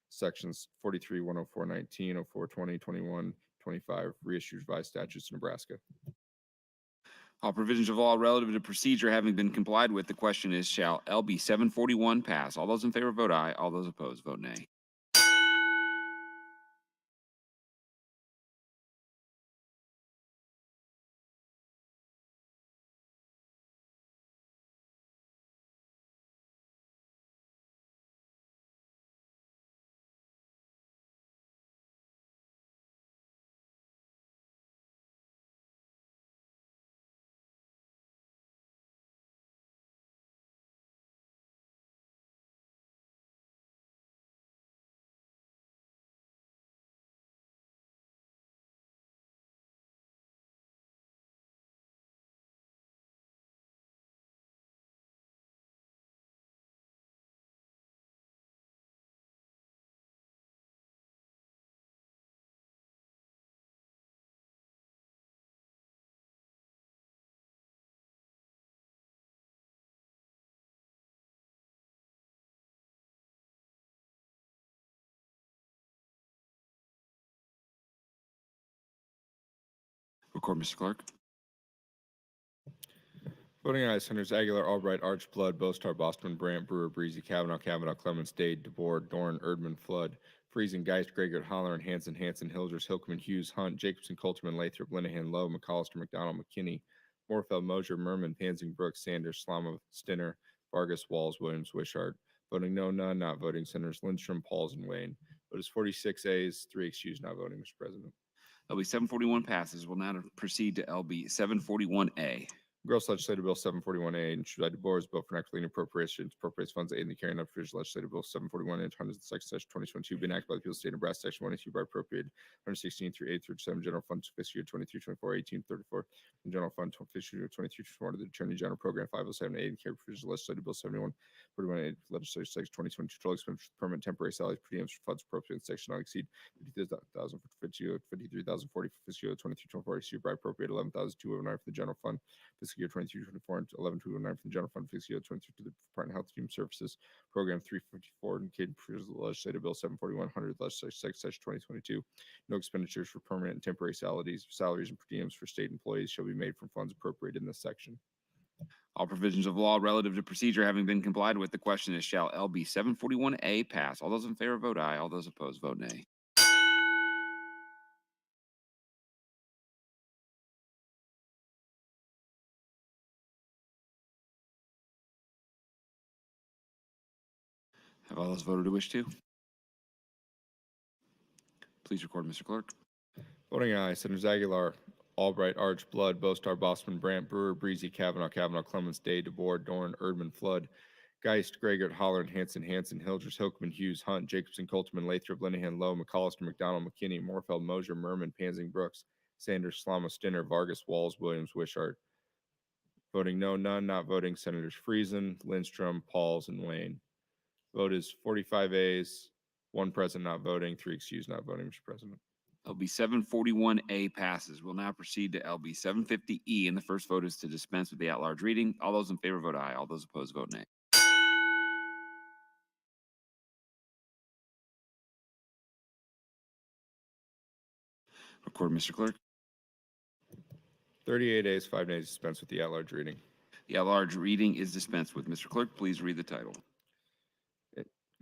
sections 43, 104, 19, 04, 20, 21, 25, reissue revised statutes in Nebraska. All provisions of law relative to procedure having been complied with, the question is, shall LB 741 pass? All those in favor vote aye. All those opposed vote nay. Record, Mr. Clerk. Voting aye, Senators Aguilar, Albright, Archblood, Bostar, Boston, Brandt, Brewer, Breezy, Kavanaugh, Clemens, Dade, DeBoer, Dorn, Erdman, Flood, Friesen, Geist, Gregor, Holler, Hanson, Hilders, Hilkman, Hughes, Hunt, Jacobson, Coulterman, Lathrop, Linehan, Lowe, McCollister, McDonald, McKinney, Morfeld, Mosier, Merman, Pansing, Brooks, Sanders, Slama, Stinner, Vargas, Walls, Williams, Wishart. Voting no, none, not voting, Senators Lindstrom, Pauls, and Wayne. Vote is 46 ayes, 3 excused, not voting, Mr. President. LB 741 passes. We'll now proceed to LB 741A. Gross Legislative Bill 741A, introduced by DeBoer, bill for enacting appropriations funds aid in the carrying out of Legislative Bill 741 and under the second session 2022, be enacted by the people of the state of Nebraska, section 1 and 2 by appropriated 116 through 8 through 7 general fund fiscal year 23, 24, 18, 34, and general fund fiscal year 23, 24 to the Attorney General Program 507 8 and carry provisions of Legislative Bill 7141 Legislative Section 2022 total expenditure for permanent temporary salaries per diems for funds appropriated in section not exceed 50,000 for fiscal year 53,040 for fiscal year 23, 24, issued by appropriate 11,209 for the general fund fiscal year 23, 24, and 11,209 from the general fund fiscal year 23 to the Department of Health and Human Services program 354 indicated provisions of Legislative Bill 74100 Legislative Section 2022. No expenditures for permanent and temporary salaries and per diems for state employees shall be made from funds appropriated in this section. All provisions of law relative to procedure having been complied with, the question is, shall LB 741A pass? All those in favor vote aye. All those opposed vote nay. Have all those voted who wish to? Please record, Mr. Clerk. Voting aye, Senators Aguilar, Albright, Arch, Blood, Bostar, Bosman, Brandt, Brewer, Breezy, Kavanaugh, Clemens, Day, DeBoer, Dorn, Erdman, Flood, Geist, Gregor, Holler, Hanson, Hilders, Hilkman, Hughes, Hunt, Jacobson, Coulterman, Lathrop, Linehan, Lowe, McCollister, McDonald, McKinney, Morfeld, Mosier, Merman, Pansing, Brooks, Sanders, Slama, Stinner, Vargas, Walls, Williams, Wishart. Voting no, none, not voting, Senators Friesen, Lindstrom, Pauls, and Wayne. Vote is 45 ayes, 1 present not voting, 3 excused not voting, Mr. President. LB 741A passes. We'll now proceed to LB 750E, and the first vote is to dispense with the at-large reading. All those in favor vote aye. All those opposed vote nay. Record, Mr. Clerk. 38 ayes, 5 nays, dispense with the at-large reading. The at-large reading is dispensed with. Mr. Clerk, please read the title.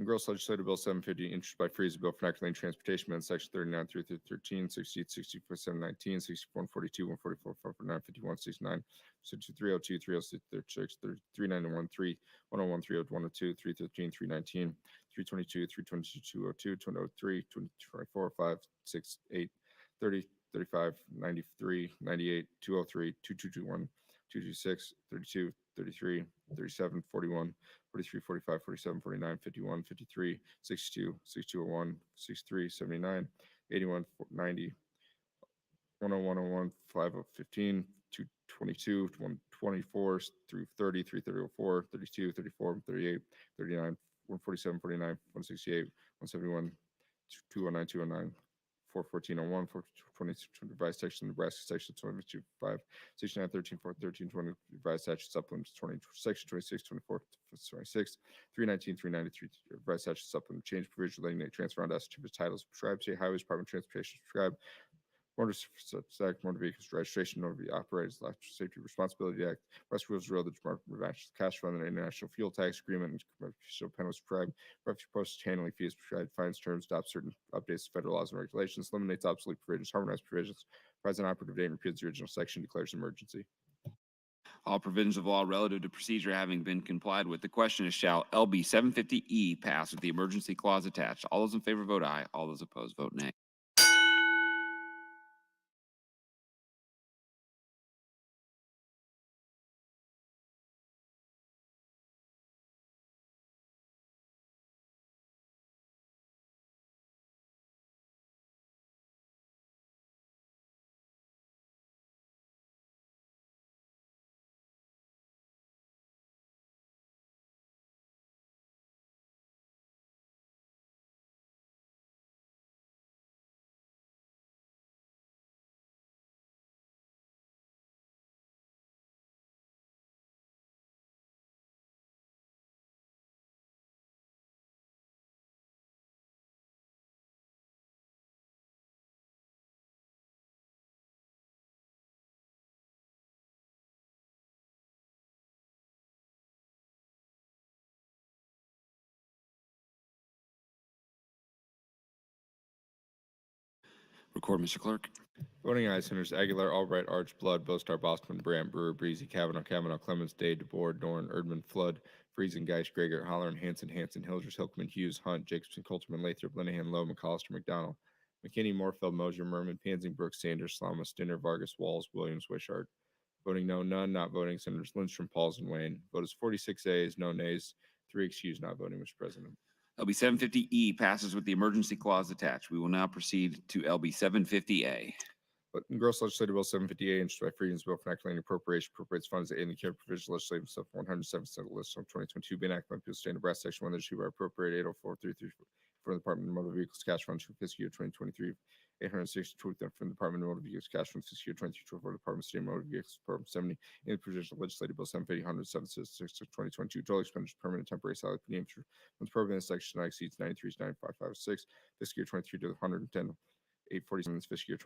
Gross Legislative Bill 750, introduced by Freeze, bill for enacting transportation amendment section 39 through 13, 68, 64, 719, 64, 142, 144, 449, 51, 69, 62, 302, 306, 36, 391, 3, 101, 301, 102, 313, 319, 322, 322, 202, 203, 224, 5, 6, 8, 30, 35, 93, 98, 203, 2221, 226, 32, 33, 37, 41, 43, 45, 47, 49, 51, 53, 62, 6201, 63, 79, 81, 90, 101, 101, 515, 222, 124 through 30, 304, 32, 34, 38, 39, 147, 49, 168, 171, 209, 209, 41401, 420, revised section, Nebraska section 22.5, 69, 13, 4, 13, 20, revised statute supplement 20, section 26, 24, 26, 319, 393, revised statute supplement, change provision relating to transfer on to titles prescribed, state highways department transportation prescribed, motor vehicles registration, motor vehicle operators, electric safety responsibility act, West Wheels Rail, the Department of International Cash Fund, and International Fuel Tax Agreement, and commercial penalties prescribed, refugee postage handling fees prescribed, fines terms, adopts certain updates to federal laws and regulations, eliminates obsolete provisions, harmonized provisions, provides an operative date, and repeals the original section, declares an emergency. All provisions of law relative to procedure having been complied with, the question is, shall LB 750E pass with the emergency clause attached? All those in favor vote aye. All those opposed vote nay. Record, Mr. Clerk. Voting ayes, Senators Aguilar, Albright, Arch, Blood, Bostar, Bosman, Brandt, Brewer, Breezy, Kavanaugh, Clemens, Day, DeBoer, Dorn, Erdman, Flood, Friesen, Geist, Gregor, Holler, Hanson, Hilders, Hilkman, Hughes, Hunt, Jacobson, Colterman, Lathrop, Linehan, Lowe, McCollister, McDonald, McKinney, Morfeld, Mosier, Merman, Pansing, Brooks, Sanders, Slama, Stinner, Vargas, Walls, Williams, Wishart. Voting no, none. Not voting, Senators Lindstrom, Pauls, and Wayne. Vote is 46 ayes, no nays, 3 excused, not voting, Mr. President. LB 750E passes with the emergency clause attached. We will now proceed to LB 750A. But engrossed legislative bill 758, introduced by Freedom's bill for enacting appropriation, appropriates funds in the care provision legislative stuff 107 list of 2022 being enacted by the state of Nebraska section 1 that should be appropriate 80433 from the Department of Motor Vehicles cash funds for fiscal year 2023, 862 from the Department of Motor Vehicles cash funds fiscal year 2022 for the Department of State Motor Vehicles Department 70 in the provision of legislative bill 750 2022 total expenditure permanent temporary salary per diem from the program in this section not exceeds 93,95556 fiscal year 23 to 110. 847 this fiscal year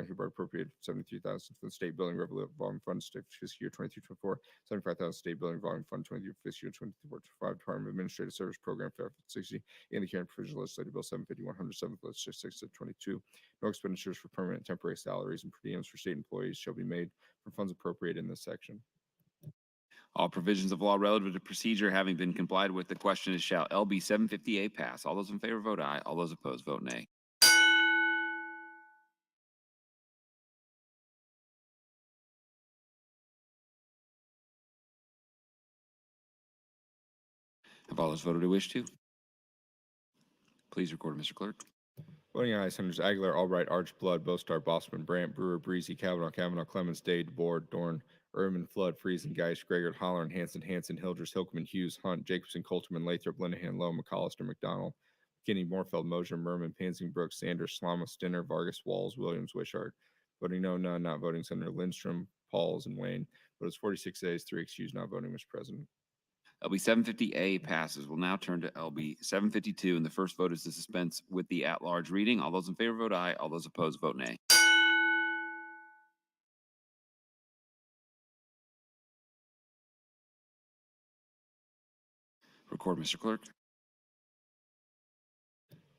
23-24, hereby appropriated 73,000 for the state building revolving fund fiscal year 23-24, 75,000 state building revolving fund 20 fiscal year 24-25, Department of Administrative Service Program 60 in the current provision legislative bill 750 107 legislative 6 of 22. No expenditures for permanent and temporary salaries and per diems for state employees shall be made from funds appropriated in this section. All provisions of law relative to procedure having been complied with, the question is shall LB 750A pass? All those in favor vote aye. All those opposed vote nay. Have all those voted who wish to? Please record, Mr. Clerk. Voting ayes, Senators Aguilar, Albright, Arch, Blood, Bostar, Bosman, Brandt, Brewer, Breezy, Kavanaugh, Clemens, Day, DeBoer, Dorn, Erdman, Flood, Friesen, Geist, Gregor, Holler, Hanson, Hilders, Hilkman, Hughes, Hunt, Jacobson, Colterman, Lathrop, Linehan, Lowe, McCollister, McDonald, McKinney, Morfeld, Mosier, Merman, Pansing, Brooks, Sanders, Slama, Stinner, Vargas, Walls, Williams, Wishart. Voting no, none. Not voting, Senator Lindstrom, Pauls, and Wayne. Vote is 46 ayes, 3 excused, not voting, Mr. President. LB 750A passes. We'll now turn to LB 752, and the first vote is to dispense with the at-large reading. All those in favor vote aye. All those opposed vote nay. Record, Mr. Clerk.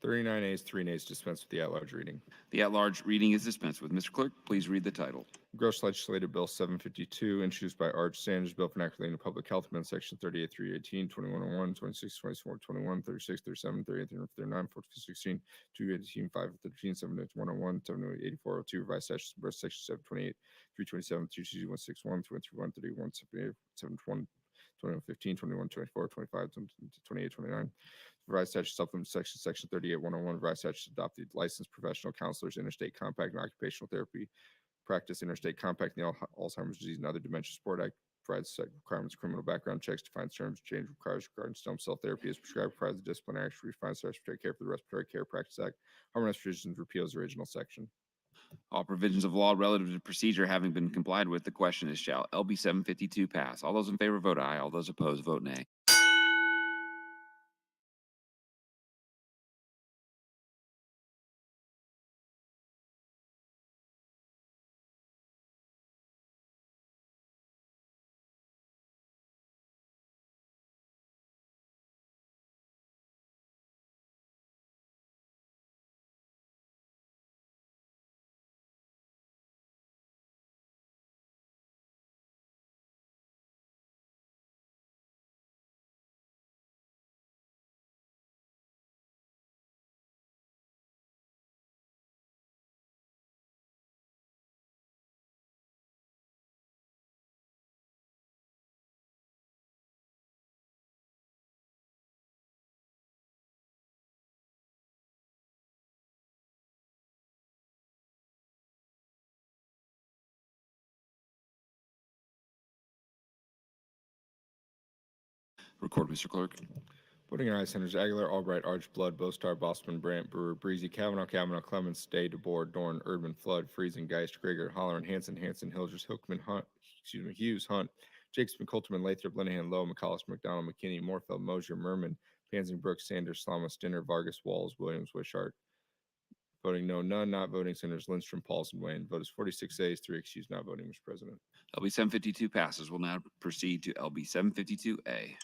39 ayes, 3 nays, dispense with the at-large reading. The at-large reading is dispensed with. Mr. Clerk, please read the title. Gross Legislative Bill 752, introduced by Arch Sanders, Bill for enacting Public Health Amendment, Section 38, 318, 2101, 26, 24, 21, 36, 37, 38, 39, 40, 16, 218, 5, 13, 7, 101, 7, 84, 02, revised statutes, Section 728, 327, 261, 231, 31, 720, 2115, 21, 24, 25, 28, 29. Revised statute supplement section 38, 101. Revised statute adopted licensed professional counselors, interstate compact and occupational therapy practice, interstate compact in the Alzheimer's disease and other dementia support act. Provides requirements, criminal background checks, defines terms, change requires regarding stem cell therapy is prescribed, provides the disciplinary action, refines respiratory care for the Respiratory Care Practice Act, harmonized provisions, repeals the original section. All provisions of law relative to procedure having been complied with, the question is shall LB 752 pass? All those in favor vote aye. All those opposed vote nay. Record, Mr. Clerk. Voting ayes, Senators Aguilar, Albright, Arch, Blood, Bostar, Bosman, Brandt, Brewer, Breezy, Kavanaugh, Clemens, Day, DeBoer, Dorn, Erdman, Flood, Friesen, Geist, Gregor, Holler, Hanson, Hilders, Hilkman, Hunt, Hughes, Hunt, Jacobson, Colterman, Lathrop, Linehan, Lowe, McCollister, McDonald, McKinney, Morfeld, Mosier, Merman, Pansing, Brooks, Sanders, Slama, Stinner, Vargas, Walls, Williams, Wishart. Voting no, none. Not voting, Senators Lindstrom, Pauls, and Wayne. Vote is 46 ayes, 3 excused, not voting, Mr. President. LB 752 passes. We'll now proceed to LB 752A.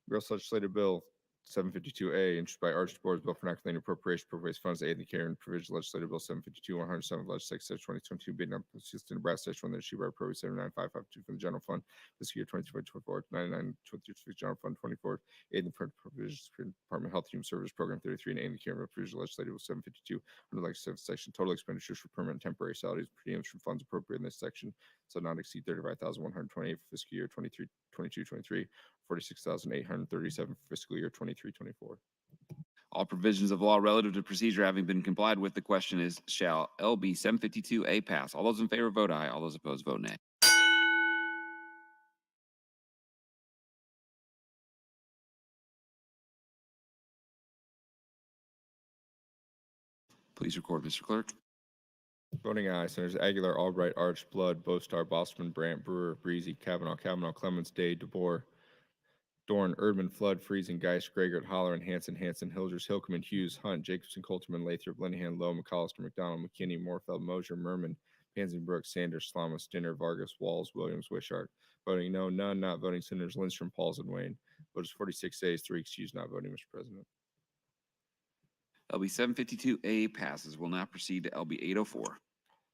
Gross Legislative Bill 752A, introduced by Arch Board, Bill for Enact Lane Appropriation Appropriates Funds Aid in the Care and Provision Legislative Bill 752, 107, Legislative Session 2022, bidding up assistant Nebraska Session 1, that issued by Appropriate 79552 from the General Fund, fiscal year 2024, 99, 23, General Fund 24, aid in the provisions for Department of Health and Human Service Program 33, and aid in the Care and Provision Legislative Bill 752, under Legislative Section, total expenditures for permanent and temporary salaries, per diems from funds appropriated in this section, so not exceed 35,128 for fiscal year 22-23, 46,837 for fiscal year 23-24. All provisions of law relative to procedure having been complied with, the question is, shall LB 752A pass? All those in favor vote aye. All those opposed vote nay. Please record, Mr. Clerk. Voting aye, Senators Aguilar, Albright, Arch, Blood, Bostar, Bosman, Brandt, Brewer, Breezy, Kavanaugh, Clemens, Day, DeBoer, Dorn, Erdman, Flood, Friesen, Geist, Gregor, Holler, Hanson, Hilders, Hilkeman, Hughes, Hunt, Jacobson, Colterman, Lathrop, Linehan, Lowe, McAllister, McDonald, McKinney, Morfeld, Mosier, Merman, Pansy, Brooks, Sanders, Slama, Stinner, Vargas, Walls, Williams, Wishart. Voting no, none, not voting, Senators Lindstrom, Pauls, and Wayne. Voters 46 days, 3 excused, not voting, Mr. President. LB 752A passes. We'll now proceed to LB 804.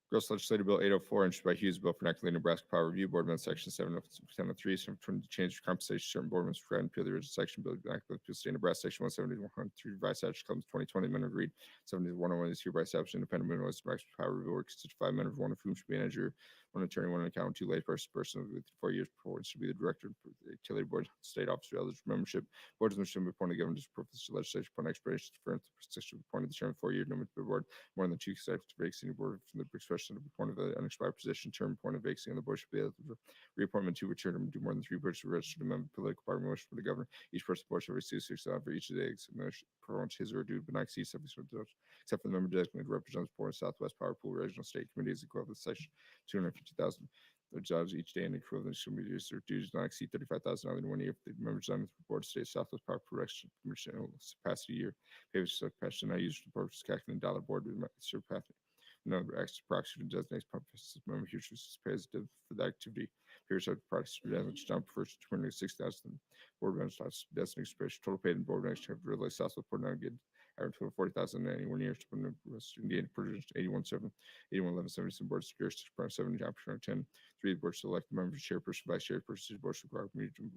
Gross Legislative Bill 804, introduced by Hughes, bill for enacting the Nebraska Power Review Board Amendment Section 703, from to change compensation to certain board members for repeal the original section, bill enacted by the state of Nebraska Section 171, revised statute comes 2020, amendment agreed. 7101 is hereby established independent minimum Nebraska Power Review Board, consists of 5 members, one of whom should be an engineer, one attorney, one accountant, 2 layperson, person with 4 years before, should be the director of the utility board, state officer, eligible membership. Boards should be appointed government to purpose of legislation upon expiration of the position appointed the chairman 4-year number to the board, more than 2 consecutive vacancy board from the expression of appointed the unexpired position, term appointed vacancy on the board should be able to reappointment to return to do more than 3 persons registered member political party motion for the governor. Each person board shall receive 6 hours for each of the performance his or her due, but not exceed 70 except for the member designated represents board of Southwest Power Pool Regional State Committee is equivalent to section 250,000. The jobs each day and equivalent shall be used their duties not exceed 35,000 in 1 year. If the members on the board of state Southwest Power Pool Regional Commission will surpass a year. Payments of passion not used for the purpose of calculating dollar board with surpass. No acts proxy designates purposes member who pays for the activity. Here's our proxy designates jump first 26,000 board members designated special total paid in board members have realized Southwest board now get average total 40,000 in 1 year to student gain purchase 81.7 81.11 board security 7 option 10 3 the board select members chairperson vice chairperson board should require meeting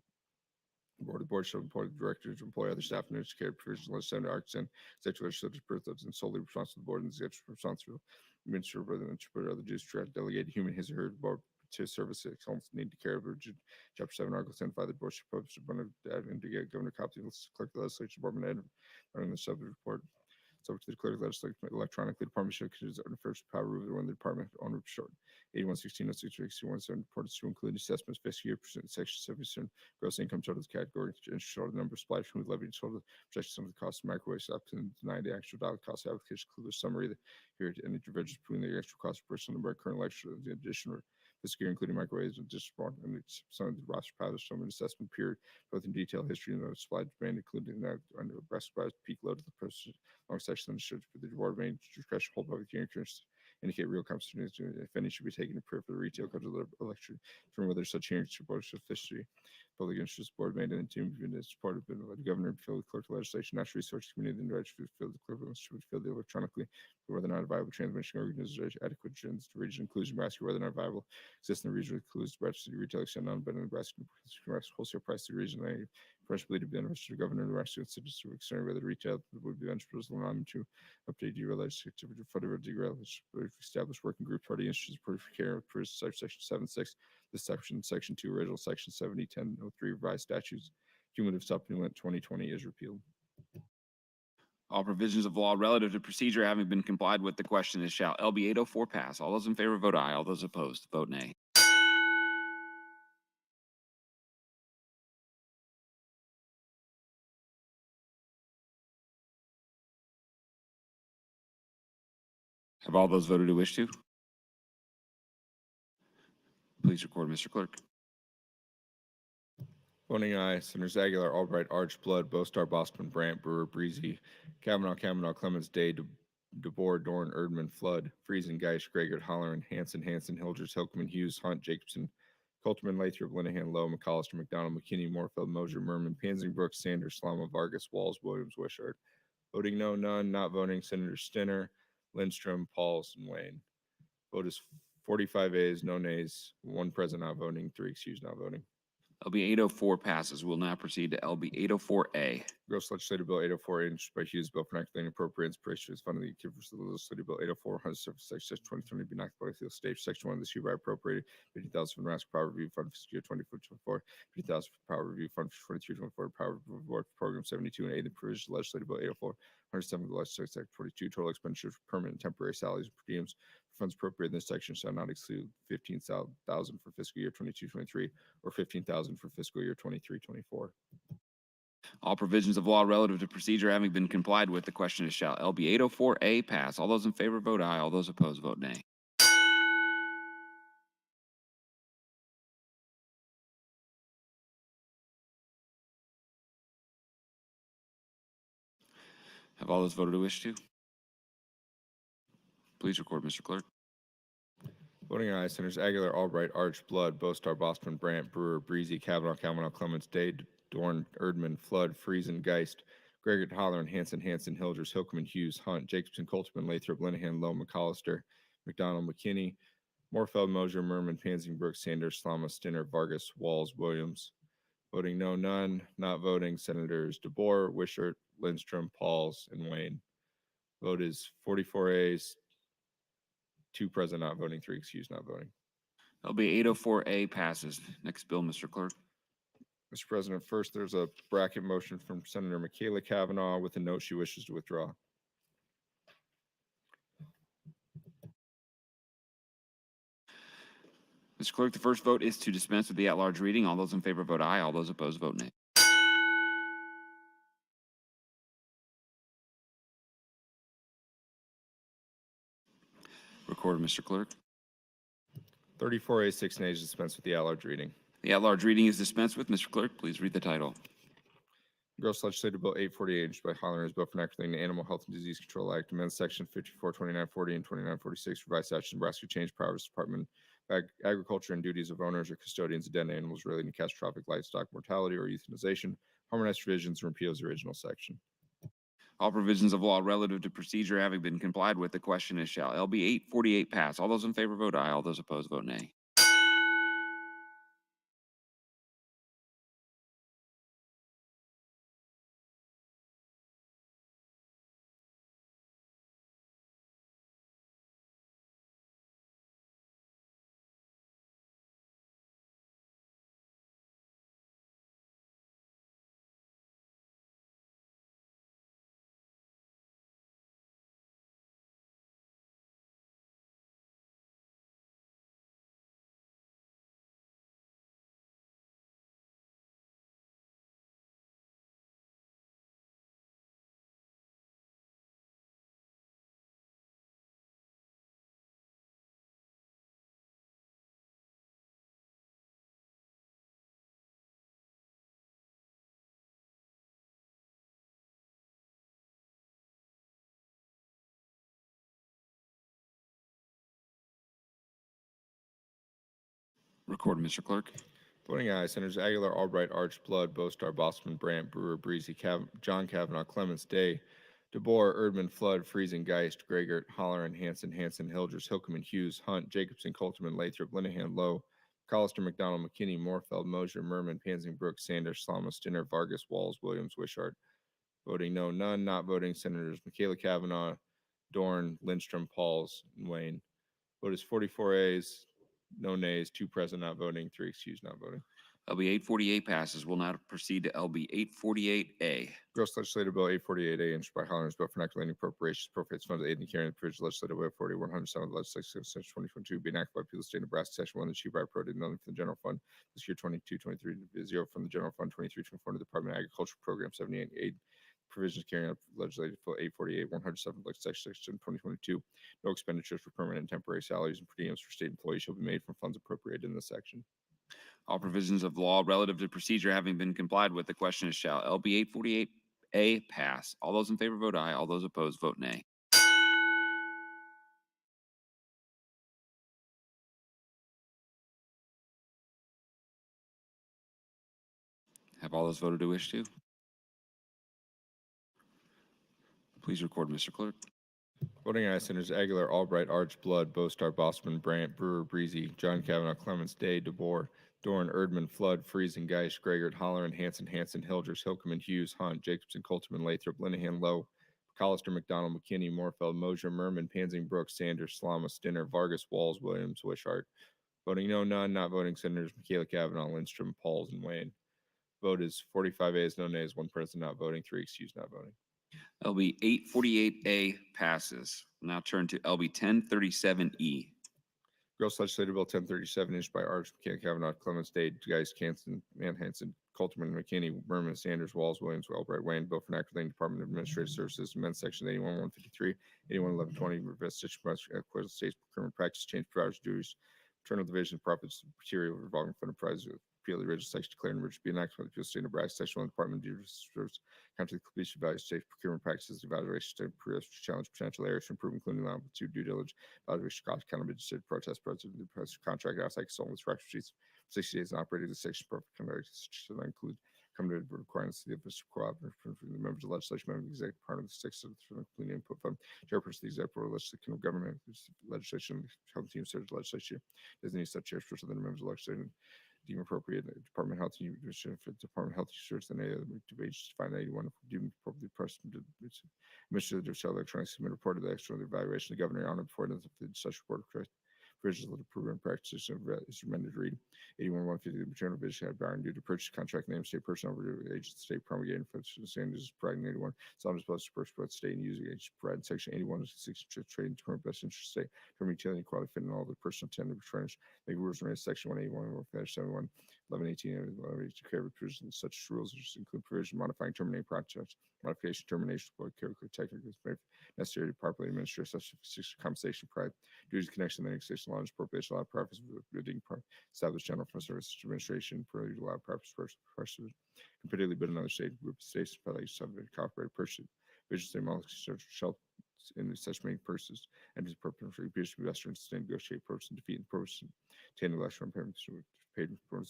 board. The board shall appoint the director to employ other staff and care provisions unless Senator Arkansas executive legislative purposes and solely responsible to the board and executive responsible administer rather than to put other duties to delegate human his or her board to service excellence need to care of chapter 7 article 10 the board should publish and to get governor copy of the clerk of the legislature board and running the subject report subject to the clerk of the legislature electronically. Department should consider the first power rule when the department owner short 81160661 reported to include assessments fiscal year percent section 7% gross income total category and show the number of splash from the levy total projection of the cost of microwaves up to deny the actual dollar cost application include a summary of the here and the divergence between the actual cost per person number current lecture the additional fiscal year including microwaves and district and some of the roster powers from an assessment period both in detail history and the supply demand including that under breast peak load of the person long section should for the board main discretion hold public hearing indicate real compensation if any should be taken to prepare for the retail code of the election from whether such hearings should board officially public interest board made in the team is supported by the governor field clerk of legislation natural resource community and the field the clerk should field electronically whether or not a viable transmission organization adequate to region inclusion Nebraska whether or not viable existing region includes Nebraska retail extend on better Nebraska wholesale price to the region fresh believed to be the governor of Nebraska citizens to extend whether retail would be venture to update deregulation activity for federal deregulation established working group party institutions for care for section 76 this section 2 original section 701003 revised statutes cumulative supplement 2020 is repealed. All provisions of law relative to procedure having been complied with, the question is shall LB 804 pass? All those in favor vote aye. All those opposed vote nay. Have all those voted who wish to? Please record, Mr. Clerk. Voting aye, Senators Aguilar, Albright, Arch, Blood, Bostar, Bosman, Brandt, Brewer, Breezy, Kavanaugh, Clemens, Day, DeBoer, Dorn, Erdman, Flood, Friesen, Geist, Gregor, Holler, Hanson, Hilders, Hilkeman, Hughes, Hunt, Jacobson, Coltman, Lathrop, Linehan, Lowe, McCollister, McDonald, McKinney, Morfield, Mosier, Merman, Panzingbrooks, Sanders, Slama, Vargas, Walls, Williams, Wishart. Voting no, none. Not voting, Senator Stinner, Lindstrom, Pauls, and Wayne. Vote is 45 ayes, no nays, one present not voting, 3 excused not voting. LB 804 passes. We'll now proceed to LB 804A. Gross Legislative Bill 804, introduced by Hughes, bill for enacting appropriate inspiration is funding the activities of the Legislative Bill 804, 176, 2020, be enacted by the state. Section 1 of this hereby appropriated 50,000 for Nebraska Power Review Fund fiscal year 24, 50,000 for Power Review Fund for 23-24, Power Review Board for Program 72 and 8, the provisions of Legislative Bill 804, 107 of the Legislative Act 22, total expenditures for permanent and temporary salaries and per diems. Funds appropriated in this section shall not exceed 15,000 for fiscal year 22-23 or 15,000 for fiscal year 23-24. All provisions of law relative to procedure having been complied with, the question is shall LB 804A pass? All those in favor vote aye. All those opposed vote nay. Have all those voted who wish to? Please record, Mr. Clerk. Voting aye, Senators Aguilar, Albright, Arch, Blood, Bostar, Bosman, Brandt, Brewer, Breezy, Kavanaugh, Clements, Day, Dorn, Erdman, Flood, Friesen, Geist, Gregor, Holler, Hanson, Hilders, Hilkeman, Hughes, Hunt, Jacobson, Coltman, Lathrop, Linehan, Lowe, McCollister, McDonald, McKinney, Morfeld, Mosier, Merman, Panzingbrooks, Sanders, Slama, Stinner, Vargas, Walls, Williams. Voting no, none. Not voting, Senators DeBoer, Wishart, Lindstrom, Pauls, and Wayne. Vote is 44 ayes, 2 present not voting, 3 excused not voting. LB 804A passes. Next bill, Mr. Clerk. Mr. President, first, there's a bracket motion from Senator Michaela Kavanaugh with a note she wishes to withdraw. Mr. Clerk, the first vote is to dispense with the at-large reading. All those in favor vote aye. All those opposed vote nay. Record, Mr. Clerk. 34 ayes, 6 nays, dispense with the at-large reading. The at-large reading is dispensed with. Mr. Clerk, please read the title. Gross Legislative Bill 848, introduced by Holler, is bill for enacting the Animal Health and Disease Control Act, amends section 54, 2940, and 2946, revised statute Nebraska change powers Department of Agriculture and duties of owners or custodians of dead animals relating to catastrophic livestock mortality or euthanization, harmonized provisions, and repeals the original section. All provisions of law relative to procedure having been complied with, the question is shall LB 848 pass? All those in favor vote aye. All those opposed vote nay. Record, Mr. Clerk. Voting aye, Senators Aguilar, Albright, Arch, Blood, Bostar, Bosman, Brandt, Brewer, Breezy, John Kavanaugh, Clements, Day, DeBoer, Erdman, Flood, Friesen, Geist, Gregor, Holler, Hanson, Hilders, Hilkeman, Hughes, Hunt, Jacobson, Coltman, Lathrop, Linehan, Lowe, Collister, McDonald, McKinney, Morfeld, Mosier, Merman, Panzingbrooks, Sanders, Slama, Stinner, Vargas, Walls, Williams, Wishart. Voting no, none. Not voting, Senators Michaela Kavanaugh, Dorn, Lindstrom, Pauls, and Wayne. Vote is 44 ayes, no nays, 2 present not voting, 3 excused not voting. LB 848 passes. We'll now proceed to LB 848A. Gross Legislative Bill 848A, introduced by Holler, is bill for enacting appropriations, appropriates funds, aid and carrying the provisions of Legislative Bill 4107 of the Legislative Session 2022, be enacted by people of the state of Nebraska, Section 1, the chief by appropriate nothing from the general fund this year 22-23, 0 from the general fund 23-24 to the Department of Agriculture Program 78 aid provisions carrying out Legislative Bill 848 107 Legislative Section 2022. No expenditures for permanent and temporary salaries and per diems for state employees shall be made from funds appropriated in this section. All provisions of law relative to procedure having been complied with, the question is shall LB 848A pass? All those in favor vote aye. All those opposed vote nay. Have all those voted who wish to? Please record, Mr. Clerk. Voting aye, Senators Aguilar, Albright, Arch, Blood, Bostar, Bosman, Brandt, Brewer, Breezy, John Kavanaugh, Clements, Day, DeBoer, Dorn, Erdman, Flood, Friesen, Geis, Gregor, Holleran, Hanson, Hilders, Hilkeman, Hughes, Hunt, Jacobson, Colterman, Lathrop, Linehan, Lowe, Collister, McDonald, McKinney, Morfeld, Mosier, Merman, Pansing, Brooks, Sanders, Slama, Stinner, Vargas, Walls, Williams, Wishart. Voting no, none. Not voting Senators Michaela Kavanaugh, Lindstrom, Pauls, and Wayne. Vote is 45 ayes, no nays, one person not voting, 3 excused not voting. LB 848A passes. We'll now turn to LB 1037E. Gross Legislative Bill 1037, introduced by Arch, McKenna, Kavanaugh, Clements, Day, Geis, Canson, Hanson, Colterman, McKinney, Berman, Sanders, Walls, Williams, Albright, Wayne. Bill for enacting Department of Administrative Services, amend section 81-153, 81-1120, revestition of states procurement practice, change providers duties, internal division of profits, material revolving fund enterprise, repeal the original section declaring emergency be enacted by the State of Nebraska, section 1, Department of Services, country the completion of value state procurement practices, evaluation state challenge potential areas for improvement, including allowable to due diligence, evaluation cost, accountability, state protest, president, the press contract, outside consultants, record sheets, 60 days and operating the section perfect conduct should not include committed requirements to the office of cooperative from the members of the legislature, member of the executive part of the six, including input from chairperson of the executive board of legislative government, legislation, health team, service legislature, designated such chairperson of the members of the legislature deem appropriate. Department of Health and Human Services, Department of Health Services, and any other debate find 81 deemed appropriately pressed. Administrative shall electronically submit report of the external evaluation of the governor on before the such report of provisions of the proven practices is amended read 81-150 the maternal vision had Byron due to purchase contract name state personnel over the age of the state promulgating for the standards providing 81 some disposed to purchase both state and using age provided section 81 6 trade and current best interest state term utility quality fit in all the personal tender furnished make rules related to section 181 71 1118 and 1118 to carry provisions such rules include provision modifying terminating projects modification termination for character technical necessary to properly administer such compensation pride duties connection to the annexation laws appropriation allowed purpose bidding established general for service administration for the allowed purpose for competitively bid another state group of states by the subject copyright purchase vision shall in such many purses and his purpose for abuse of investor and sustain negotiate purpose and defeat and purpose obtain election payments paid for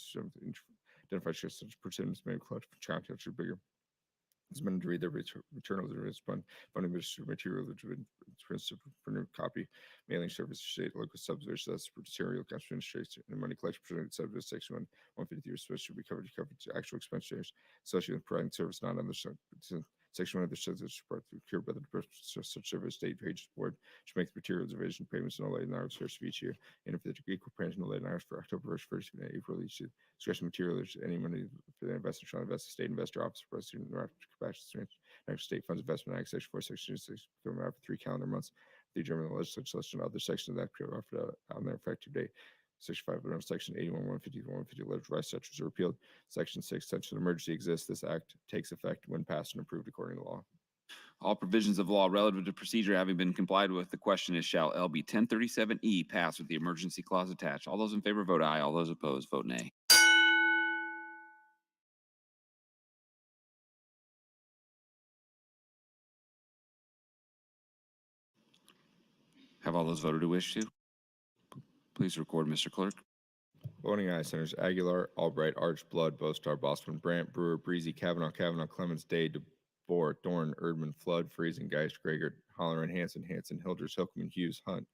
identify such percentages made collected for child capture bigger. It's been to read the return of the fund funding material for new copy mailing service state local subdivision that's material cash administration and money collection percentage subdivision section 153 should be covered to cover actual expenditures associated with providing service not under section 1 of the service support procured by the such service state pages board should make the material division payments no later than hours first of each year and if the equal payments no later than hours for October 1st and April each year discretion material any money for the investor shall invest the state investor office president next state funds investment act section 4 section 6 government for 3 calendar months the German legislature and other sections of that period offered on their effective date. Section 5 section 81-150 revised statutes are repealed. Section 6 such an emergency exists. This act takes effect when passed and approved according to law. All provisions of law relative to procedure having been complied with, the question is shall LB 1037E pass with the emergency clause attached. All those in favor vote aye. All those opposed vote nay. Have all those voted who wish to? Please record, Mr. Clerk. Voting aye, Senators Aguilar, Albright, Arch, Blood, Bostar, Bosman, Brandt, Brewer, Breezy, Kavanaugh, Clements, Day, DeBoer, Dorn, Erdman, Flood, Friesen, Geis, Gregor, Holleran, Hanson, Hilders, Hilkeman, Hughes, Hunt,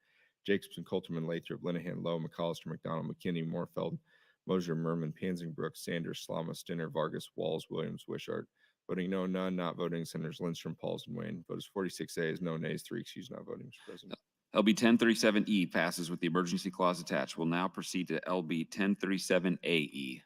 Jacobson, Colterman, Lathrop, Linehan, Lowe, McCollister, McDonald, McKinney, Morfeld, Mosier, Merman, Pansing, Brooks, Sanders, Slama, Stinner, Vargas, Walls, Williams, Wishart. Voting no, none, not voting, Senators Lindstrom, Pauls, and Wayne. Vote is 46 ayes, no nays, 3 excused, not voting, Mr. President. LB 1037E passes with the emergency clause attached. We'll now proceed to LB 1037AE.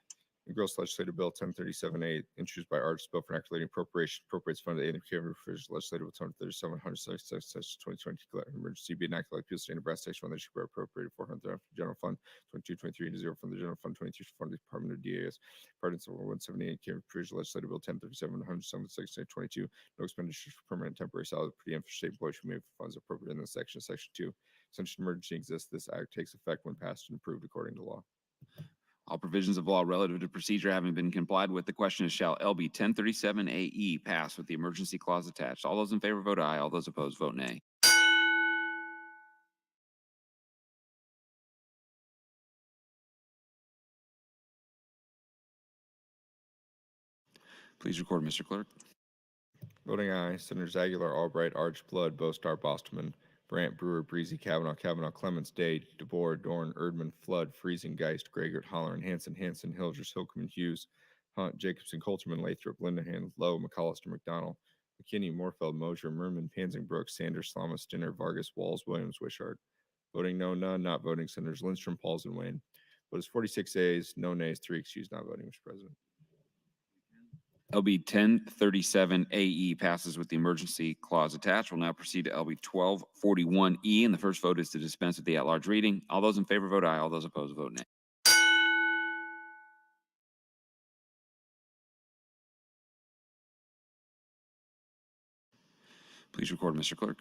The gross legislative bill 1037A introduced by Arch bill for activating appropriation appropriates fund aid and procurement for legislative bill 3700 2020 emergency be enacted like State Nebraska section 1 that should be appropriated 400 from general fund 2223 to 0 from the general fund 23 from the Department of DAS pardons of 178 provision legislative bill 1037 176 no expenditures for permanent temporary salary per diem for state employees should be made for funds appropriate in this section. Section 2 since an emergency exists this act takes effect when passed and approved according to law. All provisions of law relative to procedure having been complied with, the question is shall LB 1037AE pass with the emergency clause attached. All those in favor vote aye. All those opposed vote nay. Please record, Mr. Clerk. Voting aye, Senators Aguilar, Albright, Arch, Blood, Bostar, Bostman, Brandt, Brewer, Breezy, Kavanaugh, Clements, Day, DeBoer, Dorn, Erdman, Flood, Friesen, Geist, Gregert, Holleran, Hanson, Hildress, Hilkeman, Hughes, Hunt, Jacobson, Coulterman, Lathrop, Lindahan, Lowe, McCollister, McDonald, McKinney, Morfeld, Mosier, Merman, Panzing, Brooks, Sanders, Slamas, Stinner, Vargas, Walls, Williams, Wishart. Voting no, none. Not voting, Senators Lindstrom, Pauls, and Wayne. Vote is 46 ayes, no nays, 3 excused, not voting, Mr. President. LB 1037 AE passes with the emergency clause attached. We'll now proceed to LB 1241E, and the first vote is to dispense with the at-large reading. All those in favor vote aye. All those opposed vote nay. Please record, Mr. Clerk.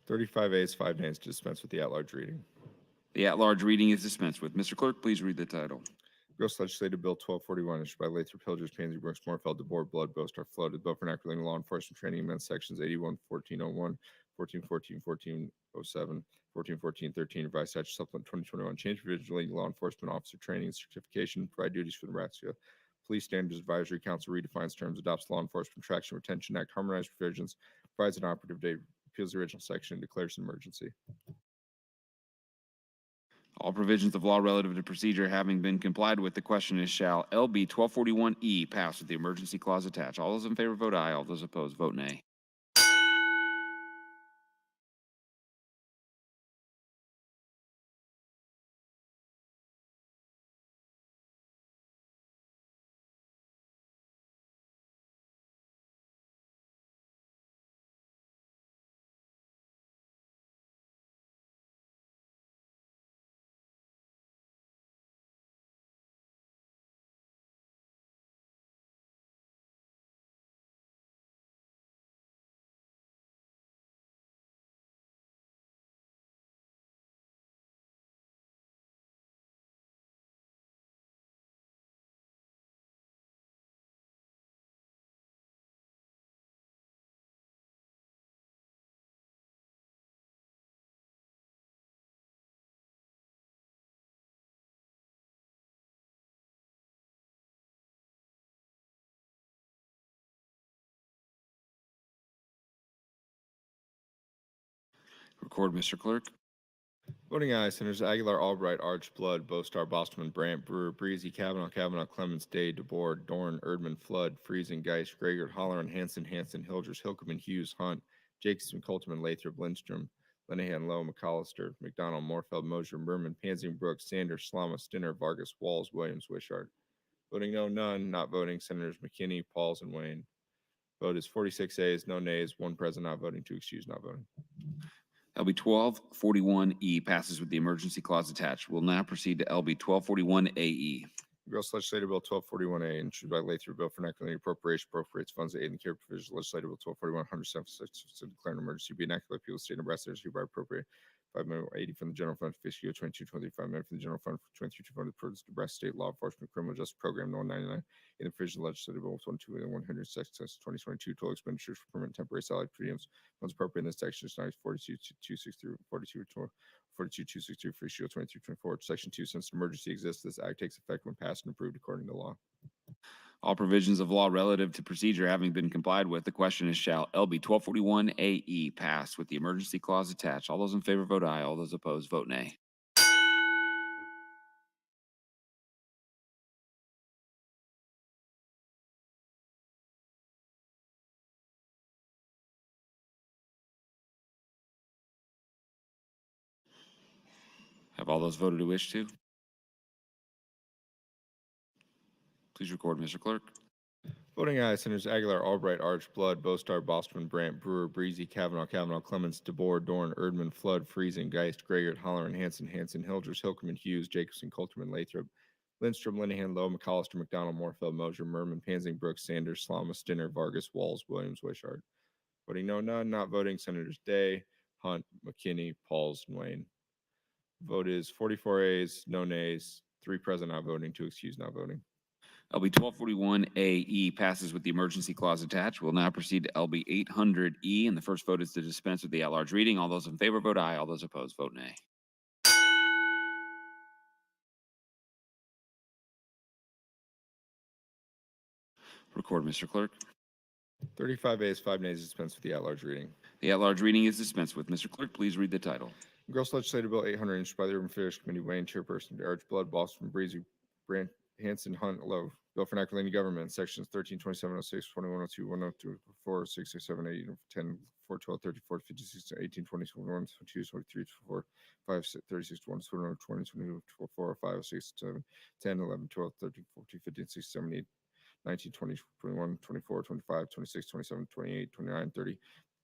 35 ayes, 5 nays to dispense with the at-large reading. The at-large reading is dispensed with. Mr. Clerk, please read the title. Gross Legislative Bill 1241, issued by Lathrop, Hildress, Pansy, Brooks, Morfeld, DeBoer, Blood, Bostar, Flood, the bill for enacting law enforcement training amendments sections 81, 1401, 1414, 1407, 1414, 13, revised statute supplement 2021, change provisions relating to law enforcement officer training and certification, provide duties for the Nebraska Police Standards Advisory Council, redefines terms, adopts Law Enforcement Traction Retention Act, harmonized provisions, provides an operative date, repeals the original section, and declares an emergency. All provisions of law relative to procedure having been complied with, the question is, shall LB 1241E pass with the emergency clause attached? All those in favor vote aye. All those opposed vote nay. Record, Mr. Clerk. Voting aye, Senators Aguilar, Albright, Arch, Blood, Bostar, Bostman, Brandt, Brewer, Breezy, Kavanaugh, Clements, Day, DeBoer, Dorn, Erdman, Flood, Friesen, Geist, Gregert, Holleran, Hanson, Hildress, Hilkeman, Hughes, Hunt, Jacobson, Coulterman, Lathrop, Lindstrom, Linehan, Lowe, McCollister, McDonald, Morfeld, Mosier, Merman, Panzing, Brooks, Sanders, Slama, Stinner, Vargas, Walls, Williams, Wishart. Voting no, none. Not voting, Senators McKinney, Pauls, and Wayne. Vote is 46 ayes, no nays, 1 present not voting, 2 excused not voting. LB 1241E passes with the emergency clause attached. We'll now proceed to LB 1241AE. Gross Legislative Bill 1241A, introduced by Lathrop, bill for enacting appropriates funds to aid in the care provisions. Legislative Bill 1241, 176, to declare an emergency, be enacted by the people of the state of Nebraska, hereby appropriate $5,080,000 from the general fund for fiscal year 22-23, $5 million from the general fund for 23-24 for the Nebraska State Law Enforcement Criminal Justice Program, No. 99, in the provision of Legislative Bill 106, 2022, total expenditures for permanent temporary salary premiums. Funds appropriated in this section is 42,263, 42,263 for issue 23-24. Section 2, since an emergency exists, this act takes effect when passed and approved according to law. All provisions of law relative to procedure having been complied with, the question is, shall LB 1241AE pass with the emergency clause attached? All those in favor vote aye. All those opposed vote nay. Have all those voted who wish to? Please record, Mr. Clerk. Voting aye, Senators Aguilar, Albright, Arch, Blood, Bostar, Bostman, Brandt, Brewer, Breezy, Kavanaugh, Clements, DeBoer, Dorn, Erdman, Flood, Friesen, Geist, Gregert, Holleran, Hanson, Hildress, Hilkeman, Hughes, Jacobson, Coulterman, Lathrop, Lindstrom, Linehan, Lowe, McCollister, McDonald, Morfeld, Mosier, Merman, Panzing, Brooks, Sanders, Slama, Stinner, Vargas, Walls, Williams, Wishart. Voting no, none. Not voting, Senators Day, Hunt, McKinney, Pauls, and Wayne. Vote is 44 ayes, no nays, 3 present not voting, 2 excused not voting. LB 1241AE passes with the emergency clause attached. We'll now proceed to LB 800E, and the first vote is to dispense with the at-large reading. All those in favor vote aye. All those opposed vote nay. Record, Mr. Clerk. 35 ayes, 5 nays, dispense with the at-large reading. The at-large reading is dispensed with. Mr. Clerk, please read the title. Gross Legislative Bill 800, introduced by the Urban Affairs Committee, Wayne, Chairperson, Arch Blood, Boston, Breezy, Brand, Hanson, Hunt, Lowe. Bill for Enact Lane Government, sections 132706, 2102, 102, 4, 6, 6, 7, 8, 10, 4, 12, 13, 14, 15, 16, 18, 20, 21, 22, 23, 24, 5, 6, 36, 21, 22, 22, 24, 5, 6, 7, 10, 11, 12, 13, 14, 15, 16, 17, 19, 20, 21, 24, 25, 26, 27, 28, 29, 30,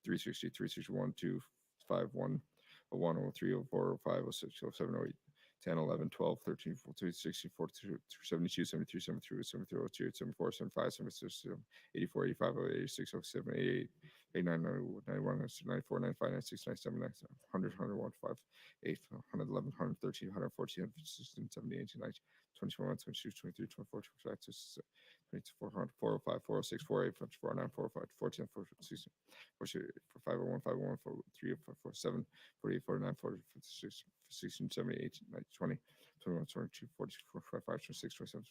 360, 361, 2, 5, 1, 01, 03, 04, 05, 06, 07, 08, 10, 11, 12, 13, 14, 16, 42, 72, 73, 73, 73, 02, 74, 75, 76, 84, 85, 86, 07, 88, 89, 91, 94, 95, 96, 97, 97, 100, 101, 5, 8, 111, 113, 114, 116, 17, 18, 19, 21, 22, 23, 24, 25, 26, 400, 405, 406, 408, 409, 405, 410, 416, 451, 501, 403, 447, 48, 49, 40, 56, 16, 17, 18, 19, 20, 21, 22, 44, 45, 26, 27,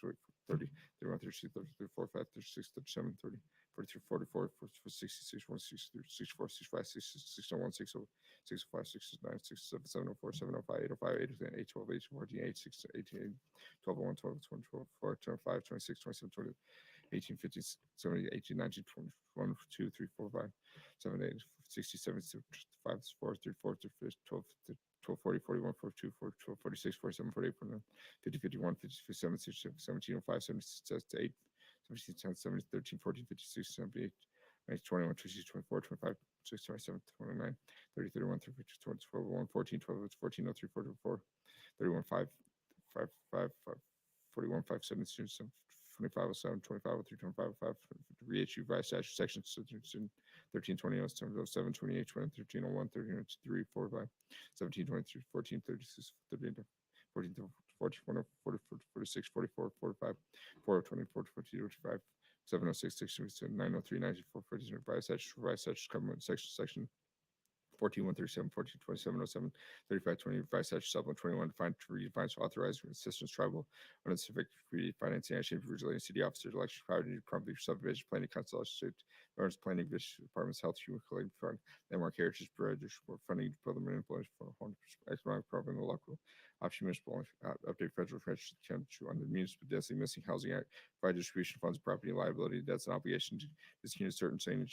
30, 31, 32, 33, 45, 36, 37, 30, 43, 44, 66, 66, 64, 65, 66, 61, 60, 65, 69, 67, 704, 705, 805, 810, 812, 814, 86, 18, 12, 1, 12, 20, 12, 4, 25, 26, 27, 20, 18, 15, 17, 18, 19, 20, 1, 2, 3, 4, 5, 7, 8, 60, 70, 5, 4, 3, 4, 3, 12, 12, 40, 41, 42, 42, 46, 47, 48, 49, 50, 51, 57, 56, 17, 05, 76, 8, 17, 10, 17, 13, 14, 56, 78, 21, 26, 24, 25, 26, 27, 29, 30, 31, 32, 12, 1, 14, 12, 14, 03, 44, 31, 5, 5, 5, 5, 41, 5, 7, 25, 07, 25, 03, 25, 5, reissue by statute section 13, 20, 7, 28, 20, 13, 01, 13, 3, 4, 5, 17, 23, 14, 36, 38, 14, 40, 40, 46, 44, 45, 4, 24, 22, 25, 706, 67, 903, 94, 42, revised statutes, government section 14, 137, 14, 27, 07, 35, 20, revised statute supplement 21, defines authorized assistance tribal on civic financing action for relating city officers, election, property, property subdivision, planning, constellation, state, emergency planning, village departments, health, human collecting fund, landmark heritage, bridge, for funding, development, employees for economic problem, local option, municipal, update federal on the municipal density missing housing act, provide distribution funds, property liability, debts and obligation to discontinue certain saying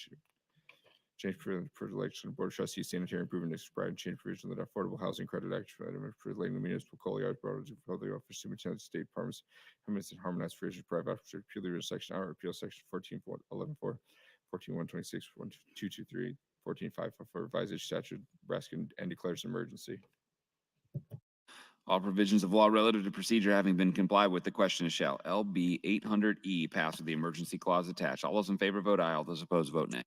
change for the election of Board of Trustees, sanitary improvement, expired and change provision of the Affordable Housing Credit Act for the municipal coal yards, board of public office, superintendent, state departments, permits and harmonized provisions, private officer, purely section, our repeal section 14, 11, 4, 14, 126, 1223, 14, 5, for revised statute, Nebraska, and declares an emergency. All provisions of law relative to procedure having been complied with, the question is shall LB 800E pass with the emergency clause attached. All those in favor vote aye. All those opposed vote nay.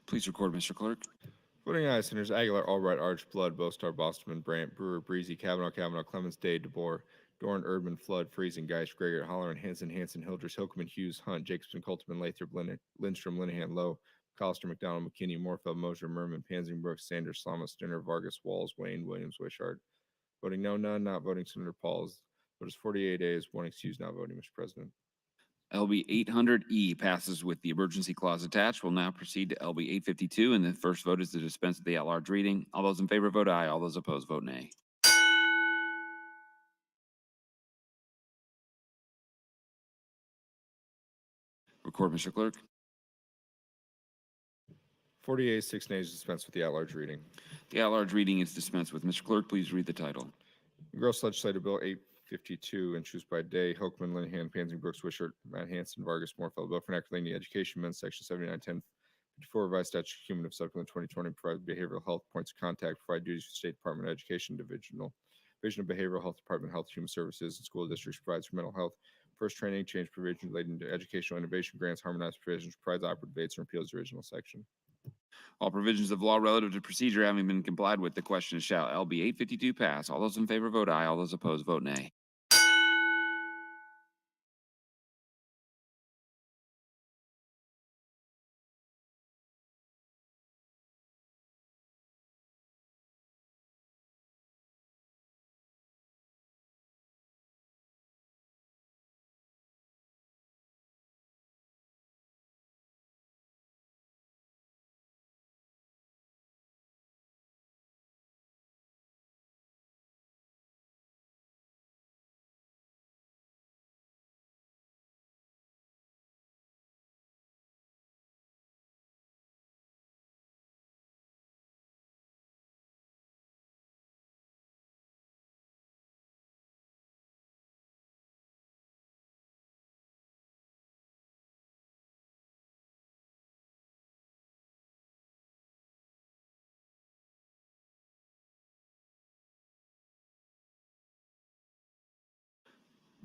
Please record, Mr. Clerk. Voting aye, Senators Aguilar, Albright, Arch, Blood, Bostar, Bostman, Brandt, Brewer, Breezy, Kavanaugh, Clemens, Day, DeBoer, Dorn, Erdman, Flood, Friesen, Geist, Greger, Holleran, Hanson, Hildress, Hilkeman, Hughes, Hunt, Jacobson, Coltman, Lathrop, Lindstrom, Linehan, Lowe, Collister, McDonald, McKinney, Morfeld, Moser, Merman, Pansing, Brooks, Sanders, Slama, Stinner, Vargas, Walls, Wayne, Williams, Wishart. Voting no, none, not voting, Senator Pauls. Vote is 48 ayes, 1 excused, not voting, Mr. President. LB 800E passes with the emergency clause attached. We'll now proceed to LB 852, and the first vote is to dispense with the at-large reading. All those in favor vote aye. All those opposed vote nay. Record, Mr. Clerk. 40 yeas, 6 nays, dispense with the at-large reading. The at-large reading is dispensed with. Mr. Clerk, please read the title. Gross Legislative Bill 852, introduced by Day, Hoekman, Linehan, Pansy, Brooks, Wishart, Matt Hanson, Vargas, Morfeld, Bill for enacting the Education Amendment, Section 791054, Revised Statute Cumulative Supplement 2020, provide behavioral health points of contact, provide duties for State Department of Education, Division of Behavioral Health Department, Health, Human Services, and School Districts, provides for mental health, first training, change provisions relating to educational innovation grants, harmonized provisions, provides operative dates, and repeals the original section. All provisions of law relative to procedure having been complied with, the question is shall LB 852 pass? All those in favor vote aye. All those opposed vote nay.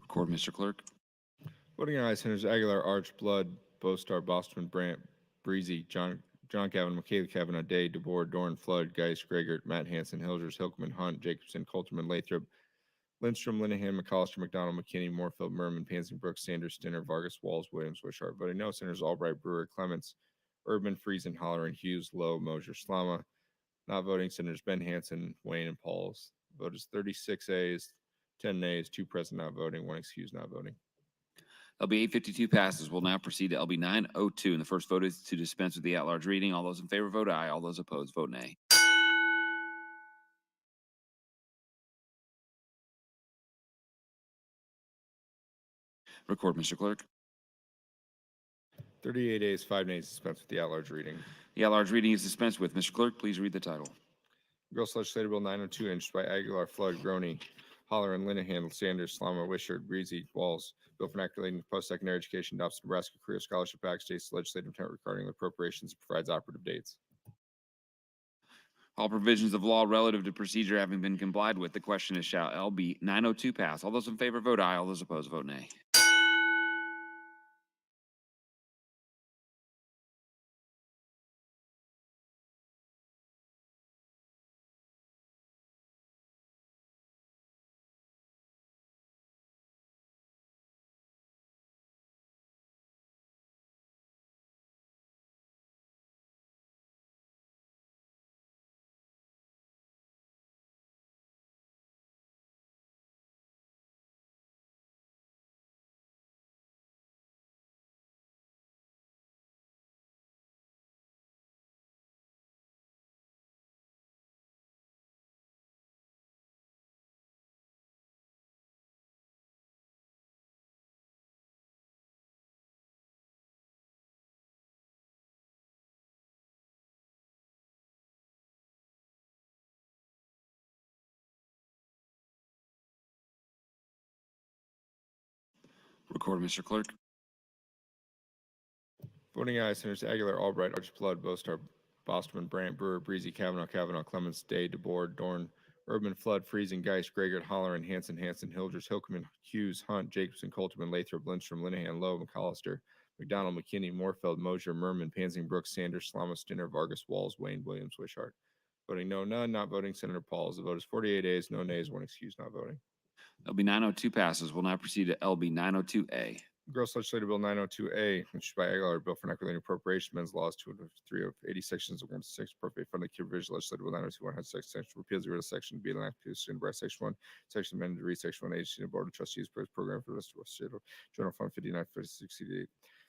Record, Mr. Clerk. Voting ayes, Senators Aguilar, Arch, Blood, Bostar, Bostman, Brandt, Breezy, John Kavanaugh, McKay, Kavanaugh, Day, DeBoer, Dorn, Flood, Geis, Gregor, Matt Hanson, Hilgers, Hilkman, Hunt, Jacobson, Colterman, Lathrop, Lindstrom, Linehan, McCollister, McDonald, McKinney, Moorfield, Merman, Pansy, Brooks, Sanders, Stinner, Vargas, Walls, Williams, Wishart. Voting no, Senators Albright, Brewer, Clements, Urban, Friesen, Holleran, Hughes, Lowe, Mosier, Slama. Not voting, Senators Ben Hanson, Wayne, and Pauls. Vote is 36 ayes, 10 nays, 2 present not voting, 1 excused not voting. LB 852 passes. We'll now proceed to LB 902. And the first vote is to dispense with the at-large reading. All those in favor vote aye. All those opposed vote nay. Record, Mr. Clerk. 38 ayes, 5 nays, dispense with the at-large reading. The at-large reading is dispensed with. Mr. Clerk, please read the title. Gross Legislative Bill 902, introduced by Aguilar, Flood, Groney, Holler, and Linehan, Sanders, Slama, Wishart, Breezy, Walls. Bill for enacting relating to post-secondary education, adopts the Nebraska Career Scholarship Act, states the legislative intent regarding the appropriations, and provides operative dates. All provisions of law relative to procedure having been complied with, the question is shall LB 902 pass? All those in favor vote aye. All those opposed vote nay. Record, Mr. Clerk. Voting ayes, Senators Aguilar, Albright, Arch, Blood, Bostar, Bostman, Brandt, Brewer, Breezy, Kavanaugh, Clements, Day, DeBoer, Dorn, Urban, Flood, Friesen, Geis, Gregor, Holleran, Hanson, Hilgers, Hilkman, Hughes, Hunt, Jacobson, Colterman, Lathrop, Lindstrom, Linehan, Lowe, McCollister, McDonald, McKinney, Moorfield, Mosier, Merman, Pansing, Brooks, Sanders, Slama, Stinner, Vargas, Walls, Wayne, Williams, Wishart. Voting no, none. Not voting, Senator Pauls. The vote is 48 ayes, no nays, 1 excused not voting. LB 902 passes. We'll now proceed to LB 902A. Gross Legislative Bill 902A, introduced by Aguilar, Bill for enacting relating appropriation, amends laws 203 of 80 sections of 106, appropriate funding, key provision, Legislative Bill 902, 106, section, repeals the rid of section B, and act to assume by section 1, section amended to read section 1, agency and board of trustees, program for the rest of the state of general fund 59, 68.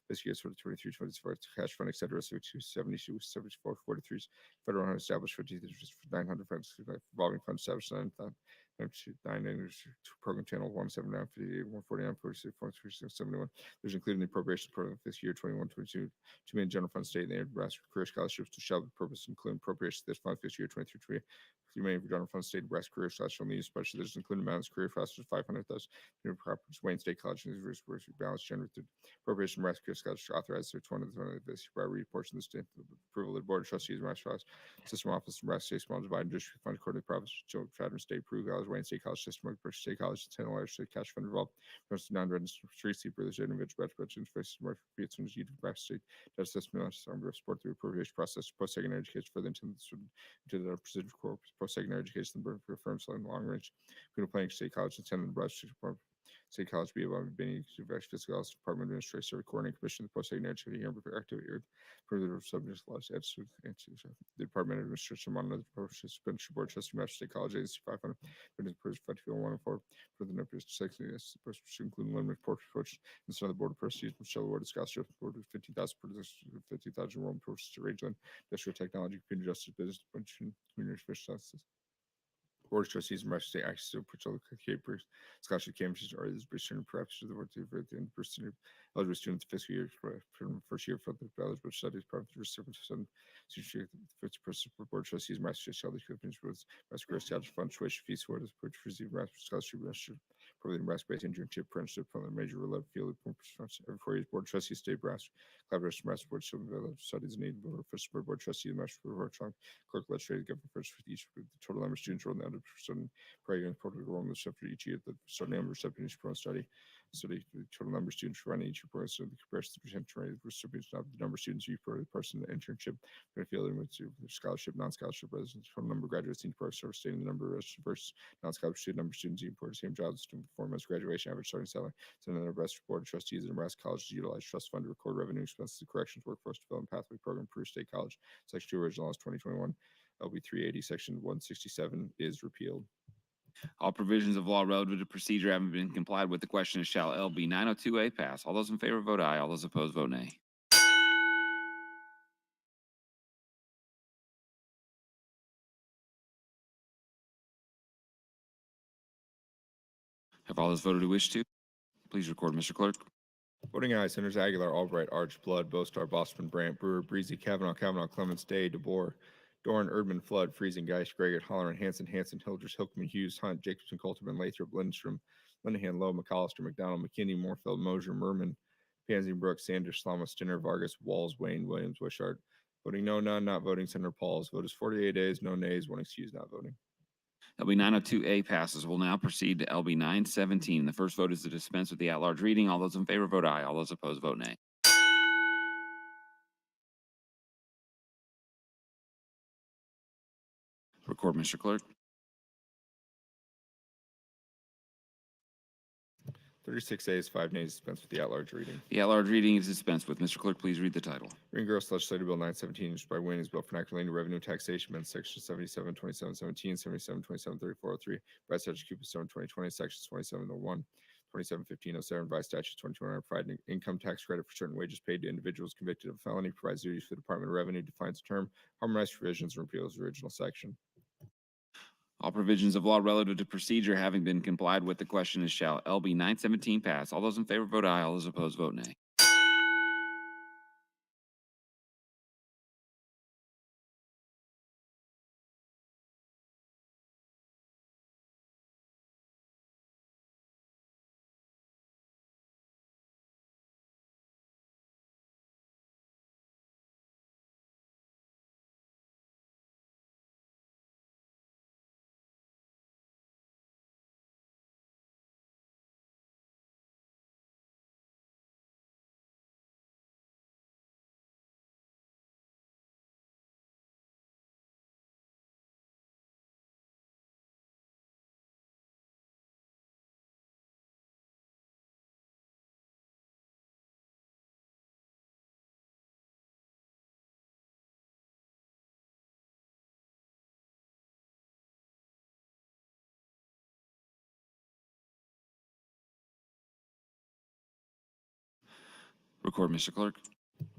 This year's for the 23, 24, cash fund, etc. 270, 74, 43, federal fund established for 900 funds, revolving fund established 9,000. Program Channel 17958, 149, 46, 136, 71. There's included in the appropriations program this year 21-22 to main general fund state and the Nebraska career scholarships to shall the purpose include appropriations this fund this year 23 remaining for general fund state Nebraska career scholarship needs especially there's included amounts career scholarships 500,000 new properties Wayne State College and University balance generated appropriation Nebraska career scholarship authorized through 20 this by reports in the state approval of the board of trustees Nebraska system office Nebraska State small divided district fund according to the province Children State approved college Wayne State College system State College, 10 large state cash fund involved. Most non-registered street brothers, individual veterans, faces more feats and need to state does system support through appropriation process, post-secondary education for the intended to the precision core post-secondary education for firms in long range. Planning State College, attendant Nebraska State College, be able to be Fiscal Office Department Administrative Coordinating Commission, the post-secondary activity activity further subject laws. The Department of Administration on another suspension board trustee State College agency 500. One for the numbers section is supposed to include limited report approach and some of the board of trustees Michelle Ward scholarship board of 50,000 enrollment process to Rangeland Industrial Technology Community Justice Business Community Fish Sciences. Board of Trustees and State access to Patrol Capers, scholarship campuses are this Christian perhaps to the work of the person eligible students fiscal year for first year for the eligible studies part of the recipient board of trustees master shall the companies with master established fund tuition fees for this purchase receive master scholarship for the Nebraska based internship apprenticeship from the major level field every 4 years board of trustees state brass collaboration master board studies need board of trustees master board clerk legislative government first for each the total number of students enrolled in the certain program protocol enrollment subject each year the certain number of subjects per study the total number of students running each report so the comparison to potential rate of recipients of the number of students you per person the internship field with scholarship non-scholarship residents from number of graduates in per service stating the number of residents versus non-scholarship student number of students you per same jobs to perform as graduation average starting salary so the Nebraska board of trustees of Nebraska colleges utilize trust fund to record revenue expenses corrections workforce development pathway program per state college section 2 original laws 2021 LB 380 section 167 is repealed. All provisions of law relative to procedure having been complied with, the question is shall LB 902A pass? All those in favor vote aye. All those opposed vote nay. Have all those voted who wish to? Please record, Mr. Clerk. Voting aye, Senators Aguilar, Albright, Arch, Blood, Bostar, Bosman, Brandt, Brewer, Breezy, Kavanaugh, Clements, Day, DeBoer, Dorn, Erdman, Flood, Friesen, Geist, Greggett, Holleran, Hanson, Hildress, Hilkman, Hughes, Hunt, Jacobson, Colterman, Lathrop, Lindstrom, Linehan, Lowe, McAllister, McDonald, McKinney, Moorfield, Mosier, Merman, Pansy, Brooks, Sanders, Slama, Stinner, Vargas, Walls, Wayne, Williams, Wishart. Voting no, none, not voting, Senator Pauls. Vote is 48 ayes, no nays, 1 excused, not voting. LB 902A passes. We'll now proceed to LB 917. The first vote is to dispense with the at-large reading. All those in favor vote aye. All those opposed vote nay. Record, Mr. Clerk. 36 ayes, 5 nays, dispense with the at-large reading. The at-large reading is dispensed with. Mr. Clerk, please read the title. Reading Gross Legislative Bill 917, introduced by Wayne, is bill for enacting revenue taxation amendment section 77, 2717, 77, 27, 3403, by statute Cupid 7, 2020, sections 2701, 271507, by statute 2021, providing income tax credit for certain wages paid to individuals convicted of a felony, provides duties for the Department of Revenue, defines the term, harmonized provisions, and repeals the original section. All provisions of law relative to procedure having been complied with, the question is shall LB 917 pass? All those in favor vote aye. All those opposed vote nay. Record, Mr. Clerk.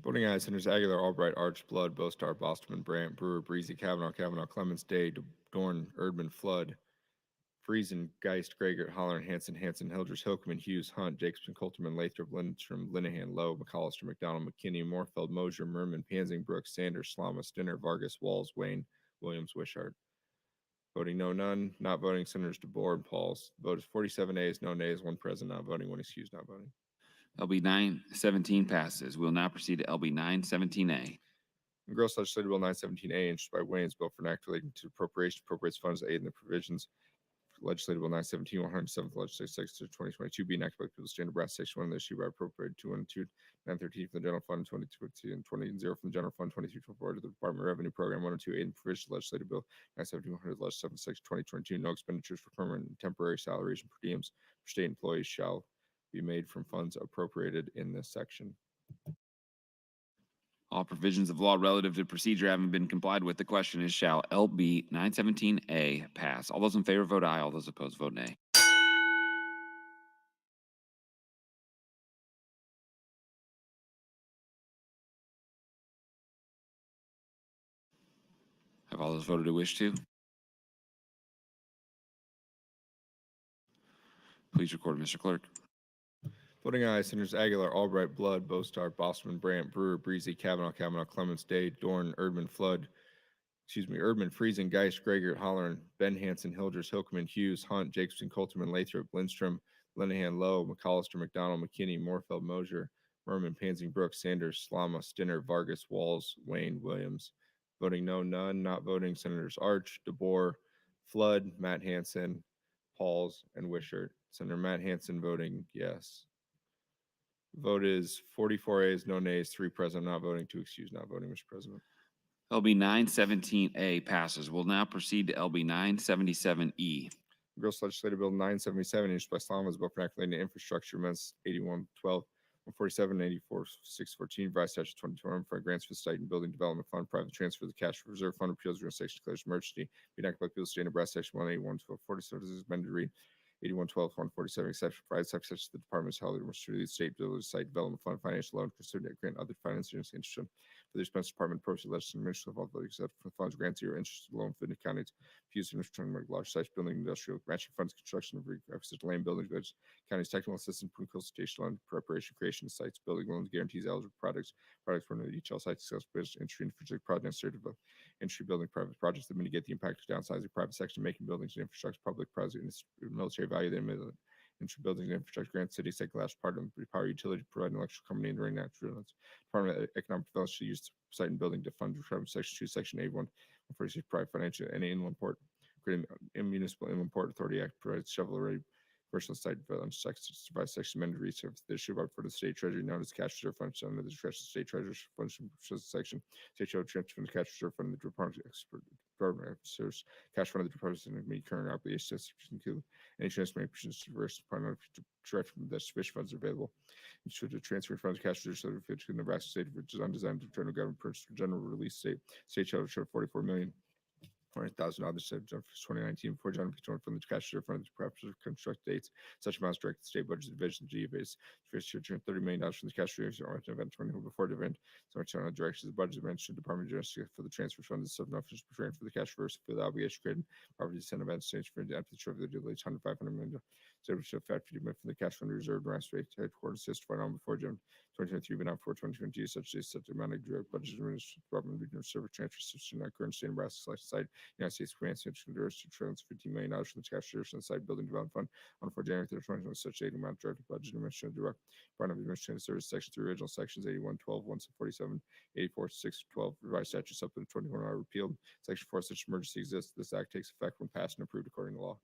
Voting aye, Senators Aguilar, Albright, Arch, Blood, Bostar, Bostman, Brandt, Brewer, Breezy, Kavanaugh, Clements, Day, Dorn, Erdman, Flood, Friesen, Geist, Gregor, Hollern, Hanson, Hildress, Hilkeman, Hughes, Hunt, Jacobson, Coulterman, Lathrop, Lindstrom, Linehan, Lowe, McAllister, McDonald, McKinney, Morfeld, Mosier, Merman, Pansing, Brooks, Sanders, Slama, Stinner, Vargas, Walls, Wayne, Williams, Wishart. Voting no, none. Not voting, Senators DeBoer and Pauls. Vote is 47 ayes, no nays, one present, not voting, one excused, not voting. LB 917 passes. We'll now proceed to LB 917A. Gross Legislative Bill 917A, introduced by Wayne's bill for an act relating to appropriation, appropriates funds to aid in the provisions for Legislative Bill 917, 107th Legislative Section 2022, be enacted by the people of the state of Nebraska, Section 1, the issue by appropriated 212, 913 from the general fund, 22 and 20 and 0 from the general fund, 2324 to the Department of Revenue Program 102, aid in provisions of Legislative Bill 917, 100 Legislative Section 2022. No expenditures for permanent and temporary salaries and per diems for state employees shall be made from funds appropriated in this section. All provisions of law relative to procedure having been complied with, the question is, shall LB 917A pass? All those in favor vote aye. All those opposed vote nay. Have all those voted who wish to? Please record, Mr. Clerk. Voting aye, Senators Aguilar, Albright, Blood, Bostar, Bosman, Brandt, Brewer, Breezy, Kavanaugh, Clements, Day, Dorn, Erdman, Erdman, Friesen, Geist, Gregor, Hollern, Ben Hanson, Hildress, Hilkeman, Hughes, Hunt, Jacobson, Coulterman, Lathrop, Lindstrom, Linehan, Lowe, McAllister, McDonald, McKinney, Morfeld, Mosier, Merman, Pansing, Brooks, Sanders, Slama, Stinner, Vargas, Walls, Wayne, Williams. Voting no, none. Not voting, Senators Arch, DeBoer, Flood, Matt Hanson, Pauls, and Wishart. Senator Matt Hanson voting yes. Vote is 44 ayes, no nays, 3 present, not voting, 2 excused, not voting, Mr. President. LB 917A passes. We'll now proceed to LB 977E. Gross Legislative Bill 977, introduced by Slama, bill for enacting the infrastructure amendments 8112, 147, 84, 614, revised statute 2021 for grants for the site and building development fund, private transfer of the cash for reserve fund, appeals jurisdiction declares emergency. Be enacted by the people of the state of Nebraska, section 181, 1247, this is amended to read 8112, 147, exception provided such as the Department of Health to the State Site Development Fund, financial loan, considered grant other financing interest for the expense department, approach the legislative administrative of all except for funds, grants, zero interest loan for the counties, used in return large sites, building, industrial, matching funds, construction of requisite land buildings, goods, county's technical assistance, consultation loan, preparation, creation of sites, building loans, guarantees, eligible products for each all sites, sales, business, entry, infrastructure projects, certificate, entry, building, private projects that mitigate the impact of downsizing private section, making buildings and infrastructure, public, private, and military value, then into buildings and infrastructure grant city state glass part of the power utility providing electrical company and during natural events. Department of Economic Development should use site and building to fund section 2, section 81, 146 private financial and inland port, creating municipal inland port authority act provides shovel ready personal site development section amended reserve the issue for the state treasury known as cash reserve fund under the discretion of state treasurer's function section state treasurer transfer from the cash reserve fund the department of source cash fund of the department to meet current obligations include any transformations to reverse department direct from the sufficient funds available. And should the transfer funds cash reserve to the Nebraska state which is undesigned to general government purchase for general release state treasurer show 44 million. $400,000 for 2019 before John P. from the cash reserve fund to perhaps construct dates. Such amounts directed to state budget division GFA's $30 million from the cash reserve or event 20 before the event. So much on the directions of the budget mentioned Department of Justice for the transfer fund the sub officers preparing for the cash reverse for the obligation created property send event exchange for the empty of the delays $500 million. So $50 million from the cash fund reserve Nebraska rate headquarters assist fund on before June 2023 but not before 2020 such amount of direct budget department regional server transfer system not current state Nebraska site. United States grants to transfer $15 million from the cash reserve and site building development fund on for January 3rd, 2020 such aid amount directed budget administrative direct Department of Administrative Service section 3 original sections 8112 147 84 612 revised statute supplement 21 are repealed section 4 such emergency exists this act takes effect when passed and approved according to law.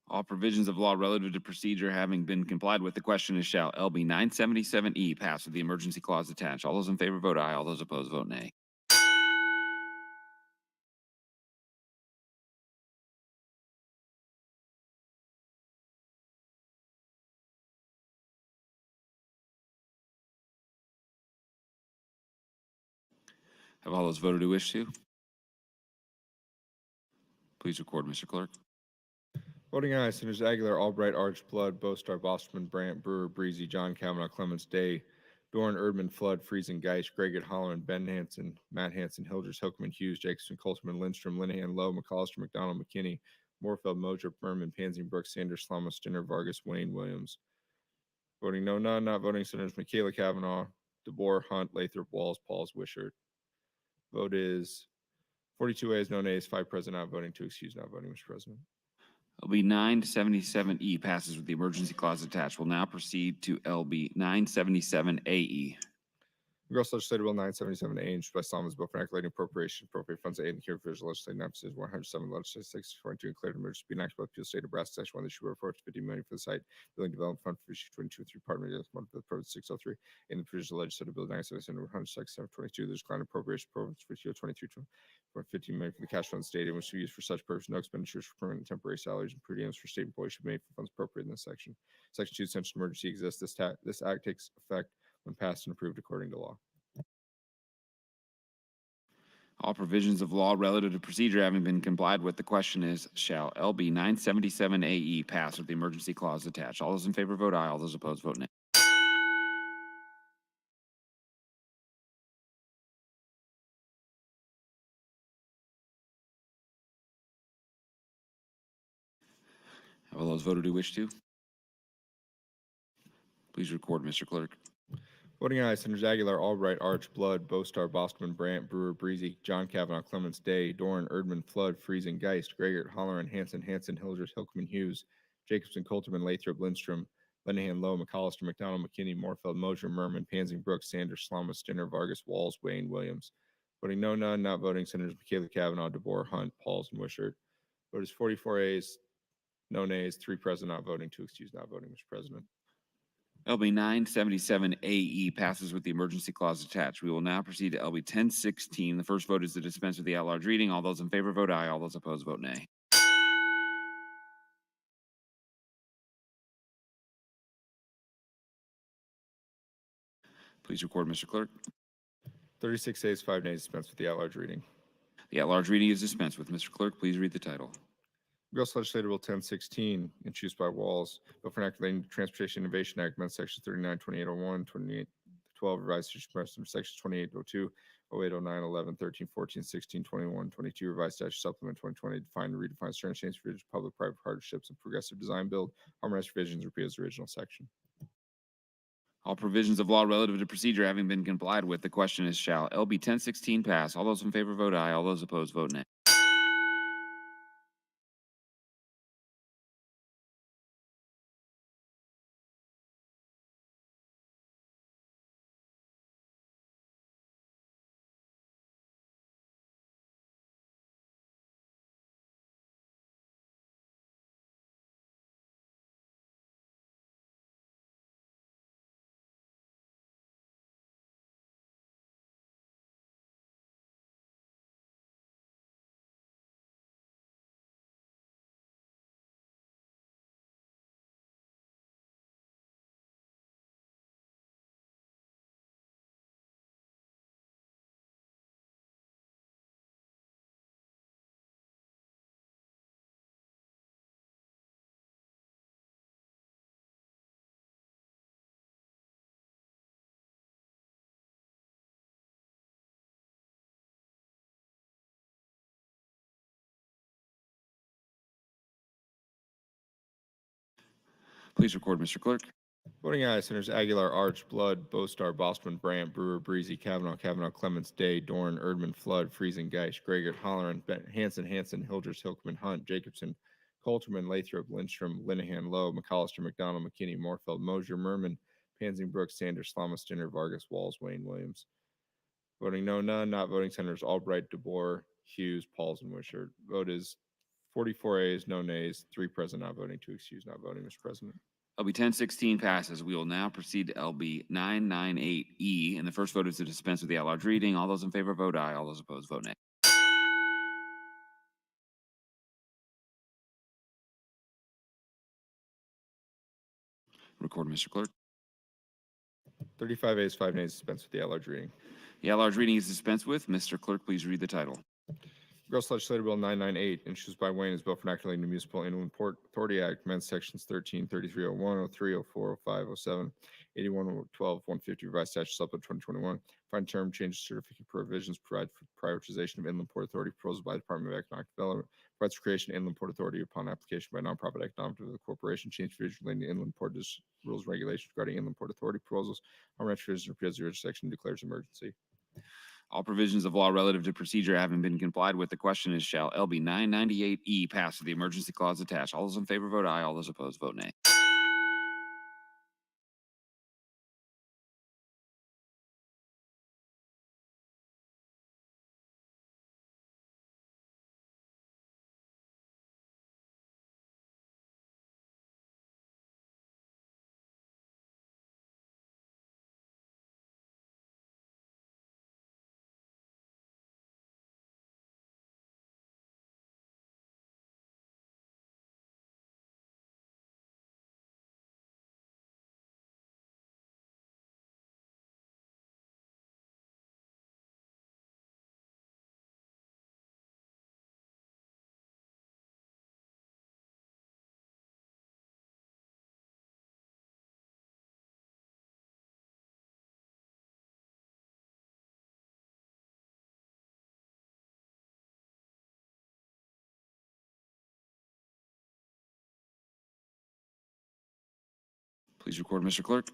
All provisions of law relative to procedure having been complied with, the question is shall LB 977E pass with the emergency clause attached. All those in favor vote aye. All those opposed vote nay. Have all those voted who wish to? Please record, Mr. Clerk. Voting aye, Senators Aguilar, Albright, Arch, Blood, Bostar, Bosman, Brandt, Brewer, Breezy, John Kavanaugh, Clements, Day, Dorn, Erdman, Flood, Friesen, Geist, Gregor, Hollern, Ben Hanson, Matt Hanson, Hildress, Hilkeman, Hughes, Jacobson, Coulterman, Lindstrom, Linehan, Lowe, McAllister, McDonald, McKinney, Morfeld, Moser, Berman, Pansy, Brooks, Sanders, Slama, Stinner, Vargas, Wayne, Williams. Voting no, none. Not voting Senators Michaela Kavanaugh, DeBoer, Hunt, Lathrop, Walls, Pauls, Wishart. Vote is 42 ayes, no nays, 5 present, not voting, 2 excused, not voting, Mr. President. LB 977E passes with the emergency clause attached. We'll now proceed to LB 977AE. Gross Legislative Bill 977A, introduced by Solomon, bill for calculating appropriate funds aid and care for legislative purposes 107 legislative 622 declared emergency be enacted by the State of Nebraska section 1 the issue report $50 million for the site building development fund for issue 22 3 part of the month of the purpose 603 in the provision of legislative bill 977 106 there's declined appropriation programs for issue 22 for $15 million for the cash fund stadium which should be used for such purpose. No expenditures for permanent and temporary salaries and per diems for state employees should be made for funds appropriate in this section. Section 2 essential emergency exists. This act takes effect when passed and approved according to law. All provisions of law relative to procedure having been complied with, the question is, shall LB 977AE pass with the emergency clause attached? All those in favor vote aye. All those opposed vote nay. Have all those voted who wish to? Please record, Mr. Clerk. Voting aye, Senators Aguilar, Albright, Arch, Blood, Bostar, Boscman, Brandt, Brewer, Breezy, John Kavanaugh, Clements, Day, Doran, Erdman, Flood, Friesen, Geist, Gregert, Holleran, Hanson, Hildreth, Hilkman, Hughes, Jacobson, Coulterman, Lathrop, Lindstrom, Lenahan, Lowe, McAllister, McDonald, McKinney, Morfeld, Mosier, Merman, Pansing, Brooks, Sanders, Slama, Stinner, Vargas, Walls, Wayne, Williams. Voting no, none, not voting Senators Michaela Kavanaugh, DeBoer, Hunt, Pauls, and Wishart. Vote is 44 ayes, no nays, 3 present, not voting, 2 excused, not voting, Mr. President. LB 977AE passes with the emergency clause attached. We will now proceed to LB 1016. The first vote is to dispense with the at-large reading. All those in favor vote aye. All those opposed vote nay. Please record, Mr. Clerk. 36 ayes, 5 nays, dispense with the at-large reading. The at-large reading is dispensed with. Mr. Clerk, please read the title. Gross Legislative Bill 1016, introduced by Walls, bill for enacting the Transportation Innovation Act, amendment section 39, 2801, 2812, revised section 2802, 0809, 11, 13, 14, 16, 21, 22, revised statute supplement 2020, define and redefine certain changes for public-private partnerships and progressive design build, harmonized provisions, repeal the original section. All provisions of law relative to procedure having been complied with, the question is, shall LB 1016 pass? All those in favor vote aye. All those opposed vote nay. Please record, Mr. Clerk. Voting aye, Senators Aguilar, Arch, Blood, Bostar, Bosman, Brandt, Brewer, Breezy, Kavanaugh, Clements, Day, Doran, Erdman, Flood, Friesen, Geist, Gregert, Holleran, Hanson, Hildreth, Hilkman, Hunt, Jacobson, Coulterman, Lathrop, Lindstrom, Linehan, Lowe, McAllister, McDonald, McKinney, Morfeld, Mosier, Merman, Pansing, Brooks, Sanders, Slama, Stinner, Vargas, Walls, Wayne, Williams. Voting no, none, not voting Senators Albright, DeBoer, Hughes, Pauls, and Wishart. Vote is 44 ayes, no nays, 3 present, not voting, 2 excused, not voting, Mr. President. LB 1016 passes. We will now proceed to LB 998E, and the first vote is to dispense with the at-large reading. All those in favor vote aye. All those opposed vote nay. Record, Mr. Clerk. 35 ayes, 5 nays, dispense with the at-large reading. The at-large reading is dispensed with. Mr. Clerk, please read the title. Gross Legislative Bill 998, introduced by Wayne, is bill for enacting the Municipal Inland Port Authority Act, amends sections 13, 3301, 03, 04, 05, 07, 81, 12, 150, revised statute supplement 2021. Find term changes certificate provisions, provide for prioritization of inland port authority proposed by the Department of Economic Development, provides for creation of inland port authority upon application by nonprofit economic development corporation, change provision relating to inland port rules and regulations regarding inland port authority proposals, on provision repeals the section, declares emergency. All provisions of law relative to procedure having been complied with, the question is, shall LB 998E pass with the emergency clause attached? All those in favor vote aye. All those opposed vote nay. Please record, Mr. Clerk.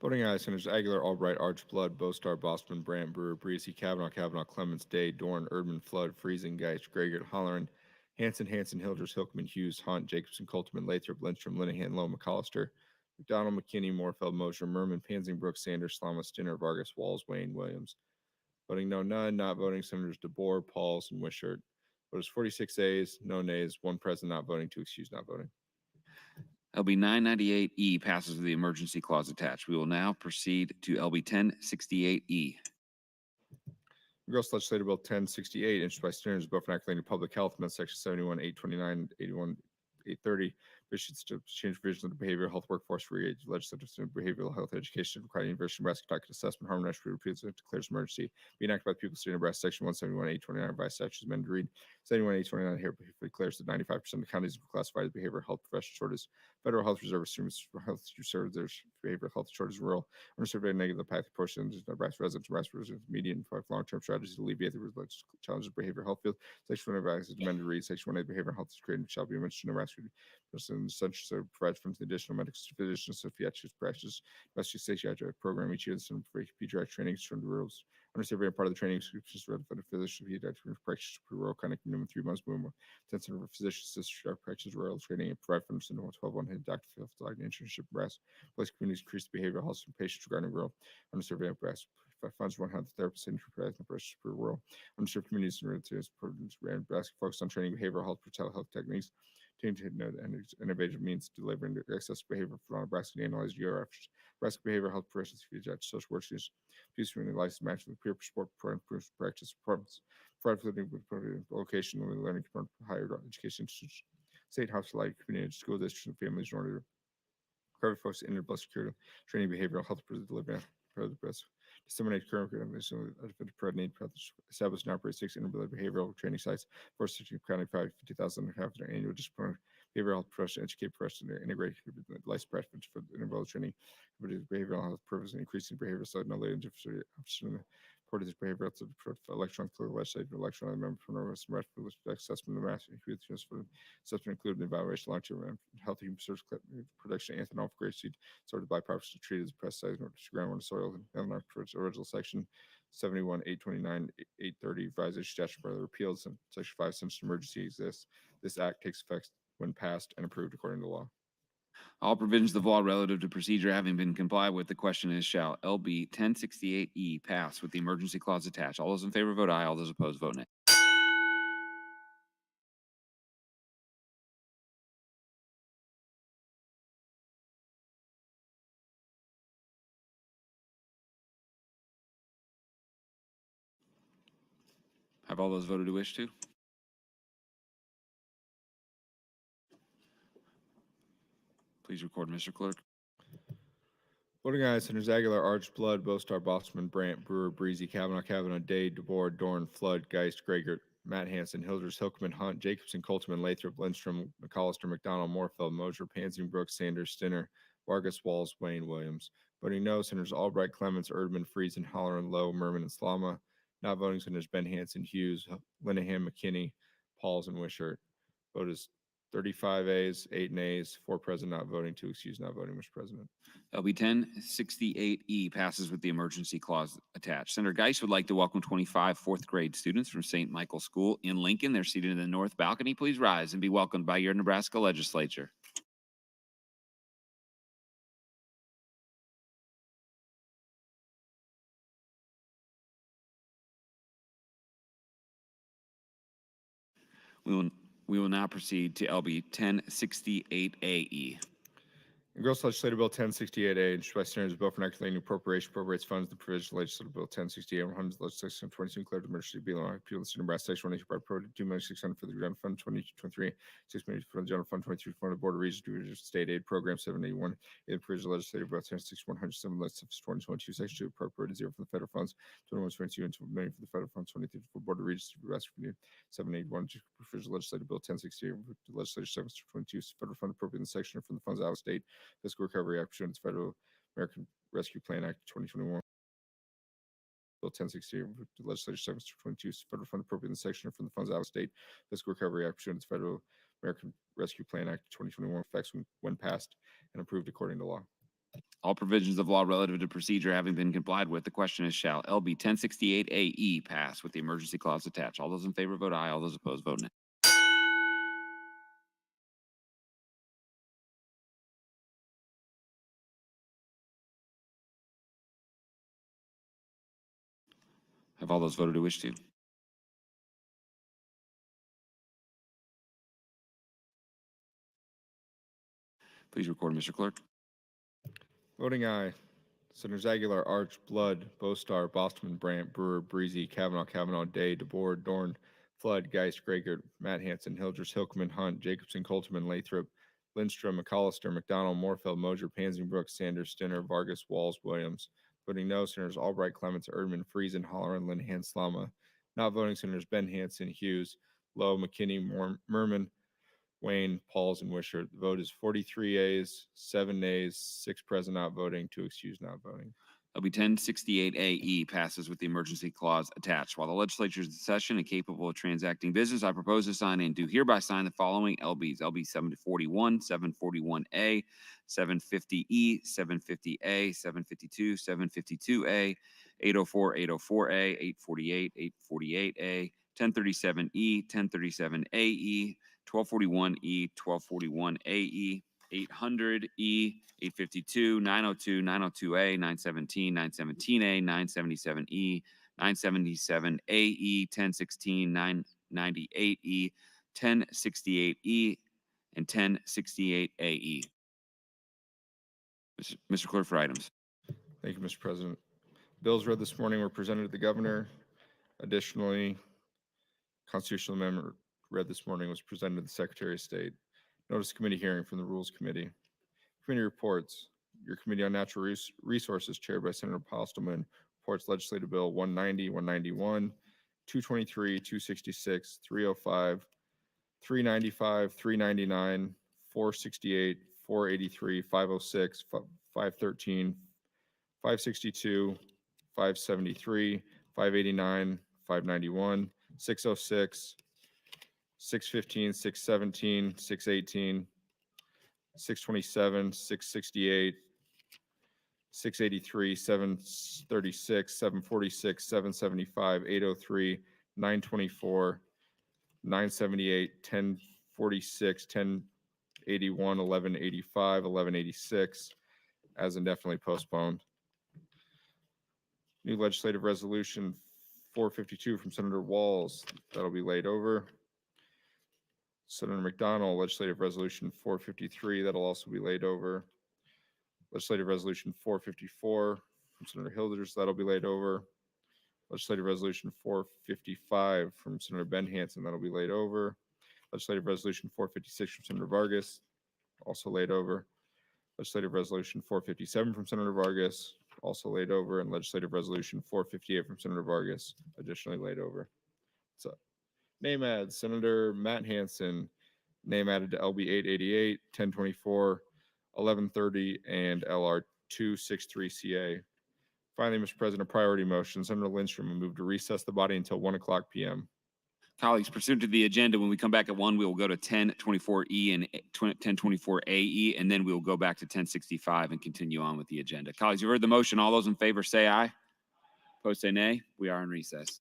Voting aye, Senators Aguilar, Albright, Archblood, Bostar, Bosman, Brandt, Brewer, Breezy, Kavanaugh, Clements, Day, Dorn, Erdman, Flood, Friesen, Geist, Gregor, Holleran, Hanson, Hilders, Hilkman, Hughes, Hunt, Jacobson, Coltman, Lathrop, Lindstrom, Linehan, Lowe, McCollister, McDonald, McKinney, Morfeld, Mosher, Merman, Pansing, Sanders, Slama, Stinner, Vargas, Walls, Wayne, Williams. Voting no, none. Not voting, Senators DeBoer, Pauls, and Wishart. Vote is 46 ayes, no nays, one present not voting, two excused not voting. LB 998E passes with the emergency clause attached. We will now proceed to LB 1068E. Gross Legislative Bill 1068, introduced by Senators Bill for enacting public health, amendment section 71, 829, 81, 830, provisions to change provisions of the behavioral health workforce for legislative behavioral health education requiring University of Nebraska document assessment, harmonized repeals and declares emergency. Be enacted by the people of the state of Nebraska, section 171, 829, revised statutes amended to read 71, 829 here declares that 95% of the counties are classified as behavioral health professional shortage. Federal health reserve assumes for health reserve there's behavioral health shortage rural underserved negative impact portions of Nebraska residents, median for long-term strategies to alleviate the challenges of behavioral health field. Section 1 of amended to read section 1A behavioral health is created shall be mentioned in Nebraska. Such provides from the additional medical physicians, psychiatric practice, rescue psychiatric program each year. Some pediatric trainings from the rules. Underserved part of the training is read for the physician, pediatric practice, rural connect minimum 3 months, minimum 10 center for physicians, sister practice, rural training, and provide from the 12 head doctor field, internship, breast, place communities increase behavioral health from patients regarding rural underserved breast. Funds 100 therapists and per rural underserved communities and focused on training behavioral health, telehealth techniques, to innovative means delivering access to behavior for Nebraska analyze your efforts. Nebraska behavioral health professionals, social workers, peace community license match with peer support practice performance, provide with location learning higher education institutions, state house life, community school districts, and families in order to cover folks in blood security, training behavioral health delivery the best. Disseminate current need establish and operate 6 inability behavioral training sites for county 50,000 and half their annual disciplinary behavioral health professional, educate professional, integrate life practice for inability training, behavioral health purpose, and increasing behavioral side knowledge and different part of this behavioral to electronic legislative election member from the assessment of the mass assessment included evaluation long-term health human research production ethanol for grape seed sorted by properly treated as pesticides groundwater soil and original section 71 829 830 revised statute by the repeals and section 5 since emergency exists. This act takes effect when passed and approved according to law. All provisions of law relative to procedure having been complied with, the question is, shall LB 1068E pass with the emergency clause attached? All those in favor vote aye. All those opposed vote nay. Have all those voted who wish to? Please record, Mr. Clerk. Voting ayes, Senators Aguilar, Archblood, Bostar, Bosman, Brandt, Brewer, Breezy, Kavanaugh, Day, DeBoer, Dorn, Flood, Geist, Gregor, Matt Hanson, Hilders, Hilkman, Hunt, Jacobson, Coltman, Lathrop, Lindstrom, McCollister, McDonald, Morfeld, Mosher, Pansing, Brooks, Sanders, Stinner, Vargas, Walls, Wayne, Williams. Voting no, Senators Albright, Clements, Erdman, Friesen, Holleran, Lowe, Merman, and Slama. Not voting, Senators Ben Hanson, Hughes, Linehan, McKinney, Pauls, and Wishart. Vote is 35 ayes, 8 nays, 4 present not voting, 2 excused not voting, Mr. President. LB 1068E passes with the emergency clause attached. Senator Geis would like to welcome 25 fourth grade students from St. Michael School in Lincoln. They're seated in the north balcony. Please rise and be welcomed by your Nebraska Legislature. We will now proceed to LB 1068AE. Engrossed Legislative Bill 1068A, introduced by Senators, bill for enacting new appropriation appropriates funds, the provision of Legislative Bill 1068, 100 legislation 22 declared emergency bill on appeal of the Nebraska Section 1 by appropriate 2,600,000 for the general fund 2223, 6 million for the general fund 23 for the Board of Regents Division of State Aid Program 781, in provision of Legislative Bill 106107 legislative 2022 Section 2 appropriated 0 for the federal funds 2122 and 2 million for the federal funds 23 for Board of Regents Division 781, provision of Legislative Bill 1068 legislative Section 22 federal fund appropriating the section from the funds out of state Fiscal Recovery Act pursuant to Federal American Rescue Plan Act 2021. Bill 1068, Legislature 722, Federal Fund appropriating the section from the funds out of state Fiscal Recovery Act pursuant to Federal American Rescue Plan Act 2021 effects when passed and approved according to law. All provisions of law relative to procedure having been complied with, the question is shall LB 1068AE pass with the emergency clause attached. All those in favor vote aye. All those opposed vote nay. Have all those voted who wish to? Please record, Mr. Clerk. Voting aye. Senators Aguilar, Arch, Blood, Bostar, Bostman, Brandt, Brewer, Breezy, Kavanaugh, Day, DeBoer, Dorn, Flood, Geist, Gregor, Matt Hanson, Hildress, Hilkman, Hunt, Jacobson, Colterman, Lathrop, Lindstrom, McAllister, McDonald, Moorfeld, Mosier, Pansy-Brooks, Sanders, Stinner, Vargas, Walls, Williams. Voting no, Senators Albright, Clements, Erdman, Friesen, Holleran, Linehan, Slama. Not voting, Senators Ben Hanson, Hughes, Lowe, McKinney, Merman, Wayne, Pauls, and Wisher. The vote is 43 ayes, 7 nays, 6 present not voting, 2 excused not voting. LB 1068AE passes with the emergency clause attached. While the legislature is in session and capable of transacting business, I propose to sign and do hereby sign the following LBs. LB 741, 741A, 750E, 750A, 752, 752A, 804, 804A, 848, 848A, 1037E, 1037AE, 1241E, 1241AE, 800E, 852, 902, 902A, 917, 917A, 977E, 977AE, 1016, 998E, 1068E, and 1068AE. Mr. Clerk for items. Thank you, Mr. President. Bills read this morning were presented to the governor. Additionally, constitutional amendment read this morning was presented to the Secretary of State. Notice committee hearing from the Rules Committee. Committee reports. Your Committee on Natural Resources, chaired by Senator Postelman, reports Legislative Bill 190, 191, 223, 266, 305, 395, 399, 468, 483, 506, 513, 562, 573, 589, 591, 606, 615, 617, 618, 627, 668, 683, 736, 746, 775, 803, 924, 978, 1046, 1081, 1185, 1186, as indefinitely postponed. New legislative resolution 452 from Senator Walls, that'll be laid over. Senator McDonald, legislative resolution 453, that'll also be laid over. Legislative resolution 454 from Senator Hilders, that'll be laid over. Legislative resolution 455 from Senator Ben Hanson, that'll be laid over. Legislative resolution 456 from Senator Vargas, also laid over. Legislative resolution 457 from Senator Vargas, also laid over. And legislative resolution 458 from Senator Vargas, additionally laid over. So, name add Senator Matt Hanson, name added to LB 888, 1024, 1130, and LR 263CA. Finally, Mr. President, a priority motion. Senator Lindstrom will move to recess the body until 1 o'clock p.m. Colleagues, pursuant to the agenda, when we come back at 1, we will go to 1024E and 1024AE, and then we will go back to 1065 and continue on with the agenda. Colleagues, you heard the motion. All those in favor say aye. Opposed say nay. We are in recess.